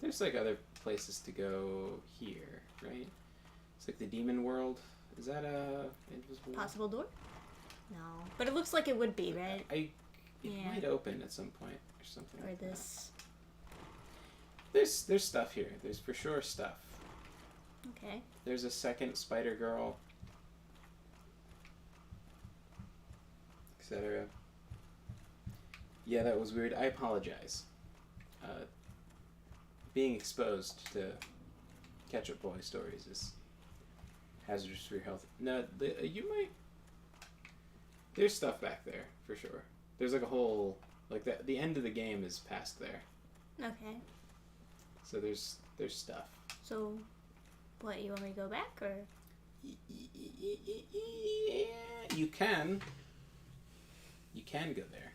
there's like other places to go here, right? It's like the demon world. Is that a invisible? Possible door? No. But it looks like it would be, right? It Yeah. might open at some point or something. Or like this. that. There's stuff here. There's for sure stuff. Okay. There's a second spider girl, etc. Yeah, that was weird. I apologize. Being exposed to ketchup boy stories is hazardous for your health. No, you might. There's stuff back there for sure. There's like a whole the end of the game is past there. Okay. So there's stuff. So, what, you want me to go back, or? You can go there.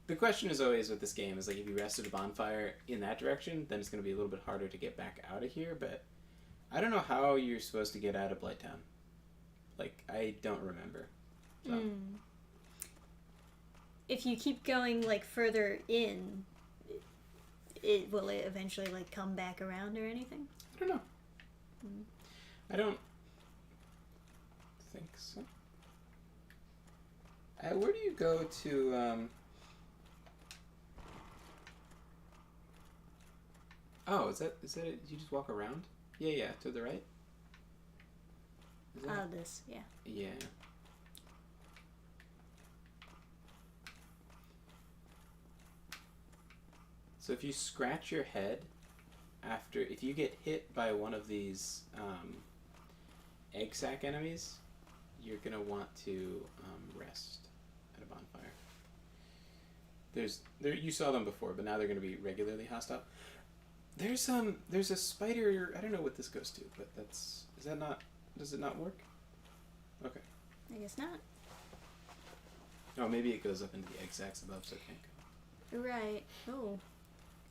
The question is always with this game is like if you rested a bonfire in that direction, then it's going to be a little bit harder to get back out of here. But I don't know how you're supposed to get out of Blighttown. Like I don't remember. So. If you keep going like further in, will it eventually like come back around or anything? I don't know. I don't think so. Where do you go to? Oh, is that it? You just walk around? Yeah, to the right. Is that... Oh, this, yeah. Yeah. So if you scratch your head, if you get hit by one of these egg sac enemies, you're gonna want to rest at a bonfire. You saw them before, but now they're gonna be regularly hostile. There's a spider. I don't know what this goes to, but does it not work? Okay. I guess not. Oh, maybe it goes up into the egg sacs above, so it can't go. Right.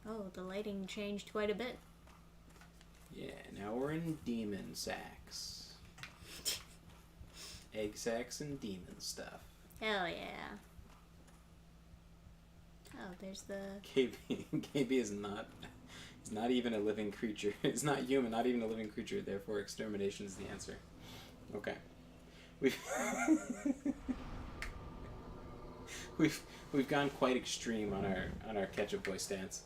Oh, the lighting changed quite a bit. Yeah, now we're in demon sacs. Egg sacs and demon stuff. Hell yeah. Oh, there's the... KB is not even a living creature. It's not human, not even a living creature, therefore extermination is the answer. Okay. We've gone quite extreme on our Ketchup Boy stance.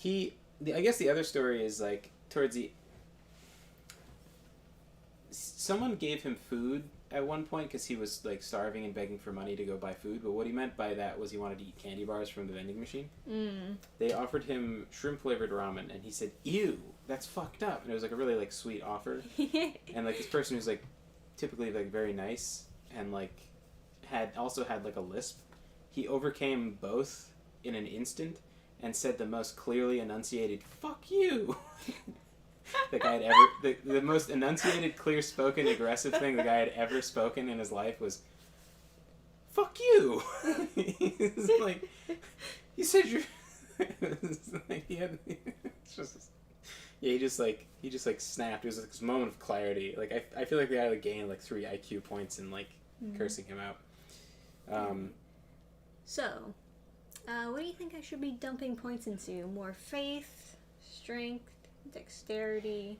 I guess the other story is like towards the... Someone gave him food at one point because he was like starving and begging for money to go buy food, but what he meant by that was he wanted to eat candy bars from the vending machine. They offered him shrimp flavored ramen and he said, "Ew, that's fucked up." And it was like a really like sweet offer. And like this person who's like typically like very nice and like had like a lisp, he overcame both in an instant and said the most clearly enunciated "fuck you" the guy had ever the most enunciated, clear spoken, aggressive thing the guy had ever spoken in his life was "fuck you." He's like, he said you're like, he just snapped. It was like this moment of clarity. Like I feel like the guy like gained like 3 IQ points in like cursing him out. So, what do you think I should be dumping points into? More faith, strength, dexterity?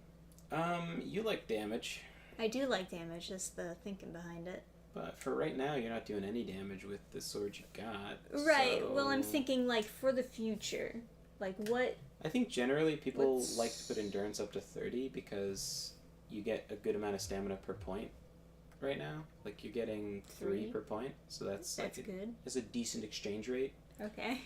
You like damage. I do like damage, that's the thinking behind it. But for right now, you're not doing any damage with the sword you got. Right, so... well, I'm thinking, like, for the future. Like, what... I think generally people like to put endurance up to 30 because you get a good amount of stamina per point right now. Like, you're getting 3 per point, so that's like good. It's a decent exchange rate. Okay.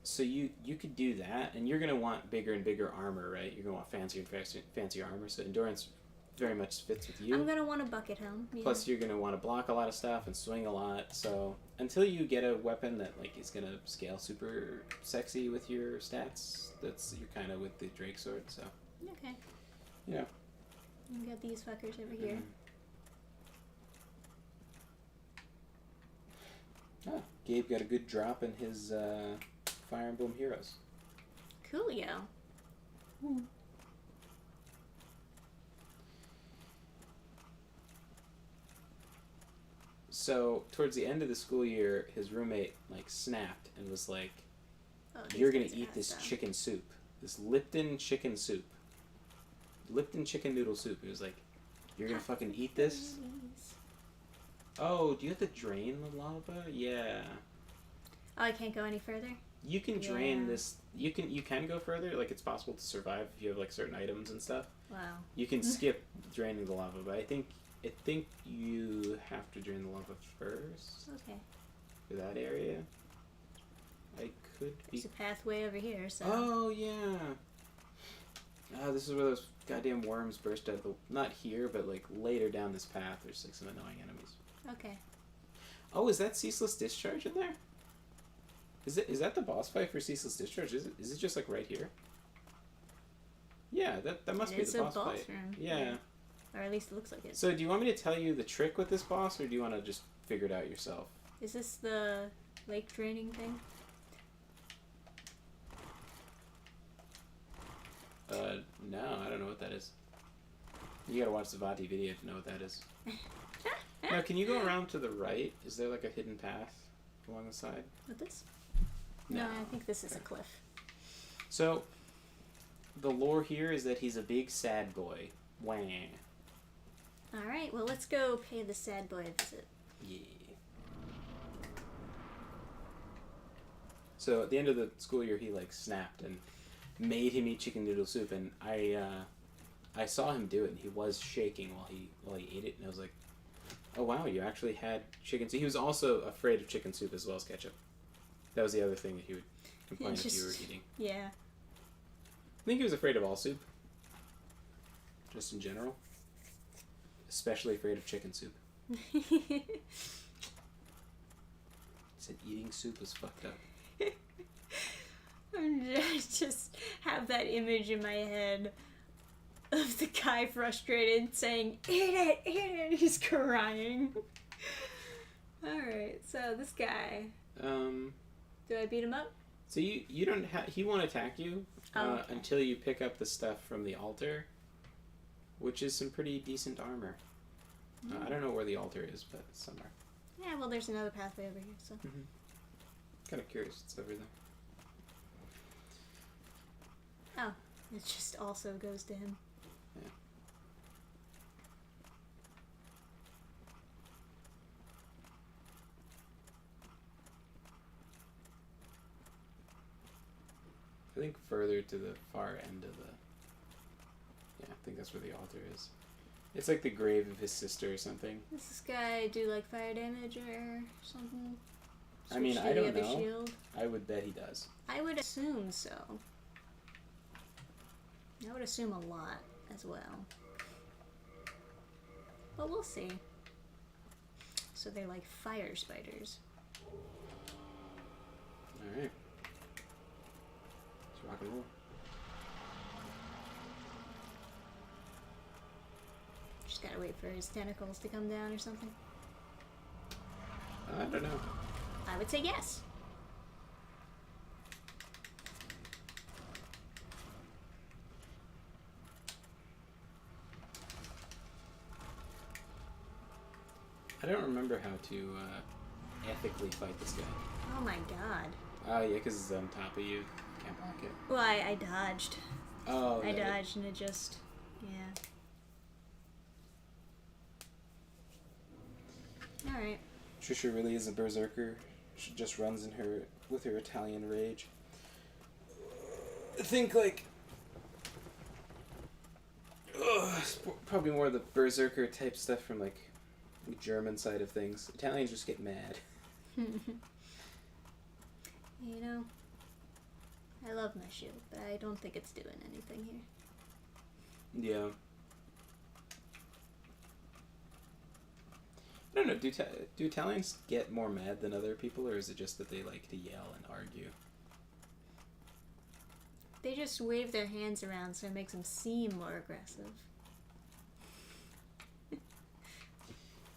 So you could do that, and you're going to want bigger and bigger armor, right? You're going to want fancier and fancier armor, so endurance very much fits with you. I'm going to want a bucket helm. Yeah. Plus, you're going to want to block a lot of stuff and swing a lot, so until you get a weapon that like is going to scale super sexy with your stats, you're kind of with the Drake sword, so. Okay. You know. You got these fuckers over here. Oh, Gabe got a good drop in his Fire Emblem Heroes. Coolio. So, towards the end of the school year, his roommate, like, snapped and was like, "You're gonna eat this chicken soup. This Lipton chicken soup. Lipton chicken noodle soup." He was like, "You're gonna fucking eat this?" Oh, do you have to drain the lava? Yeah. Oh, I can't go any further? You can drain this. You can go further. Like, it's possible to survive if you have, like, certain items and stuff. Wow. You can skip draining the lava, but I think you have to drain the lava first. Okay. For that area. There's a pathway over here, so... Oh, yeah. This is where those goddamn worms burst out of the... Not here, but, like, later down this path, there's, like, some annoying enemies. Okay. Oh, is that Ceaseless Discharge in there? Is that the boss fight for Ceaseless Discharge? Is it just, like, right here? Yeah, that must be the boss fight. Room. Yeah. Or at least it looks like it. So, do you want me to tell you the trick with this boss, or do you want to just figure it out yourself? Is this the lake draining thing? No, I don't know what that is. You gotta watch the Vati video to know what that is. Now, can you go around to the right? Is there like a hidden path along the side? With this? No, I think this is a cliff. So, the lore here is that he's a big sad boy. Wah. Alright, well let's go pay the sad boy a visit. Yeah. So, at the end of the school year, he like snapped and made him eat chicken noodle soup, and I saw him do it, and he was shaking while he ate it, and I was like, "Oh wow, you actually had chicken soup." He was also afraid of chicken soup as well as ketchup. That was the other thing that he would complain if you were eating. Yeah. I think he was afraid of all soup. Just in general. Especially afraid of chicken soup. He said eating soup was fucked up. I just have that image in my head of the guy frustrated saying, "Eat it, eat it!" He's crying. Alright, so this guy. Do I beat him up? So you don't he won't attack you Okay. until you pick up the stuff from the altar, which is some pretty decent armor. I don't know where the altar is, but it's somewhere. Yeah, well, there's another pathway over here, so. Kind of curious. It's over there. Oh, it just also goes to him. Yeah. I think further to the far end of the... Yeah, I think that's where the altar is. It's like the grave of his sister or something. Does this guy do like fire damage or something? I mean, Switch I to the don't other know. shield? I would bet he does. I would assume so. I would assume a lot as well. But we'll see. So they're like fire spiders. Alright. Let's rock and roll. Just gotta wait for his tentacles to come down or something. I don't know. I would say yes. I don't remember how to ethically fight this guy. Oh my god. Oh, yeah, because it's on top of you. Can't block it. Well, I dodged. Oh, I that- dodged and it just... Yeah. Alright. Trisha really is a berserker. She just runs in her with her Italian rage. I think like it's probably more the berserker type stuff from like the German side of things. Italians just get mad. You know, I love my shield, but I don't think it's doing anything here. Yeah. I don't know. Do Italians get more mad than other people, or is it just that they like to yell and argue? They just wave their hands around so it makes them seem more aggressive.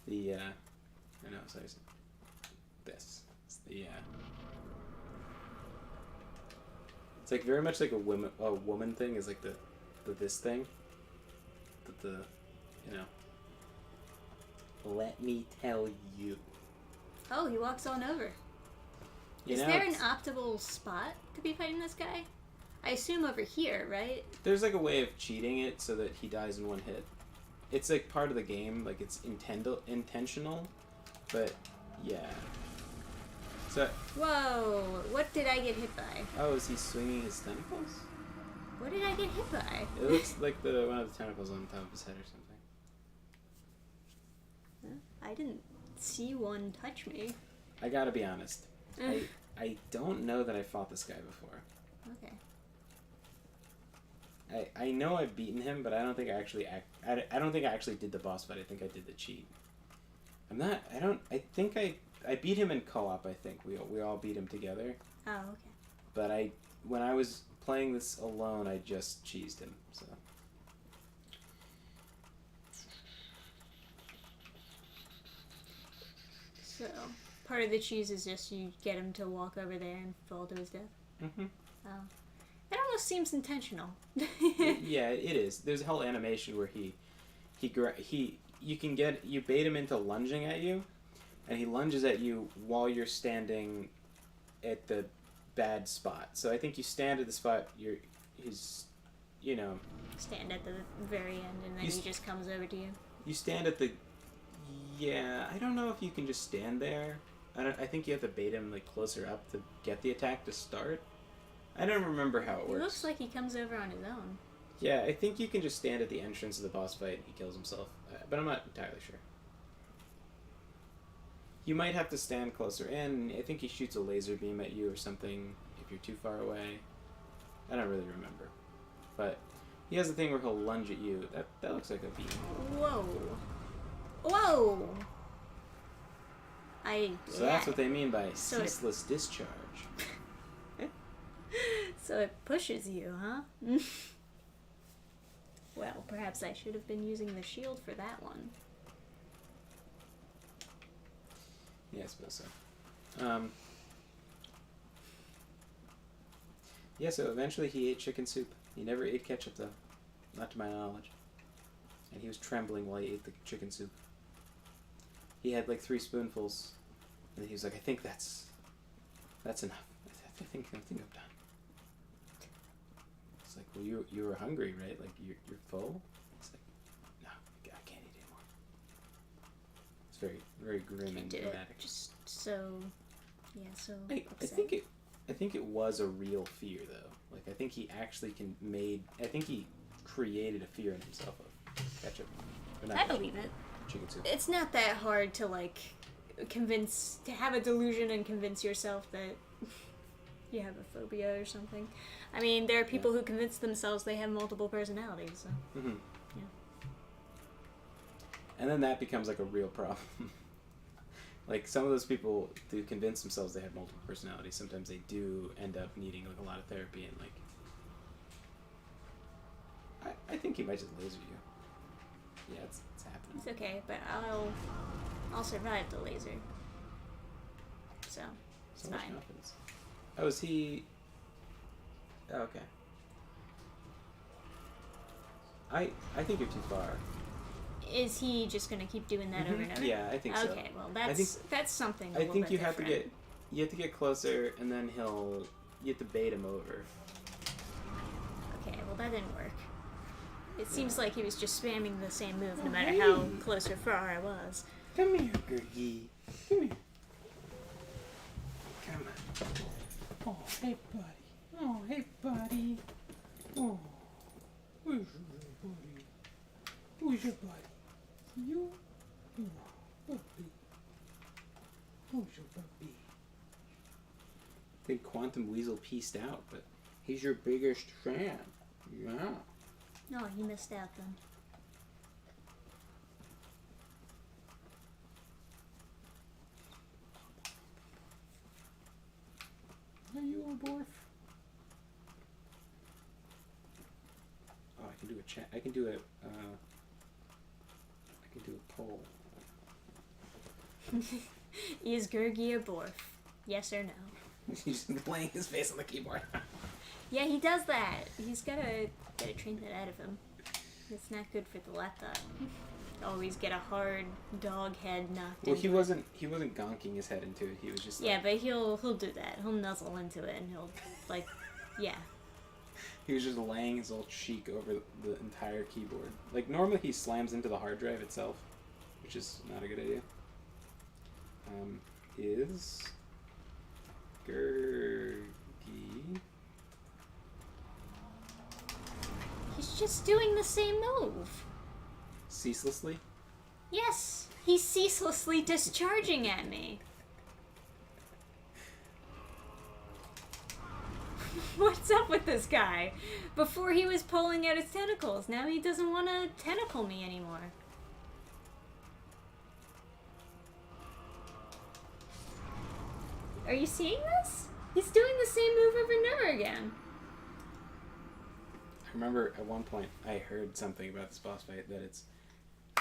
The I know. So this. It's the It's like very much like a woman thing is like the this thing. The you know. Let me tell you. Oh, he walks on over. You Is know, there an optimal spot to be fighting this guy? I assume over here, right? there's like a way of cheating it so that he dies in one hit. It's like part of the game, like it's intentional, but yeah. So, Whoa, what did I get hit by? oh, is he swinging his tentacles? What did I get hit by? It looks like one of the tentacles on top of his head or something. I didn't see one touch me. I gotta be honest. I don't know that I fought this guy before. Okay. I know I've beaten him, but I don't think I actually I don't think I actually did the boss fight. I think I did the cheat. I think I beat him in co-op. I think we all beat him together. Oh, okay. But when I was playing this alone, I just cheesed him. So. So, part of the cheese is just you get him to walk over there and fall to his death? Mm-hmm. Oh. That almost seems intentional. Yeah, it is. There's a whole animation where you bait him into lunging at you, and he lunges at you while you're standing at the bad spot. So I think you stand at the spot he's Stand at the very end and then he just comes over to you. you stand at the I don't know if you can just stand there. I think you have to bait him like closer up to get the attack to start. I don't remember how it works. It looks like he comes over on his own. Yeah, I think you can just stand at the entrance of the boss fight and he kills himself, but I'm not entirely sure. You might have to stand closer in. I think he shoots a laser beam at you or something if you're too far away. I don't really remember. But he has a thing where he'll lunge at you. That looks like a beam. Whoa. Whoa! So that's what they mean by So ceaseless discharge. So it pushes you, huh? Well, perhaps I should have been using the shield for that one. Yeah, I suppose so. Yeah, so eventually he ate chicken soup. He never ate ketchup, though. Not to my knowledge. And he was trembling while he ate the chicken soup. He had like 3 spoonfuls. And he was like, I think that's enough. I think I'm done. It's like, well, you were hungry, right? Like, you're full? It's like, no, I can't eat anymore. It's very, very grim and dramatic. Just so, yeah, so I think it was a real fear, though. Like, I think he actually I think he created a fear in himself of ketchup. I believe it. Chicken soup. It's not that hard to, like, to have a delusion and convince yourself that you have a phobia or something. I mean, there are people who convince themselves they have multiple personalities, so. Mm-hmm. Yeah. And then that becomes, like, a real problem. Like, some of those people who convince themselves they have multiple personalities, sometimes they do end up needing, like, a lot of therapy and, like... I think he might just laser you. Yeah, it's happening. It's okay, but I'll survive the laser. So, it's much fine. confidence. Oh, is he... Oh, okay. I think you're too far. Is he just gonna keep doing that over and over? Yeah, I think so. Okay, well that's something. I think you have to get closer, and then you have to bait him over. Okay, well that didn't work. It seems like he was just spamming the same move, no matter how close or far I was. Come here, Gurgi. Come here. Come on. Oh, hey, buddy. Oh, hey, buddy. Oh, where's your buddy? Who's your buddy? You? Oh, puppy. Who's your puppy? I think Quantum Weasel pieced out, but he's your biggest fan. Yeah. No, he missed out then. Are you a dwarf? Oh, I can do a chat. I can do a poll. Is Gurgi a dwarf? Yes or no? He's just laying his face on the keyboard. Yeah, he does that. He's gotta train that out of him. It's not good for the laptop. Always get a hard dog head knocked. Well, he wasn't gonking his head into it. He was just. Yeah, but he'll do that. He'll nuzzle into it and he'll like, yeah. He was just laying his old cheek over the entire keyboard. Like normally he slams into the hard drive itself, which is not a good idea. Is Gurgi? He's just doing the same move. Ceaselessly? Yes, he's ceaselessly discharging at me. What's up with this guy? Before he was pulling out his tentacles, now he doesn't want to tentacle me anymore. Are you seeing this? He's doing the same move over and over again. I remember at one point I heard something about this boss fight that it's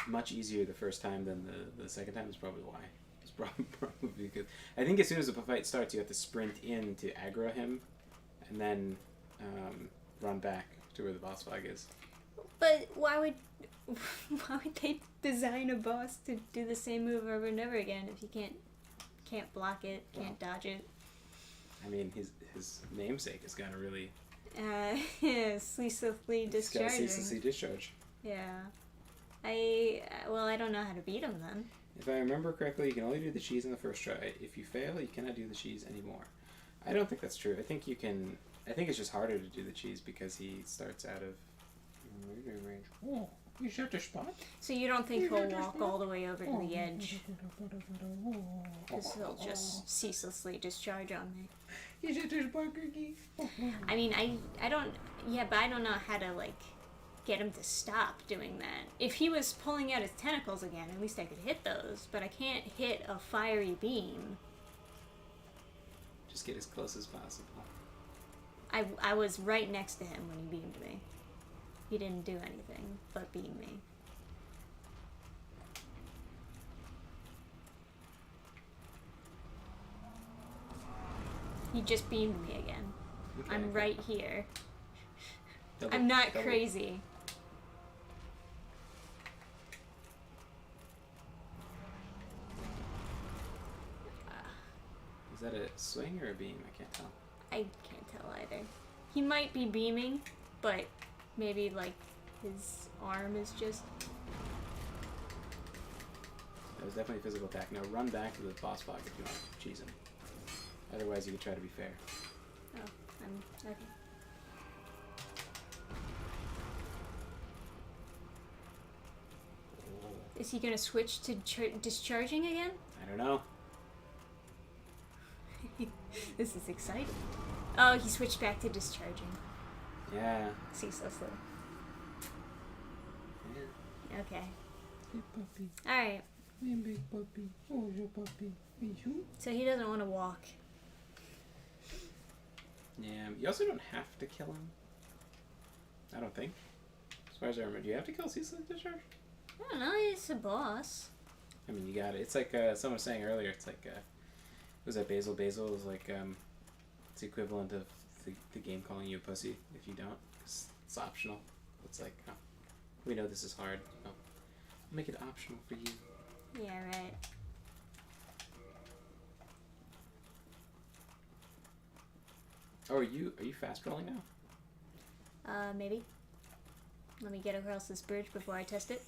much easier the first time than the second time. Is probably why. It's probably because I think as soon as the fight starts, you have to sprint in to aggro him, and then run back to where the boss fight is. But why would they design a boss to do the same move over and over again if you can't block it, can't dodge it? I mean, his namesake has got to really. Ceaselessly discharging. Ceaselessly discharge. Yeah. I don't know how to beat him then. If I remember correctly, you can only do the cheese in the first try. If you fail, you cannot do the cheese anymore. I don't think that's true. I think you can. I think it's just harder to do the cheese because he starts out of range. Oh. You shot the spot? So you don't think he'll walk all the way over to the edge? Because he'll just ceaselessly discharge on me. You shot the spot, Gurgi? I mean, I don't... Yeah, but I don't know how to, like, get him to stop doing that. If he was pulling out his tentacles again, at least I could hit those. But I can't hit a fiery beam. Just get as close as possible. I was right next to him when he beamed me. He didn't do anything but beam me. He just beamed me again. Okay. I'm right here. Double, I'm not double. crazy. Is that a swing or a beam? I can't tell. I can't tell either. He might be beaming, but maybe like his arm is just... That was definitely a physical attack. Now run back to the boss block if you want to cheese him. Otherwise, you could try to be fair. Oh, I'm... okay. Is he gonna switch to discharging again? I don't know. This is exciting. Oh, he switched back to discharging. Yeah. Ceaselessly. Yeah. Okay. Hey, puppy. Alright. Hey, big puppy. Oh, your puppy. You? So he doesn't want to walk. Yeah. You also don't have to kill him. I don't think. As far as I remember, do you have to kill Ceaseless Discharge? I don't know, he's a boss. I mean, you got it. It's like someone was saying earlier. It's like was that Basil? Basil is like it's the equivalent of the game calling you a pussy if you don't. It's optional. It's like, oh, we know this is hard. Oh, we'll make it optional for you. Yeah, right. Oh, are you fast rolling now? Maybe. Let me get across this bridge before I test it.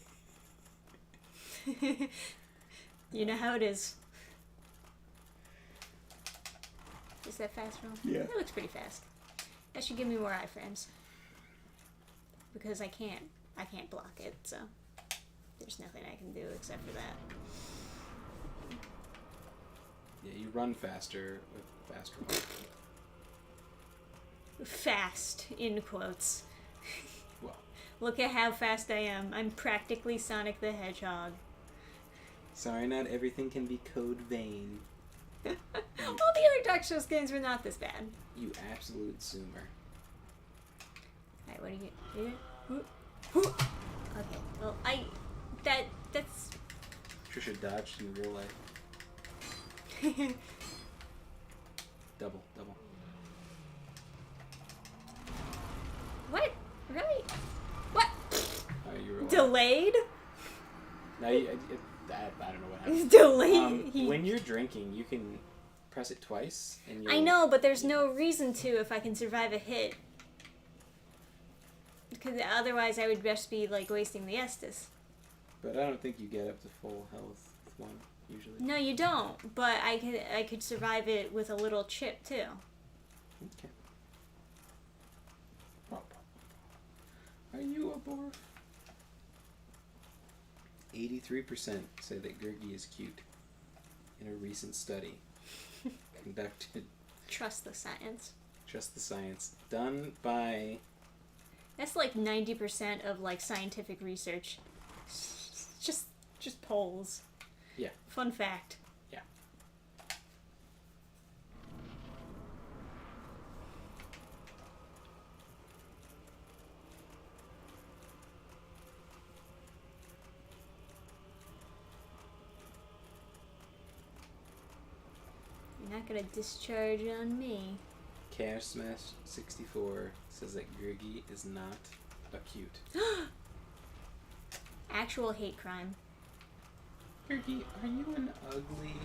You know how it is. Is that fast roll? Yeah. It looks pretty fast. That should give me more iframes. Because I can't block it, so there's nothing I can do except for that. Yeah, you run faster with fast roll. Fast, in quotes. Well, Look at how fast I am. I'm practically Sonic the Hedgehog. sorry, not everything can be Code Vein. All the other Dark Souls games were not this bad. You absolute zoomer. Alright, what do you do? Okay, well, that's... Trisha dodged in real life. Double. What? Really? What? Oh, you were Delayed? Now, I don't know what happened. Delayed? When you're drinking, you can press it twice. And I know, but there's no reason to if I can survive a hit. Because otherwise I would just be, like, wasting the Estus. But I don't think you get up to full health with one, usually. No, you don't. But I could survive it with a little chip, too. Okay. Are you a borf? 83% say that Gurgi is cute in a recent study conducted. Trust the science. Trust the science. Done by... That's like 90% of, like, scientific research. Just polls. Yeah. Fun fact. Yeah. You're not gonna discharge on me. Chaos Smash 64 says that Gurgi is not a cute. Actual hate crime. Gurgi, are you an ugly,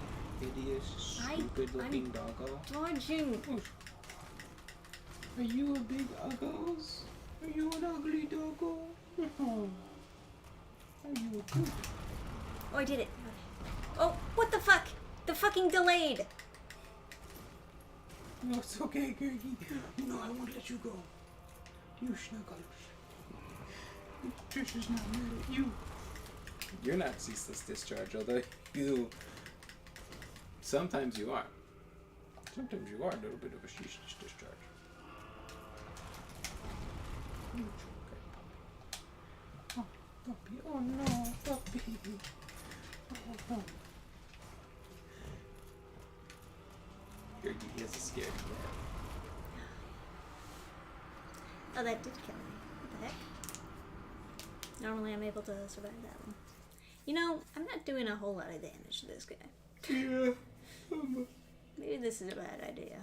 hideous, stupid-looking doggo? Dodging. Are you a big uggos? Are you an ugly doggo? Are you a cute? Oh, I did it. Okay. Oh, what the fuck? The fucking delayed. No, it's okay, Gurgi. No, I won't let you go. You snuggles. Trisha's not mad at you. You're not ceaseless discharge, although you... Sometimes you are. Sometimes you are a little bit of a ceaseless discharge. Oh, puppy. Oh, no, puppy. Oh, no. He is a scared cat. Oh, that did kill me. What the heck? Normally I'm able to survive that one. You know, I'm not doing a whole lot of damage to this guy. Yeah. Maybe this is a bad idea.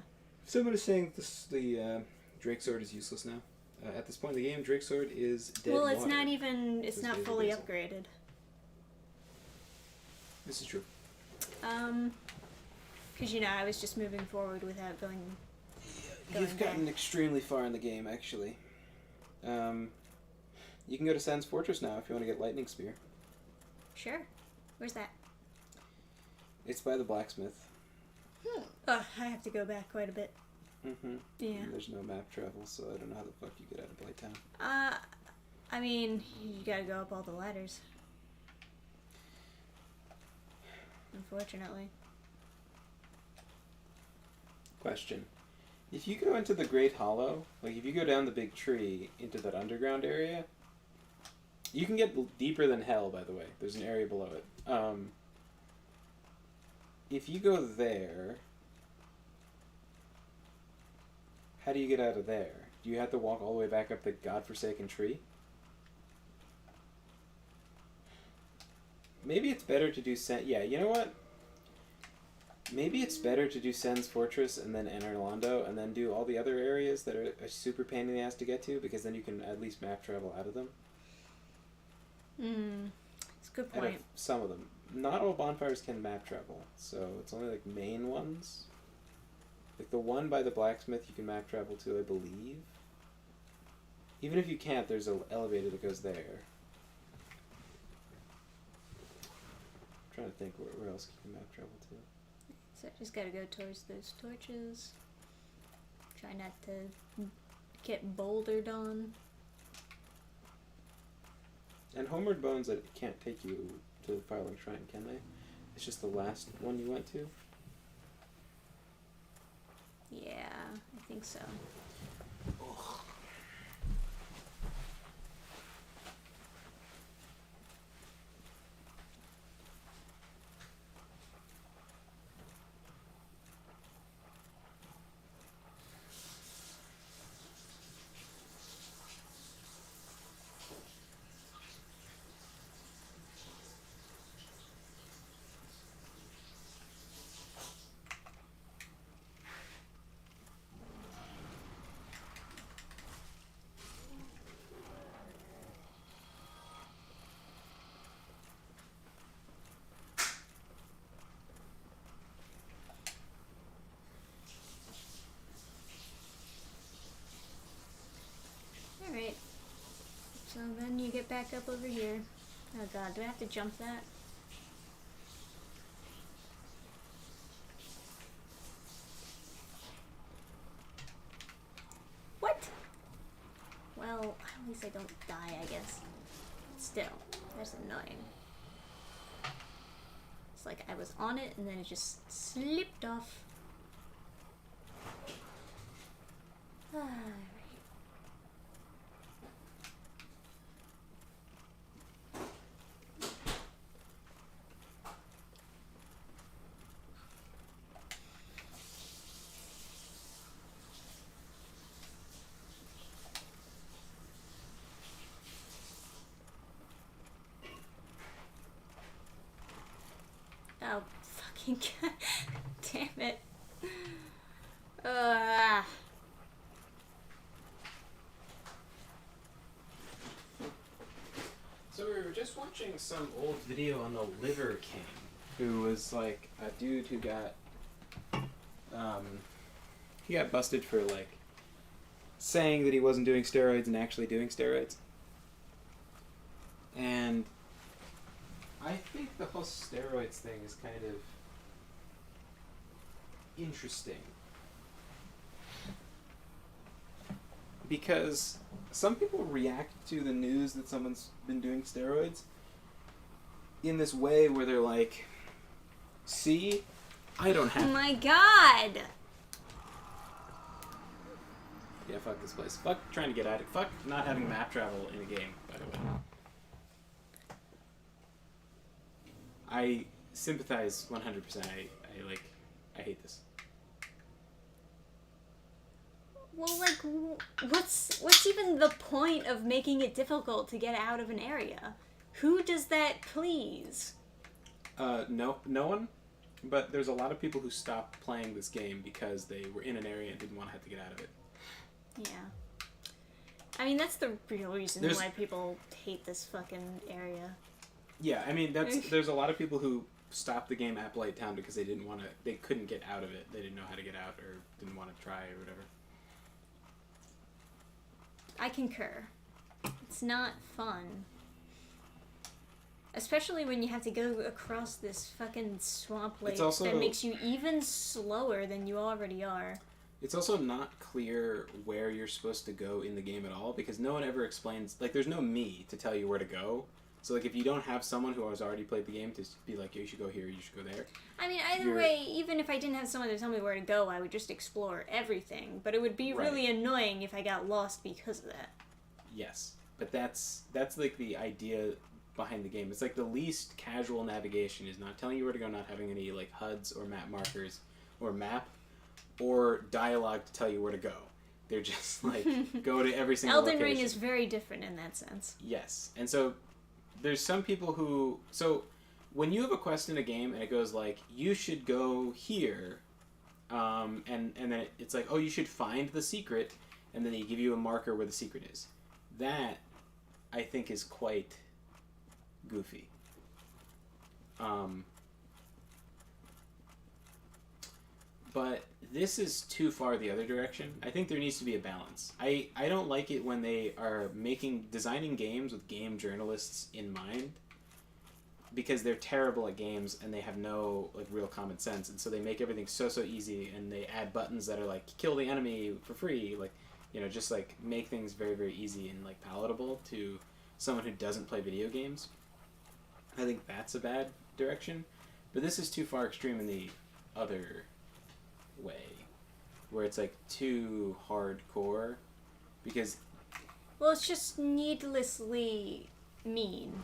Someone is saying the Drake Sword is useless now. At this point in the game, Drake Sword is dead Well, it's water. not even, it's not fully basil. upgraded. This is true. Because, you know, I was just moving forward without going You've gotten back. extremely far in the game, actually. You can go to Sans Fortress now if you want to get Lightning Spear. Sure. Where's that? It's by the blacksmith. Oh, I have to go back quite a bit. Mm-hmm. Yeah. And there's no map travel, so I don't know how the fuck you get out of Blighttown. I mean, you gotta go up all the ladders. Unfortunately. Question. If you go into the Great Hollow, like if you go down the big tree into that underground area, you can get deeper than hell, by the way. There's an area below it. If you go there, how do you get out of there? Do you have to walk all the way back up the godforsaken tree? Maybe it's better to do yeah, you know what? Maybe it's better to do Sen's Fortress and then Enter Londo and then do all the other areas that are a super pain in the ass to get to, because then you can at least map travel out of them. It's a good Out of point. some of them. Not all bonfires can map travel, so it's only like main ones. Like the one by the blacksmith you can map travel to, I believe. Even if you can't, there's an elevator that goes there. I'm trying to think where else you can map travel to. So I just gotta go towards those torches. Try not to get bouldered on. And Homeward Bones that can't take you to the Firelink Shrine, can they? It's just the last one you went to? Yeah, I think so. Alright. So then you get back up over here. Oh god, do I have to jump that? What? Well, at least I don't die, I guess. Still, that's annoying. It's like I was on it and then it just slipped off. Alright. Oh, fucking god. Damn it. So we were just watching some old video on the Liver King, who was like a dude who got, he got busted for like saying that he wasn't doing steroids and actually doing steroids. And I think the whole steroids thing is kind of interesting. because some people react to the news that someone's been doing steroids in this way where they're like, see, I don't have... Oh my god! Yeah, fuck this place. Fuck trying to get at it. Fuck not having map travel in a game, by the way. I sympathize 100%. I hate this. Well, like, what's even the point of making it difficult to get out of an area? Who does that please? No one. But there's a lot of people who stopped playing this game because they were in an area and didn't want to have to get out of it. Yeah. I mean, that's the real reason why people hate this fucking area. Yeah, I mean, there's a lot of people who stopped the game at Blighttown because they couldn't get out of it. They didn't know how to get out or didn't want to try or whatever. I concur. It's not fun. Especially when you have to go across this fucking swamp lake that makes you even slower than you already are. It's also not clear where you're supposed to go in the game at all because no one ever explains... Like, there's no me to tell you where to go. So, like, if you don't have someone who has already played the game to be like, you should go here, you should go there. I mean, either way, even if I didn't have someone to tell me where to go, I would just explore everything. But it would be really annoying if I got lost because of that. Yes. But that's like, the idea behind the game. It's like the least casual navigation is not telling you where to go, not having any, like, HUDs or map markers or map or dialogue to tell you where to go. They're just, like, go to every single Elden location. Ring is very different in that sense. Yes. And so... There's some people who... So, when you have a quest in a game and it goes like, you should go here, and then it's like, oh, you should find the secret, and then they give you a marker where the secret is. That, I think, is quite goofy. But this is too far the other direction. I think there needs to be a balance. I don't like it when they are designing games with game journalists in mind, because they're terrible at games and they have no, like, real common sense, and so they make everything so easy, and they add buttons that are like, kill the enemy for free, like, you know, just like make things very, very easy and like palatable to someone who doesn't play video games. I think that's a bad direction, but this is too far extreme in the other way, where it's like too hardcore, because it's just needlessly mean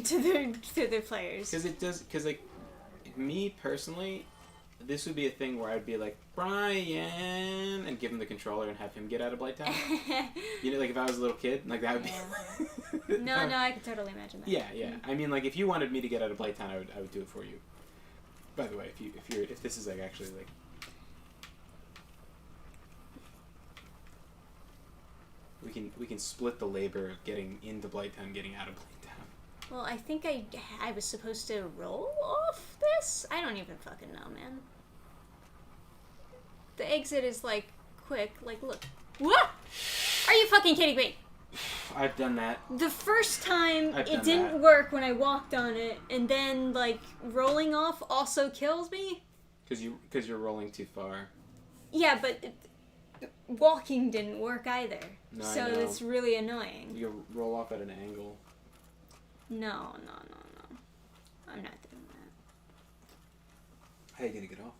to their players. Because like me personally, this would be a thing where I'd be like, Brian, and give him the controller and have him get out of Blighttown. You know, like if I was a little kid, like that would be. No, I could totally imagine that. Yeah. I mean, like if you wanted me to get out of Blighttown, I would do it for you. By the way, if this is like actually like. We can split the labor of getting into Blighttown, getting out of Blighttown. Well, I think I was supposed to roll off this? I don't even fucking know, man. The exit is, like, quick. Like, look. What? Are you fucking kidding me? I've done that. The first time it didn't work when I walked on it, and then, like, rolling off also kills me? Because you're rolling too far. Yeah, but walking didn't work either. No, so it's really annoying. You roll off at an angle. No. I'm not doing that. How are you gonna get off?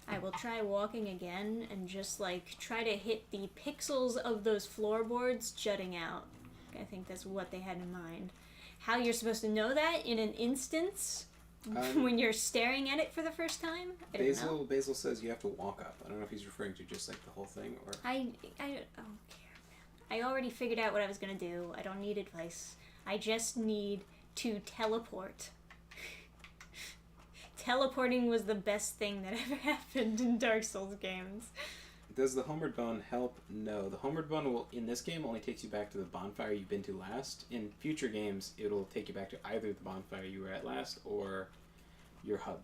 I will try walking again and just, like, try to hit the pixels of those floorboards jutting out. I think that's what they had in mind. How you're supposed to know that in an instance when you're staring at it for the first time? I don't know. Basil says you have to walk up. I don't know if he's referring to just, like, the whole thing or... I don't care, man. I already figured out what I was gonna do. I don't need advice. I just need to teleport. Teleporting was the best thing that ever happened in Dark Souls games. Does the homeward bone help? No. The homeward bone will, in this game, only takes you back to the bonfire you've been to last. In future games, it'll take you back to either the bonfire you were at last or your hub.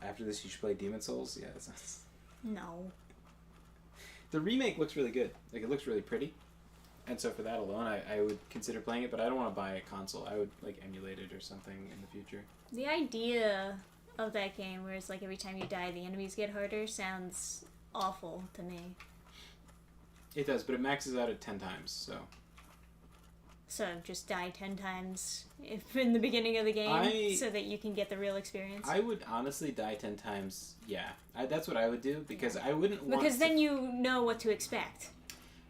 After this, you should play Demon Souls. Yeah, that's... No. The remake looks really good. Like, it looks really pretty. And so for that alone, I would consider playing it, but I don't want to buy a console. I would, like, emulate it or something in the future. The idea of that game, where it's like every time you die, the enemies get harder, sounds awful to me. It does, but it maxes out at 10 times, so... So just die 10 times in the beginning of the game so that you can get the real experience? I would honestly die 10 times, yeah. That's what I would do, because I wouldn't want Because then you know what to expect.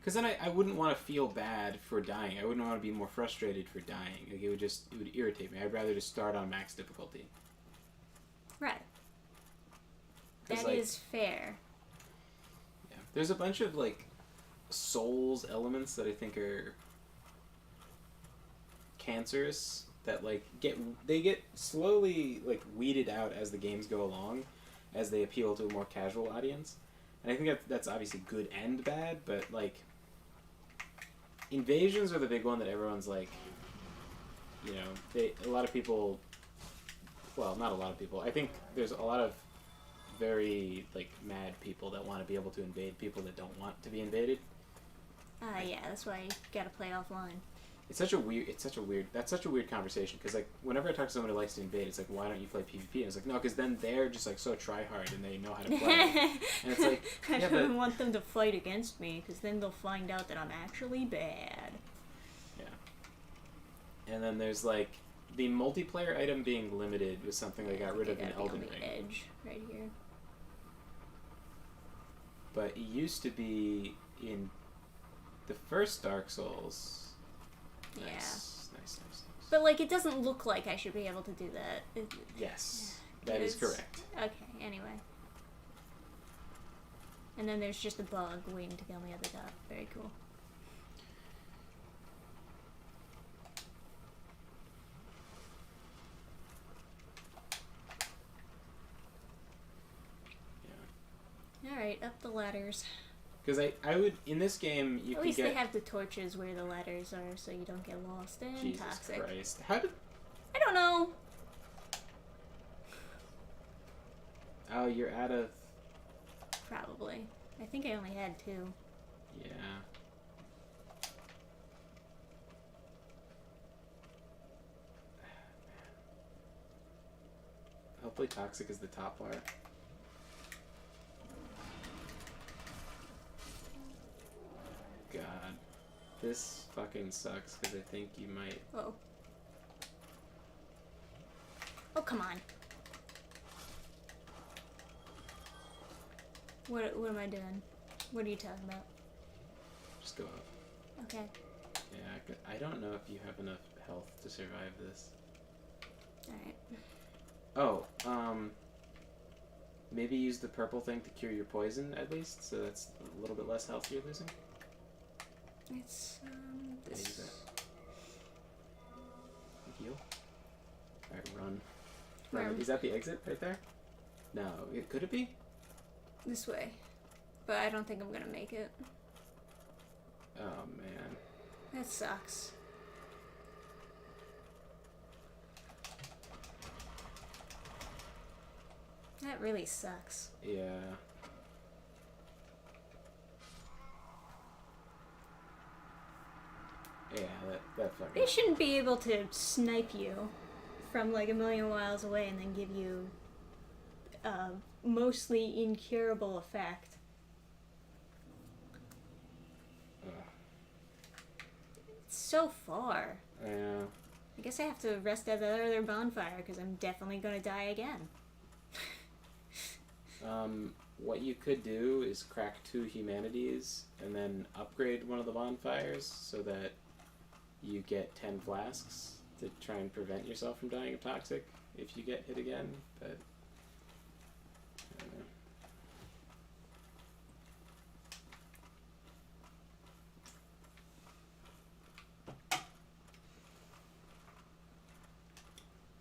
Because then I wouldn't want to feel bad for dying. I wouldn't want to be more frustrated for dying. Like, it would irritate me. I'd rather just start on max difficulty. Right. That is fair. Yeah. There's a bunch of, like, Souls elements that I think are cancerous, that like get slowly like weeded out as the games go along, as they appeal to a more casual audience. And I think that's obviously good and bad, but like invasions are the big one that everyone's like, you know, a lot of people, well, not a lot of people, I think there's a lot of very like mad people that want to be able to invade people that don't want to be invaded. Yeah, that's why you gotta play offline. That's such a weird conversation, because like whenever I talk to someone who likes to invade, it's like, why don't you play PvP? And it's like, no, because then they're just like so try hard and they know how to play. And it's like, I don't want them to fight against me, because then they'll find out that I'm actually bad. Yeah. And then there's like the multiplayer item being limited was something they got rid of in Elden Ring. Edge right here. But it used to be in the first Dark Souls. Nice. But like, it doesn't look like I should be able to do that. Yes, that is correct. Okay, anyway. And then there's just a bug waiting to kill me at the top. Very cool. Yeah. Alright, up the ladders. Because I would, in this game, you At can least get... they have the torches where the ladders are, so you don't get lost and Jesus toxic. Christ. How did... I don't know! Oh, you're out of... Probably. I think I only had 2. Yeah. Hopefully toxic is the top bar. God. This fucking sucks, because I think you might... Oh. Oh, come on. What am I doing? What are you talking about? Just go up. Okay. Yeah, I don't know if you have enough health to survive this. Alright. Oh, maybe use the purple thing to cure your poison, at least, so that's a little bit less health you're losing. It's, this... Use that. Heal. Alright, run. Where? Is that the exit right there? No. Could it be? This way. But I don't think I'm gonna make it. Oh, man. That sucks. That really sucks. Yeah. Yeah, that fucking... They shouldn't be able to snipe you from like a million miles away and then give you a mostly incurable effect. It's so far. Yeah. I guess I have to rest at the other bonfire because I'm definitely gonna die again. What you could do is crack 2 humanities and then upgrade one of the bonfires so that you get 10 flasks to try and prevent yourself from dying of toxic if you get hit again, but I don't know.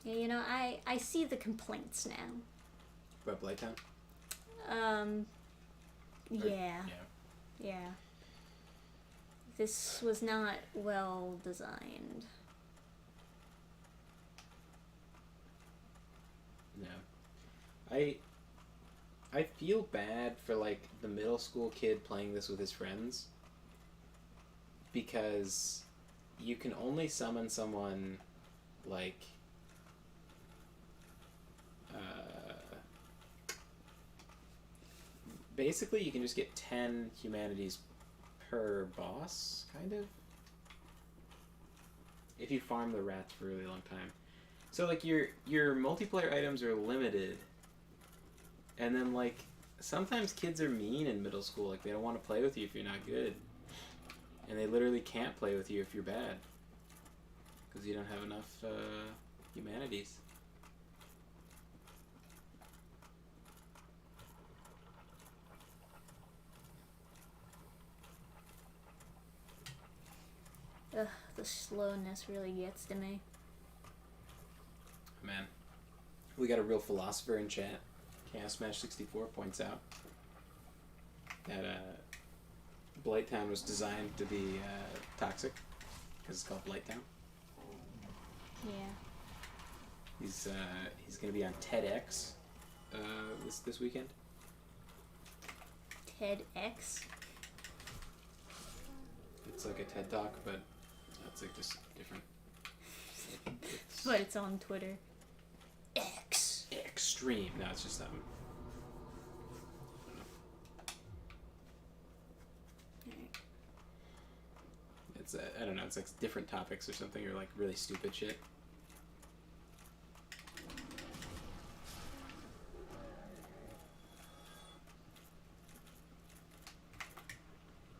Yeah, you know, I see the complaints now. About Blighttown? Yeah. Yeah. This was not well designed. No. I feel bad for, like, the middle school kid playing this with his friends, because you can only summon someone, like, basically you can just get 10 humanities per boss, kind of. If you farm the rats for a really long time. So, like, your multiplayer items are limited. And then, like, sometimes kids are mean in middle school. Like, they don't want to play with you if you're not good. And they literally can't play with you if you're bad. Because you don't have enough humanities. Ugh, the slowness really gets to me. Man. We got a real philosopher in chat. Chaos Smash 64 points out that Blighttown was designed to be toxic because it's called Blighttown. Yeah. He's gonna be on TEDx this weekend. TEDx? It's like a TED Talk, but it's like just different. But it's on Twitter. X. Extreme. No, it's just It's I don't know. It's like different topics or something, or like really stupid shit.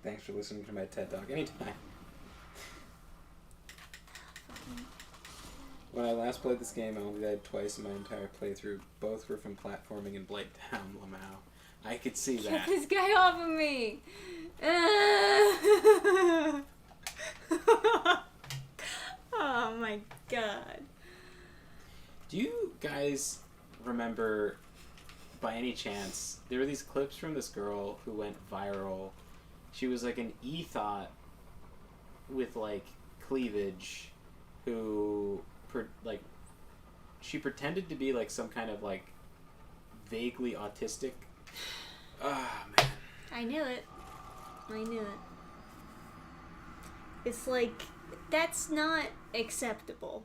Thanks for listening to my TED Talk. Anytime. When I last played this game, I only died twice in my entire playthrough. Both were from platforming and Blighttown, Lamau. I could see that. Get this guy off of me! Oh my god. Do you guys remember, by any chance, there were these clips from this girl who went viral. She was like an e-thought with like cleavage who she pretended to be like some kind of like vaguely autistic. Ah, man. I knew it. It's like, that's not acceptable.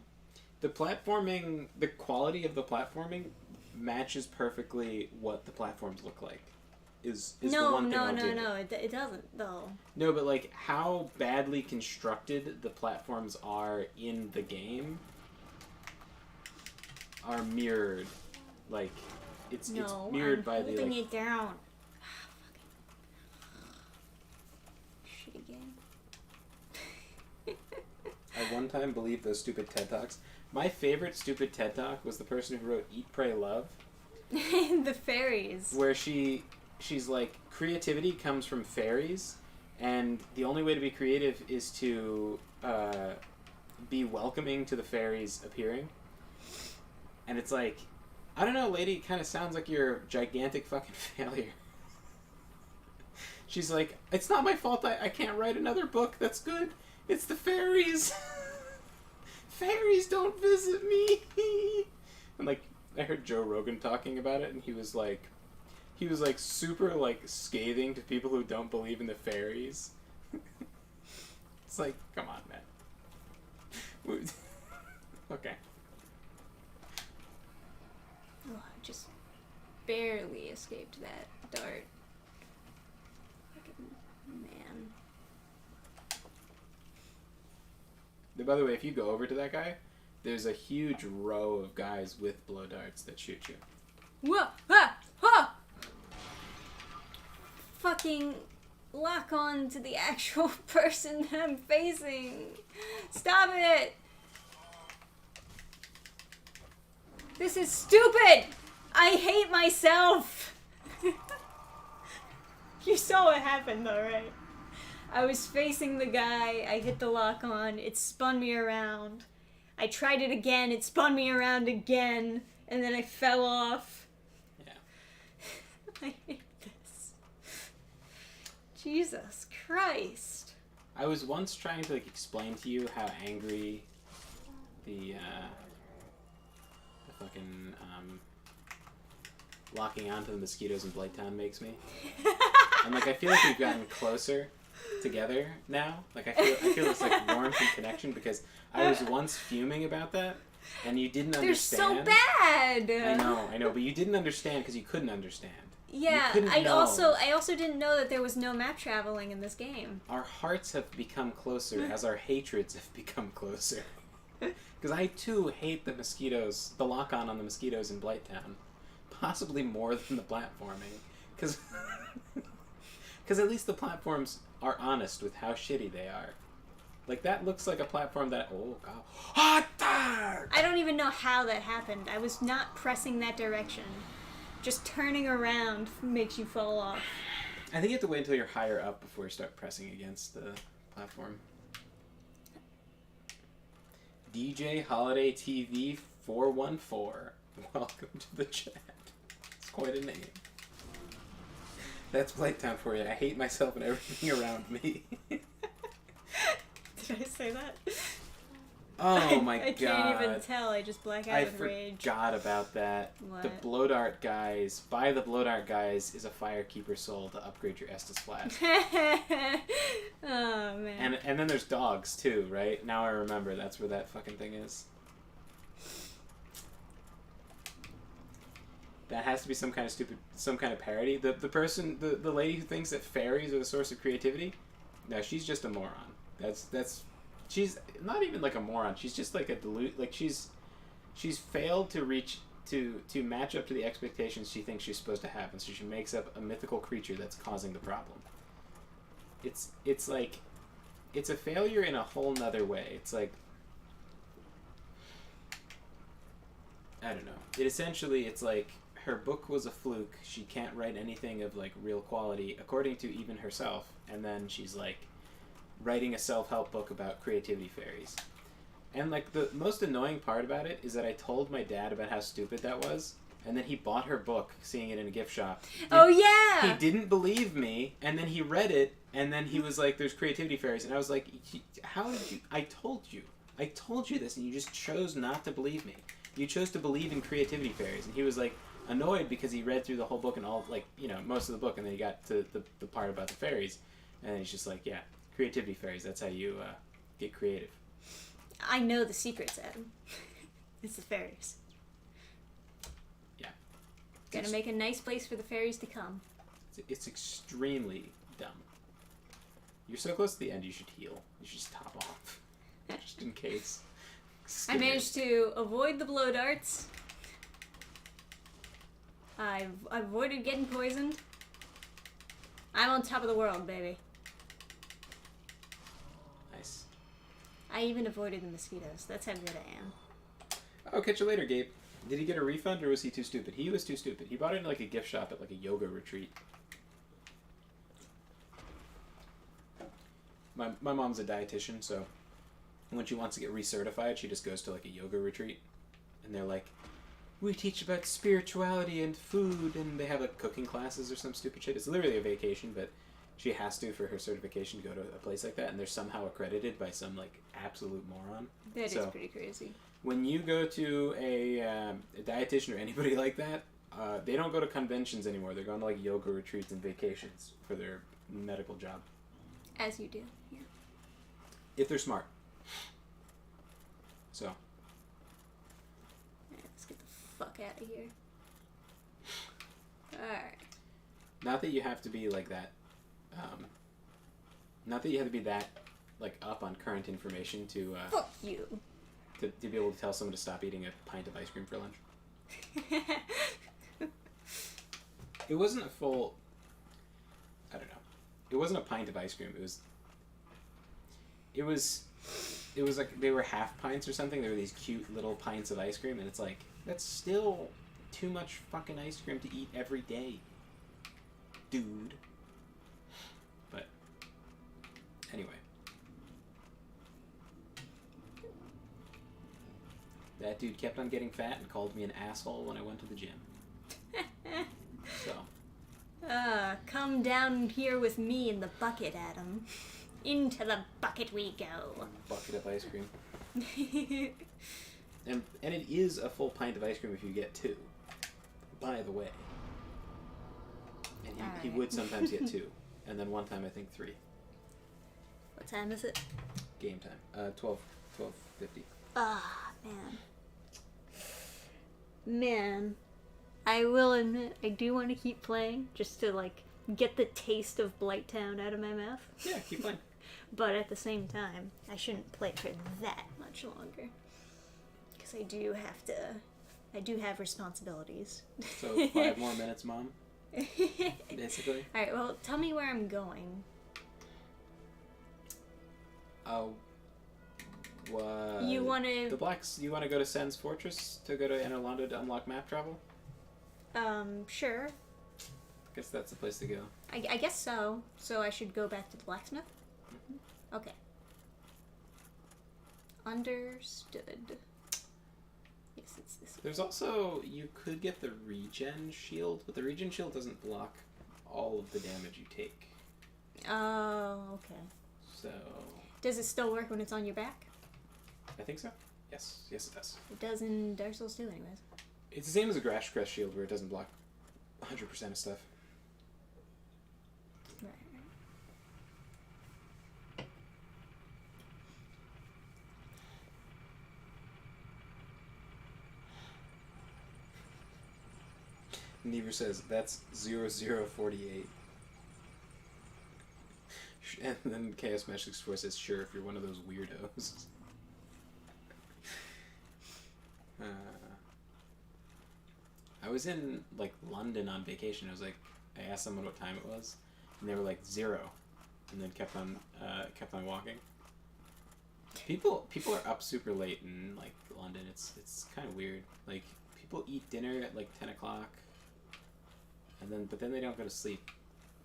The quality of the platforming matches perfectly what the platforms look like. Is the one thing I'll give it. It doesn't though. No, but like how badly constructed the platforms are in the game are mirrored. Like it's mirrored by the. Holding it down. Shitty game. I one time believed those stupid TED Talks. My favorite stupid TED Talk was the person who wrote Eat, Pray, Love. The fairies. Where she's like, creativity comes from fairies, and the only way to be creative is to be welcoming to the fairies appearing. And it's like, I don't know, lady, it kind of sounds like you're a gigantic fucking failure. She's like, it's not my fault I can't write another book that's good. It's the fairies. Fairies don't visit me. And like, I heard Joe Rogan talking about it, and he was like super like scathing to people who don't believe in the fairies. It's like, come on, man. Okay. Oh, I just barely escaped that dart. Fucking man. By the way, if you go over to that guy, there's a huge row of guys with blow darts that shoot you. Whoa! Ha! Ha! Fucking lock on to the actual person that I'm facing. Stop it! This is stupid! I hate myself! You saw what happened though, right? I was facing the guy, I hit the lock on, it spun me around. I tried it again, it spun me around again, and then I fell off. Yeah. I hate this. Jesus Christ. I was once trying to like explain to you how angry the fucking locking onto the mosquitoes in Blighttown makes me. And like I feel like we've gotten closer together now. Like I feel this like warmth and connection because I was once fuming about that and you didn't understand. They're so bad. I know, but you didn't understand because you couldn't understand. Yeah, couldn't I know. also didn't know that there was no map traveling in this game. Our hearts have become closer as our hatreds have become closer. Because I too hate the mosquitoes, the lock-on the mosquitoes in Blighttown. Possibly more than the platforming. Because at least the platforms are honest with how shitty they are. Like, that looks like a platform that... Oh, God. Hot dog! I don't even know how that happened. I was not pressing that direction. Just turning around makes you fall off. I think you have to wait until you're higher up before you start pressing against the platform. DJ Holiday TV 414. Welcome to the chat. It's quite a name. That's Blighttown for you. I hate myself and everything around me. Did I say that? Oh my god. I can't even tell. I just black out with rage. I forgot about that. What? The Blowdart guys. Buy the Blowdart guys is a Firekeeper soul to upgrade your Estus Flask. Oh man. And then there's dogs too, right? Now I remember that's where that fucking thing is. That has to be some kind of parody. The person, the lady who thinks that fairies are the source of creativity, no, she's just a moron. She's not even like a moron. She's just like a she's failed to reach to match up to the expectations she thinks she's supposed to have, and so she makes up a mythical creature that's causing the problem. It's like it's a failure in a whole nother way. It's like I don't know. It's like her book was a fluke. She can't write anything of like real quality, according to even herself. And then she's like writing a self-help book about creativity fairies. And like the most annoying part about it is that I told my dad about how stupid that was, and then he bought her book, seeing it in a gift shop. Oh yeah. He didn't believe me, and then he read it, and then he was like, "There's creativity fairies," and I was like, "How did you? I told you this, and you just chose not to believe me. You chose to believe in creativity fairies." And he was like annoyed because he read through the whole book and all most of the book, and then he got to the part about the fairies, and he's just like, "Yeah, creativity fairies. That's how you get creative." I know the secrets, Adam. It's the fairies. Yeah. Gotta make a nice place for the fairies to come. It's extremely dumb. You're so close to the end, you should heal. You should just top off. Just in case. I managed to avoid the blow darts. I've avoided getting poisoned. I'm on top of the world, baby. Nice. I even avoided the mosquitoes. That's how good I am. I'll catch you later, Gabe. Did he get a refund, or was he too stupid? He was too stupid. He bought it in like a gift shop at like a yoga retreat. My mom's a dietitian, so when she wants to get recertified, she just goes to like a yoga retreat. And they're like, we teach about spirituality and food, and they have like cooking classes or some stupid shit. It's literally a vacation, but she has to, for her certification, to go to a place like that, and they're somehow accredited by some like absolute moron. That is pretty crazy. When you go to a dietitian or anybody like that, they don't go to conventions anymore. They're going to like yoga retreats and vacations for their medical job. As you do, yeah. If they're smart. So. Alright, let's get the fuck out of here. Alright. Not that you have to be like that. Not that you have to be that like up on current information to Fuck you. To be able to tell someone to stop eating a pint of ice cream for lunch. It wasn't a full. I don't know. It wasn't a pint of ice cream. It was like they were half pints or something. They were these cute little pints of ice cream, and it's like that's still too much fucking ice cream to eat every day, dude. But anyway. That dude kept on getting fat and called me an asshole when I went to the gym. So. Come down here with me in the bucket, Adam. Into the bucket we go. Bucket of ice cream. And it is a full pint of ice cream if you get two. By the way. And he would sometimes get two. And then one time I think three. What time is it? Game time. 12:50. Ah, man. Man. I will admit, I do want to keep playing just to like get the taste of Blighttown out of my mouth. Yeah, keep playing. But at the same time, I shouldn't play for that much longer. Because I do have responsibilities. So 5 more minutes, Mom? Basically. Alright, well, tell me where I'm going. Oh. What? You want to... You want to go to Sen's Fortress to go to Anorlando to unlock map travel? Sure. I guess that's the place to go. I guess so. So I should go back to the blacksmith? Mm-hmm. Okay. Understood. Yes, it's this way. There's also, you could get the regen shield, but the regen shield doesn't block all of the damage you take. Oh, okay. So... Does it still work when it's on your back? I think so. Yes. Yes, it does. It does in Dark Souls 2 anyways. It's the same as a Grash Crest shield where it doesn't block 100% of stuff. Right. Neaver says, that's 0048. And then Chaos Mesh 64 says, sure, if you're one of those weirdos. I was in, like, London on vacation. I asked someone what time it was, and they were like, 0. And then kept on walking. People are up super late in, like, London. It's kind of weird. Like, people eat dinner at, like, 10 o'clock, but then they don't go to sleep.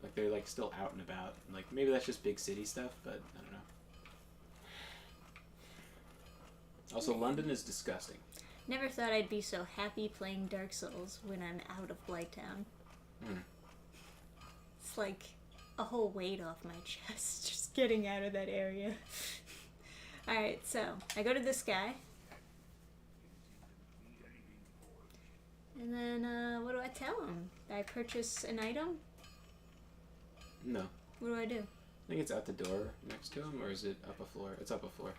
Like, they're, like, still out and about. Like, maybe that's just big city stuff, but I don't know. Also, London is disgusting. Never thought I'd be so happy playing Dark Souls when I'm out of Blighttown. It's like a whole weight off my chest just getting out of that area. Alright, so I go to this guy. And then, what do I tell him? I purchase an item? No. What do I do? I think it's out the door next to him, or is it up a floor? It's up a floor.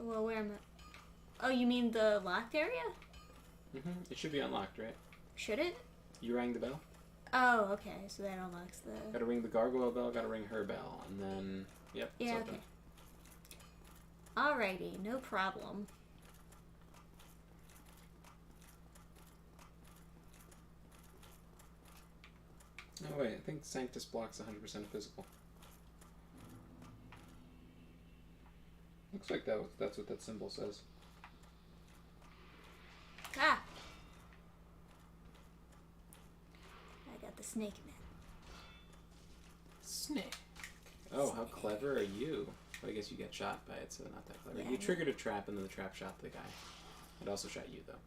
Well, where am I? Oh, you mean the locked area? It should be unlocked, right? Should it? You rang the bell? Oh, okay. So that unlocks the... Gotta ring the gargoyle bell, gotta ring her bell, and then... Yep, it's yeah, open. okay. Alrighty, no problem. Oh wait, I think Sanctus blocks 100% of physical. Looks like that's what that symbol says. Ah! I got the snake net. Snake. Oh, how clever are you? Well, I guess you get shot by it, so not that clever. Yeah, You triggered a trap, and then the trap shot the guy. It also shot you, though.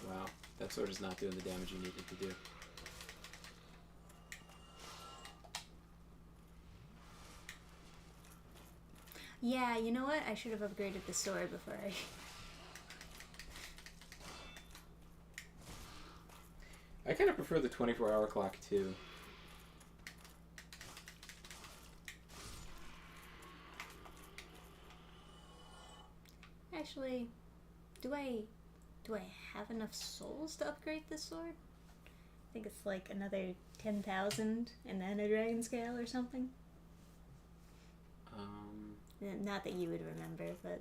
Wow, that sword is not doing the damage you need it to do. Yeah, you know what? I should have upgraded the sword before I... I kind of prefer the 24-hour clock, too. Actually, do I have enough souls to upgrade this sword? I think it's like another 10,000 in the Ender Dragon scale or something. Not that you would remember, but...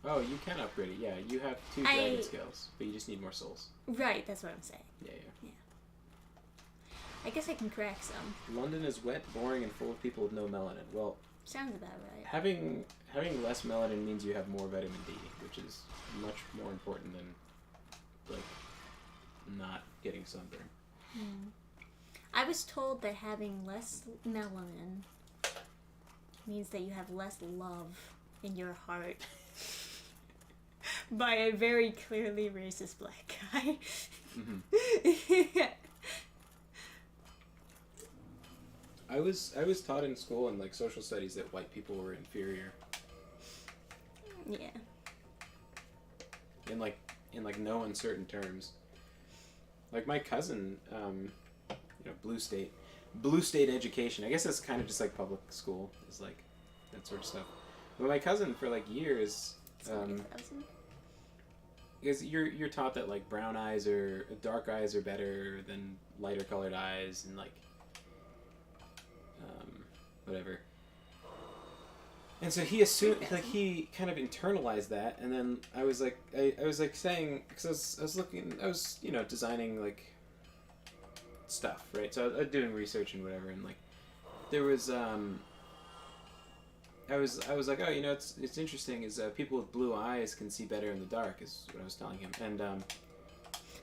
Oh, you can upgrade it, yeah. You have 2 dragon scales, but you just need more souls. Right, that's what I'm saying. Yeah. I guess I can crack some. London is wet, boring, and full of people with no melanin. Well, sounds about right. Having less melanin means you have more vitamin D, which is much more important than, like, not getting sunburn. I was told that having less melanin means that you have less love in your heart by a very clearly racist black guy. I was taught in school in, like, social studies that white people were inferior. Yeah. In no uncertain terms. Like, my cousin, blue state education. I guess that's kind of just like public school, is like that sort of stuff. But my cousin, for like years, It's like 1,000. Because you're taught that like dark eyes are better than lighter colored eyes, and like whatever. And so he assumed, like, he kind of internalized that, and then I was like saying, because I was designing like stuff, right? So I was doing research and whatever, and like there was I was like, oh, it's interesting is people with blue eyes can see better in the dark, is what I was telling him, and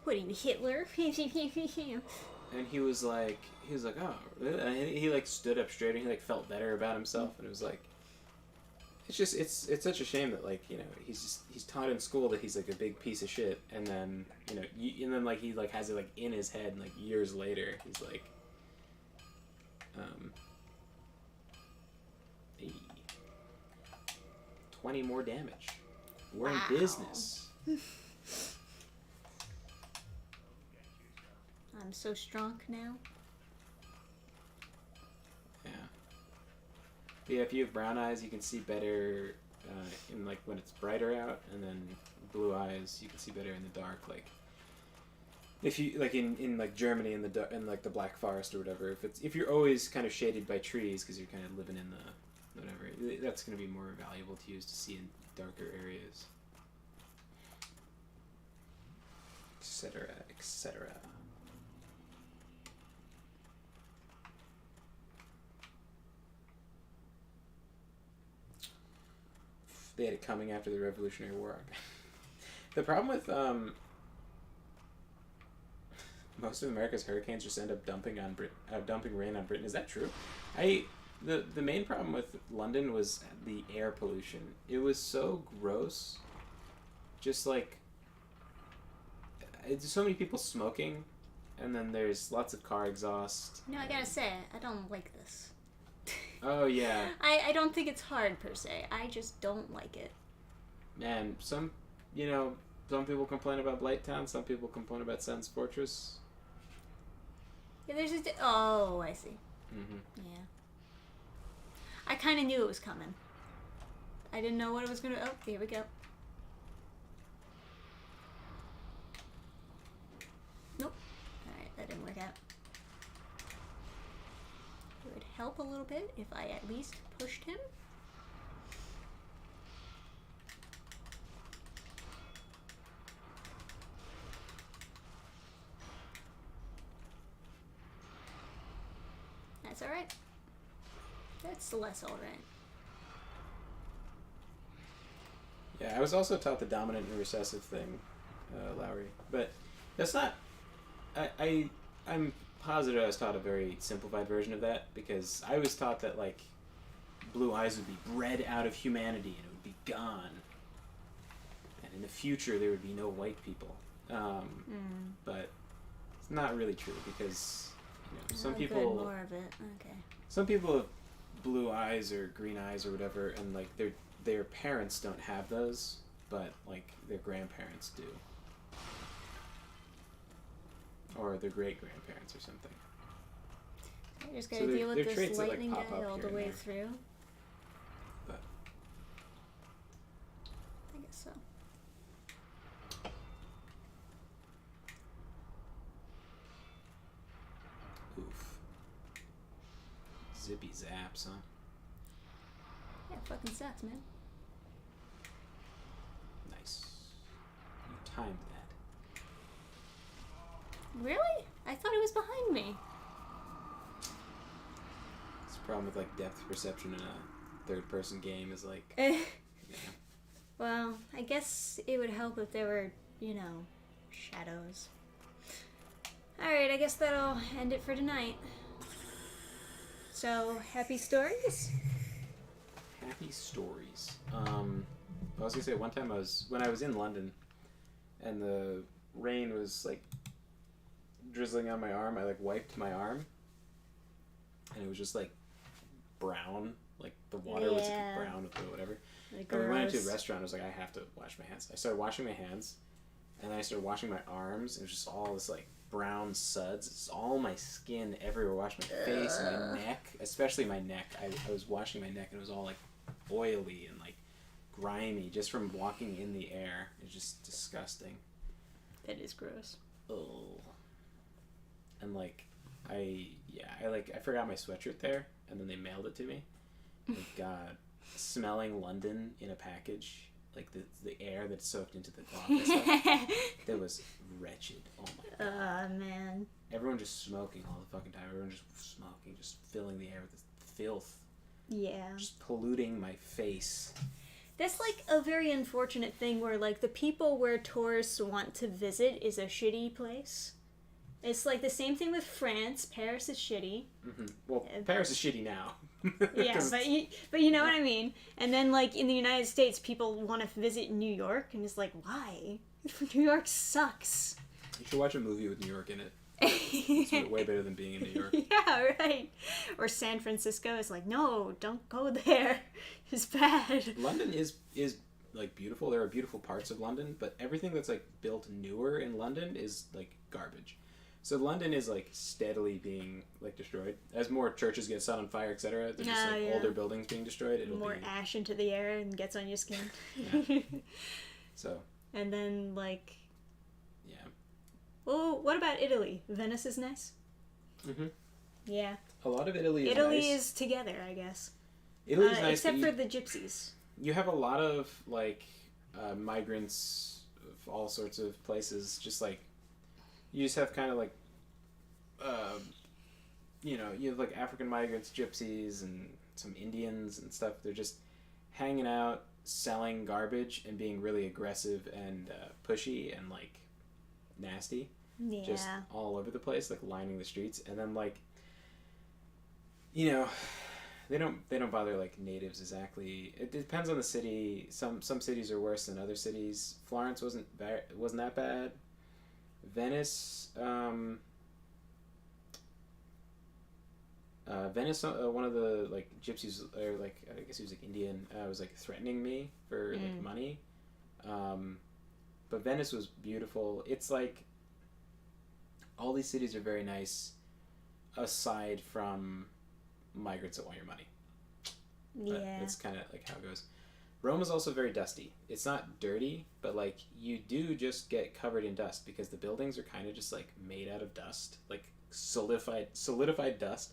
what are you, Hitler? and he was like, oh, really? And he like stood up straight and he like felt better about himself, and it was like, it's such a shame that like he's taught in school that he's like a big piece of shit, and then and then like he like has it like in his head, and like years later he's like, hey, 20 more damage. We're in business. I'm so strong now. Yeah, if you have brown eyes, you can see better in like when it's brighter out, and then blue eyes, you can see better in the dark. Like if you like in like Germany in like the Black Forest or whatever, if you're always kind of shaded by trees because you're kind of living in the whatever, that's going to be more valuable to use to see in darker areas, etc., etc. They had it coming after the Revolutionary War. The problem with most of America's hurricanes just end up dumping rain on Britain. Is that true? The main problem with London was the air pollution. It was so gross. Just like there's so many people smoking, and then there's lots of car exhaust. I gotta say, I don't like this. Oh, yeah. I don't think it's hard, per se. I just don't like it. Man, some people complain about Blighttown, some people complain about Sen's Fortress. Yeah, there's oh, I see. Mm-hmm. Yeah. I kind of knew it was coming. I didn't know what it was going to... Oh, here we go. Nope. Alright, that didn't work out. It would help a little bit if I at least pushed him. That's alright. That's less alright. Yeah, I was also taught the dominant and recessive thing, Lowry. But that's not... I'm positive I was taught a very simplified version of that, because I was taught that, like, blue eyes would be bred out of humanity and it would be gone. And in the future there would be no white people. But it's not really true, because some people... More of it. Okay. Some people have blue eyes or green eyes or whatever, and like their parents don't have those, but like their grandparents do, or their great grandparents or something. I just gotta deal with this lightning that, like, guy all the way through. But I guess so. oof, zippy zaps, huh? Yeah, it fucking sucks, man. Nice. You timed that. Really? I thought it was behind me. It's the problem with like depth perception in a third-person game is like. Yeah. Well, I guess it would help if there were, shadows. Alright, I guess that'll end it for tonight. So, happy stories? Happy stories. I was gonna say one time when I was in London, and the rain was like drizzling on my arm. I like wiped my arm, and it was just like brown. Like the water was like brown with the whatever. Like, and we went into a restaurant. I was like, I have to wash my hands. I started washing my hands, and then I started washing my arms. And it was just all this like brown suds. It's all my skin everywhere. I washed my face, my neck, especially my neck. I was washing my neck, and it was all like oily and like grimy just from walking in the air. It's just disgusting. That is gross. Oh. And like, I forgot my sweatshirt there, and then they mailed it to me. Oh God, smelling London in a package, like the air that's soaked into the cloth and stuff, that was wretched. Oh my God. Man. Everyone just smoking all the fucking time. Everyone just smoking, just filling the air with filth. Yeah. Just polluting my face. That's like a very unfortunate thing where like the people where tourists want to visit is a shitty place. It's like the same thing with France. Paris is shitty. Mm-hmm. Well, Paris is shitty now. Yeah, but you know what I mean. And then like in the United States, people want to visit New York, and it's like, why? New York sucks. You should watch a movie with New York in it. It's way better than being in New York. Yeah, right. Or San Francisco is like, no, don't go there. It's bad. London is like beautiful. There are beautiful parts of London, but everything that's like built newer in London is like garbage. So London is like steadily being like destroyed as more churches get set on fire, etc. There's just like older buildings being destroyed. It'll more ash into the air and gets on your skin. Yeah. So. And then like. Yeah. Well, what about Italy? Venice is nice. Mhm. Yeah. A lot of Italy is Italy nice. is together, I guess. Italy's nice, except for the gypsies. You have a lot of like migrants of all sorts of places. Just like you just have kind of like, you have like African migrants, gypsies, and some Indians and stuff. They're just hanging out, selling garbage, and being really aggressive and pushy and like nasty. Yeah. Just all over the place, like lining the streets, and then like, they don't bother like natives exactly. It depends on the city. Some cities are worse than other cities. Florence wasn't that bad. Venice, one of the like gypsies, or like I guess he was like Indian, was like threatening me for like money. But Venice was beautiful. It's like all these cities are very nice, aside from migrants that want your money. But yeah. it's kind of like how it goes. Rome is also very dusty. It's not dirty, but like you do just get covered in dust because the buildings are kind of just like made out of dust, like solidified dust.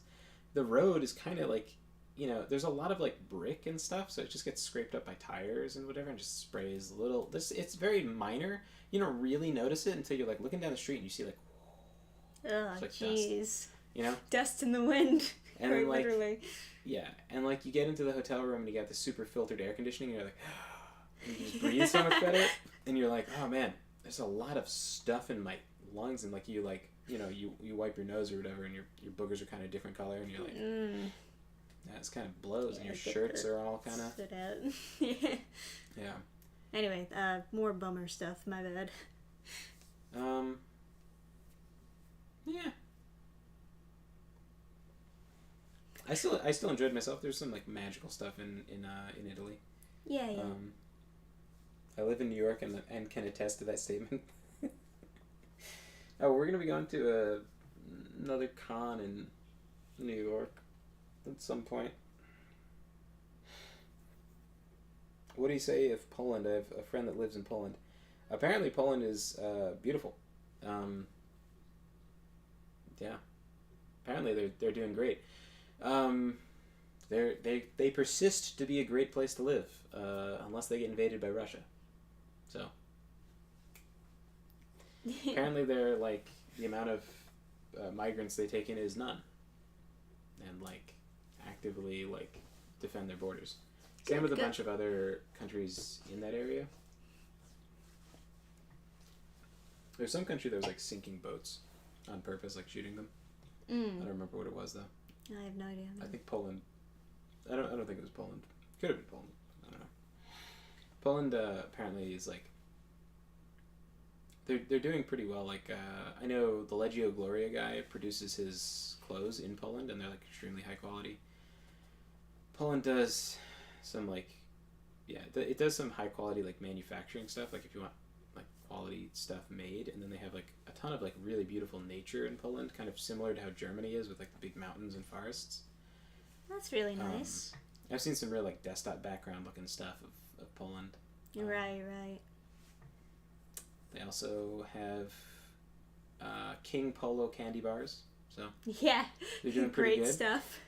The road is kind of like, there's a lot of like brick and stuff, so it just gets scraped up by tires and whatever, and just sprays a little. It's very minor. You don't really notice it until you're like looking down the street and you see like, oh, like jeez. Dust. Dust in the wind. And then, like, literally. Yeah, and like you get into the hotel room and you got the super filtered air conditioning, and you're like, and you just breathe so much better, and you're like, oh man, there's a lot of stuff in my lungs, and like you wipe your nose or whatever, and your boogers are kind of different color, and you're like, yeah, it's kind of blows, and your shirts are all kind of. Sit out. Yeah. Anyway, more bummer stuff. My bad. Yeah. I still enjoyed myself. There's some like magical stuff in Italy. Yeah. I live in New York and can attest to that statement. Oh, we're gonna be going to another con in New York at some point. What do you say if Poland? I have a friend that lives in Poland. Apparently, Poland is beautiful. Yeah. Apparently, they're doing great. They persist to be a great place to live, unless they get invaded by Russia. So apparently they're like the amount of migrants they take in is none, and like actively like defend their borders. Same with a bunch of other countries in that area. There's some country that was like sinking boats on purpose, like shooting them. I don't remember what it was though. I have no idea. I think Poland. I don't think it was Poland. Could have been Poland. I don't know. Poland apparently is like. They're doing pretty well. Like I know the Legio Gloria guy produces his clothes in Poland, and they're like extremely high quality. Poland does some like, it does some high quality like manufacturing stuff. Like if you want like quality stuff made, and then they have like a ton of like really beautiful nature in Poland, kind of similar to how Germany is with like the big mountains and forests. That's really nice. I've seen some real like desktop background looking stuff of Poland. Right. They also have King Polo candy bars. So yeah, they're doing pretty great good. stuff.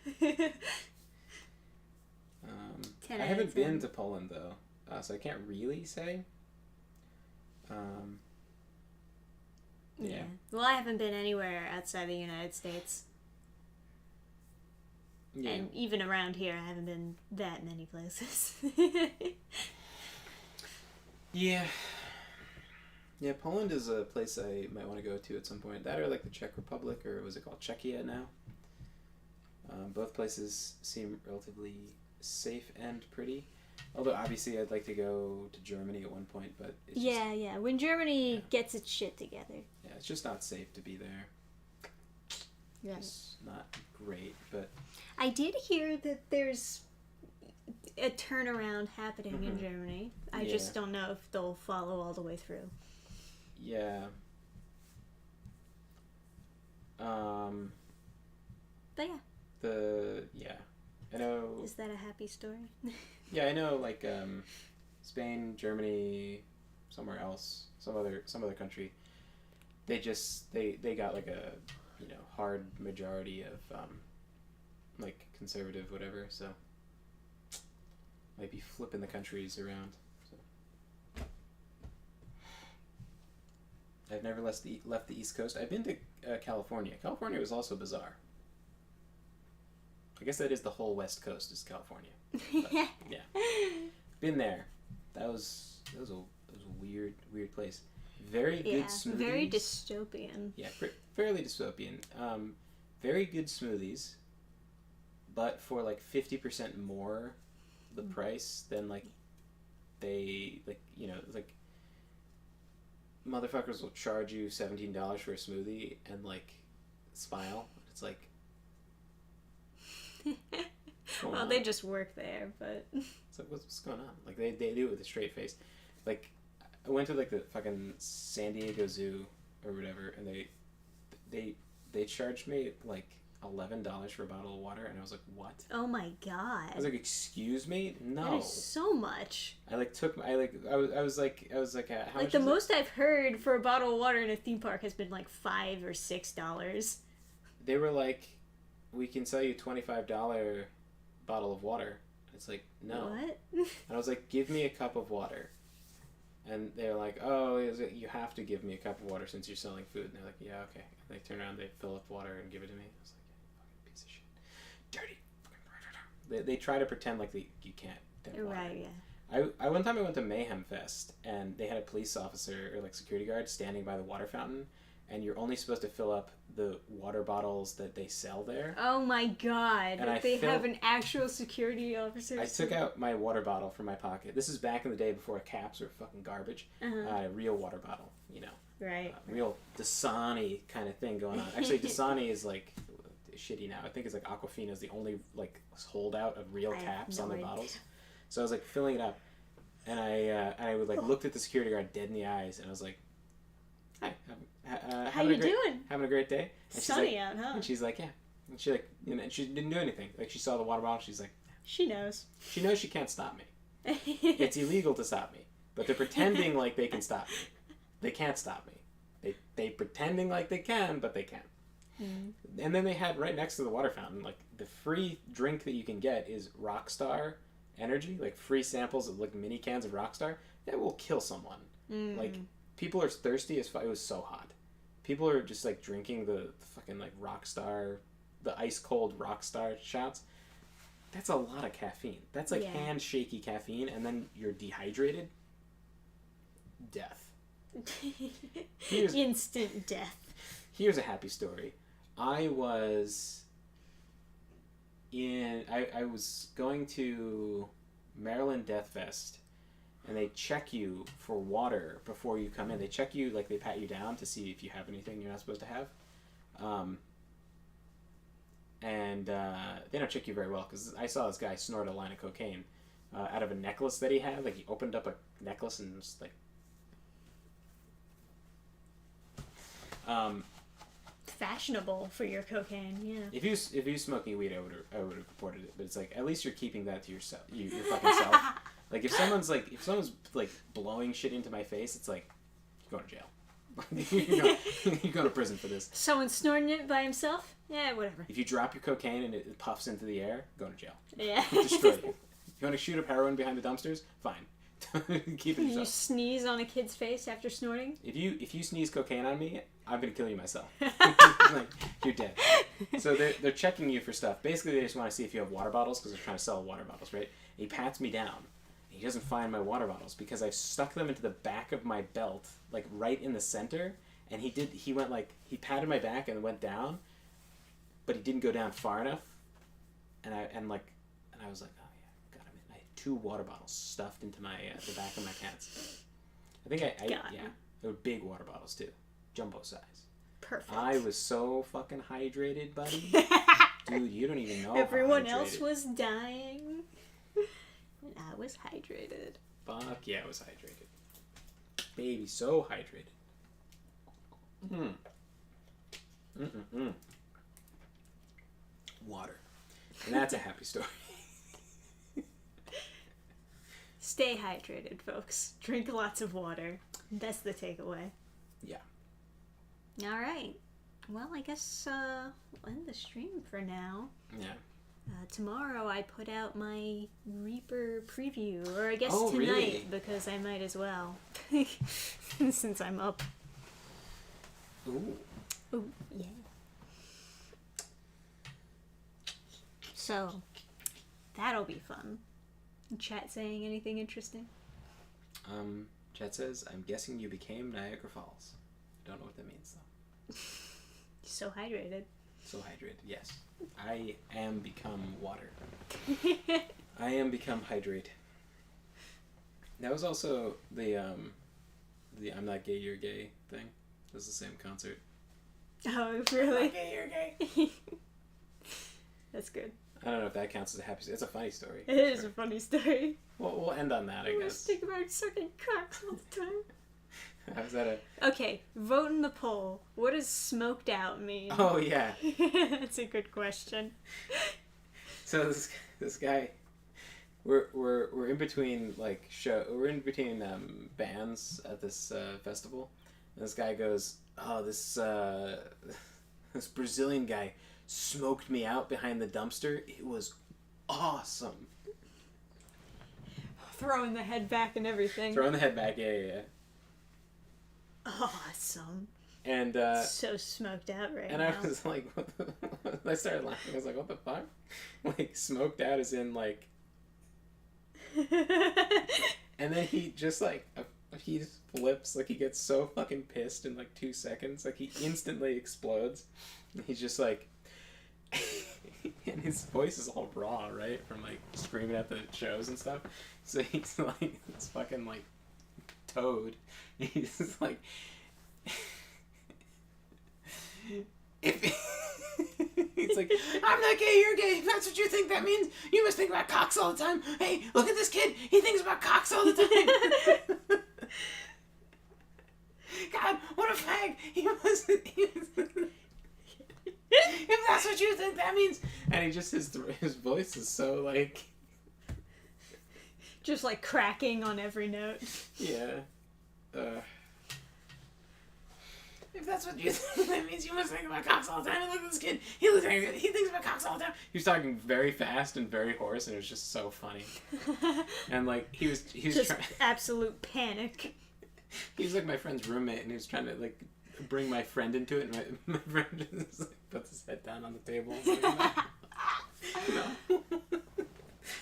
I haven't been to Poland though, so I can't really say. Yeah. Well, I haven't been anywhere outside the United States. Yeah. And even around here, I haven't been that many places. Yeah. Yeah, Poland is a place I might want to go to at some point. That or like the Czech Republic, or was it called Czechia now? Both places seem relatively safe and pretty. Although obviously I'd like to go to Germany at one point, but it's yeah. When Germany gets its shit together. Yeah, it's just not safe to be there. Right. It's not great, but I did hear that there's a turnaround happening in Germany. I just don't know if they'll follow all the way through. Yeah. But yeah. I know. Is that a happy story? Yeah, I know. Like Spain, Germany, somewhere else, some other country. They got like a hard majority of like conservative whatever. So might be flipping the countries around. So I've never left the East Coast. I've been to California. California was also bizarre. I guess that is the whole West Coast is California. But, yeah, been there. That was a weird place. Very good smoothies. Very dystopian. Yeah, fairly dystopian. Very good smoothies, but for like 50% more the price than like they like motherfuckers will charge you $17 for a smoothie and like smile. It's like. Well, they just work there, but it's like what's going on? Like they do it with a straight face. Like I went to like the fucking San Diego Zoo or whatever, and they charged me like $11 for a bottle of water, and I was like, what? Oh my god! I was like, excuse me, no. That is so much. I was like, how like much? The most I've heard for a bottle of water in a theme park has been like $5 or $6. They were like, we can sell you $25 bottle of water. It's like, no. What? And I was like, give me a cup of water. And they're like, oh, you have to give me a cup of water since you're selling food. And they're like, yeah, okay. And they turn around, they fill up water and give it to me. I was like, fucking piece of shit. Dirty. They try to pretend like you can't get water. Right, yeah. I one time I went to Mayhem Fest, and they had a police officer or like security guard standing by the water fountain, and you're only supposed to fill up the water bottles that they sell there. Oh my god! And they have an actual security officer. I took out my water bottle from my pocket. This is back in the day before caps were fucking garbage. A real water bottle, Right. Real Dasani kind of thing going on. Actually, Dasani is like shitty now. I think it's like Aquafina is the only like holdout of real caps on their bottles. So I was like filling it up, and I would like looked at the security guard dead in the eyes, and I was like, "Hi, how you doing? Having a great day." And sunny out, huh? And she's like, "Yeah." And she like, and she didn't do anything. Like she saw the water bottle, she's like, she knows. She knows she can't stop me. It's illegal to stop me, but they're pretending like they can stop me. They can't stop me. They pretending like they can, but they can't. And then they had right next to the water fountain, like the free drink that you can get is Rockstar Energy, like free samples of like mini cans of Rockstar. That will kill someone. Like people are thirsty as fuck. It was so hot. People are just like drinking the fucking like Rockstar, the ice cold Rockstar shots. That's a lot of caffeine. That's like hand shaky caffeine, and then you're dehydrated. Death. Instant death. Here's a happy story. I was going to Maryland Death Fest, and they check you for water before you come in. They check you, like they pat you down to see if you have anything you're not supposed to have. And they don't check you very well, because I saw this guy snort a line of cocaine out of a necklace that he had. Like he opened up a necklace and just like fashionable for your cocaine, yeah. If you smoking weed, I would have reported it. But it's like, at least you're keeping that to yourself, your fucking self, Like if someone's like blowing shit into my face, it's like you're going to jail. You go to prison for this. Someone snorting it by himself? Yeah, whatever. If you drop your cocaine and it puffs into the air, go to jail. Yeah. Destroy you. If you want to shoot up heroin behind the dumpsters, fine. Keep it yourself. You sneeze on a kid's face after snorting? If you sneeze cocaine on me, I'm gonna kill you myself. Like, you're dead. So they're checking you for stuff. Basically, they just want to see if you have water bottles because they're trying to sell water bottles, right? He pats me down. He doesn't find my water bottles because I've stuck them into the back of my belt, like right in the center. And he patted my back and went down, but he didn't go down far enough. And I was like, oh yeah, got him in. I had 2 water bottles stuffed into my the back of my pants. I think they were big water bottles too, jumbo size. Perfect. I was so fucking hydrated, buddy. Dude, you don't even know. Everyone else was dying. And I was hydrated. Fuck yeah, I was hydrated. Baby, so hydrated. Water. And that's a happy story. Stay hydrated, folks. Drink lots of water. That's the takeaway. Yeah. All right. Well, I guess we'll end the stream for now. Yeah. Tomorrow I put out my Reaper preview, or I guess tonight, really? because I might as well, since I'm up. Ooh. Ooh, yeah. So, that'll be fun. Chat saying anything interesting? Chat says, I'm guessing you became Niagara Falls. Don't know what that means though. So hydrated. So hydrated, yes. I am become water. I am become hydrate. That was also the I'm not gay, you're gay thing. It was the same concert. Oh, really? I'm not gay, you're gay. That's good. I don't know if that counts as a happy story. It's a funny story. It is a funny story. We'll end on that, I guess. Think about sucking cocks all the time. How's that Okay, vote in the poll. What does smoked out mean? Oh, yeah. That's a good question. So this guy, we're in between we're in between bands at this festival. And this guy goes, oh, this Brazilian guy smoked me out behind the dumpster. It was awesome. Throwing the head back and everything. Throwing the head back, yeah. Awesome. And so smoked out right and now. I was like, what the I started laughing. I was like, what the fuck? Like, smoked out as in, like... And then he just, like, he just flips. Like, he gets so fucking pissed in, like, 2 seconds. Like, he instantly explodes. And he's just, like... And his voice is all raw, right? From, like, screaming at the shows and stuff. So he's, like, this fucking, like, toad. He's just, like... He's like, I'm not gay, you're gay. If that's what you think that means, you must think about cocks all the time. Hey, look at this kid. He thinks about cocks all the time. God, what a fag. He was... If that's what you think that means. And he just, his voice is so, like... Just, like, cracking on every note. Yeah. If that's what you think that means, you must think about cocks all the time. Look at this kid. He thinks about cocks all the time. He was talking very fast and very hoarse, and it was just so funny. And, like, he was just absolute panic. He was, like, my friend's roommate, and he was trying to, like, bring my friend into it, and my friend just, like, puts his head down on the table. And like, no.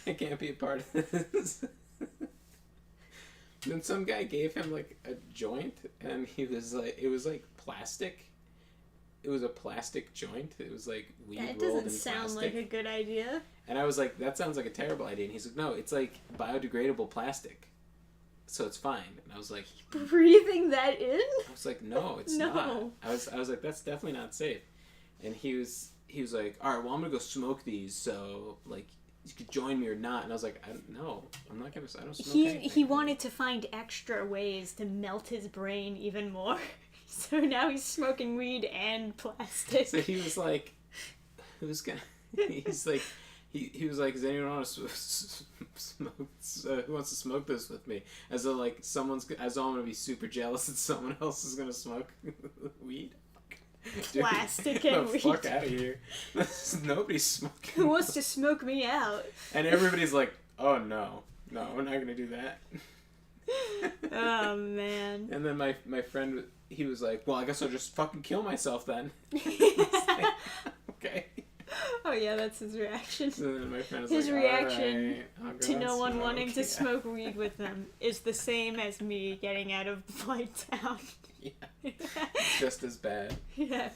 I can't be a part of this. Then some guy gave him, like, a joint, and he was like, it was like plastic. It was a plastic joint. It was like weed rolled in plastic. That doesn't sound like a good idea. And I was like, that sounds like a terrible idea. And he's like, no, it's like biodegradable plastic, so it's fine. And I was like, breathing that in? I was like, no, it's not. I was like, that's definitely not safe. And he was like, all right, well, I'm gonna go smoke these, so like, you could join me or not. And I was like, no, I'm not gonna. I don't smoke anything. He wanted to find extra ways to melt his brain even more. So now he's smoking weed and plastic. So he was like, who's gonna? He's like, he was like, does anyone want to who wants to smoke this with me? As though like as though I'm gonna be super jealous that someone else is gonna smoke weed. Dude, Plastic get and the weed. fuck out of here. Nobody's smoking. Who wants to smoke me out? And everybody's like, oh no, we're not gonna do that. Oh man. And then my friend, he was like, well, I guess I'll just fucking kill myself then. Okay. Oh yeah, that's his reaction. So then my friend was His like, reaction all right, to no one wanting to Yeah. smoke weed with them is the same as me getting out of Flight Town. Yeah. Just as bad. Yeah.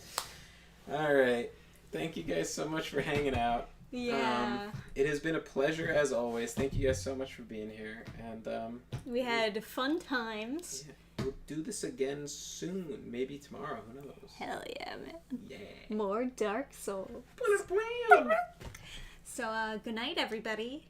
All right. Thank you guys so much for hanging out. Yeah. It has been a pleasure as always. Thank you guys so much for being here. And We had fun times. yeah, we'll do this again soon. Maybe tomorrow. Who knows? Hell yeah, man. Yeah. More Dark Souls. Blam. So, good night, everybody.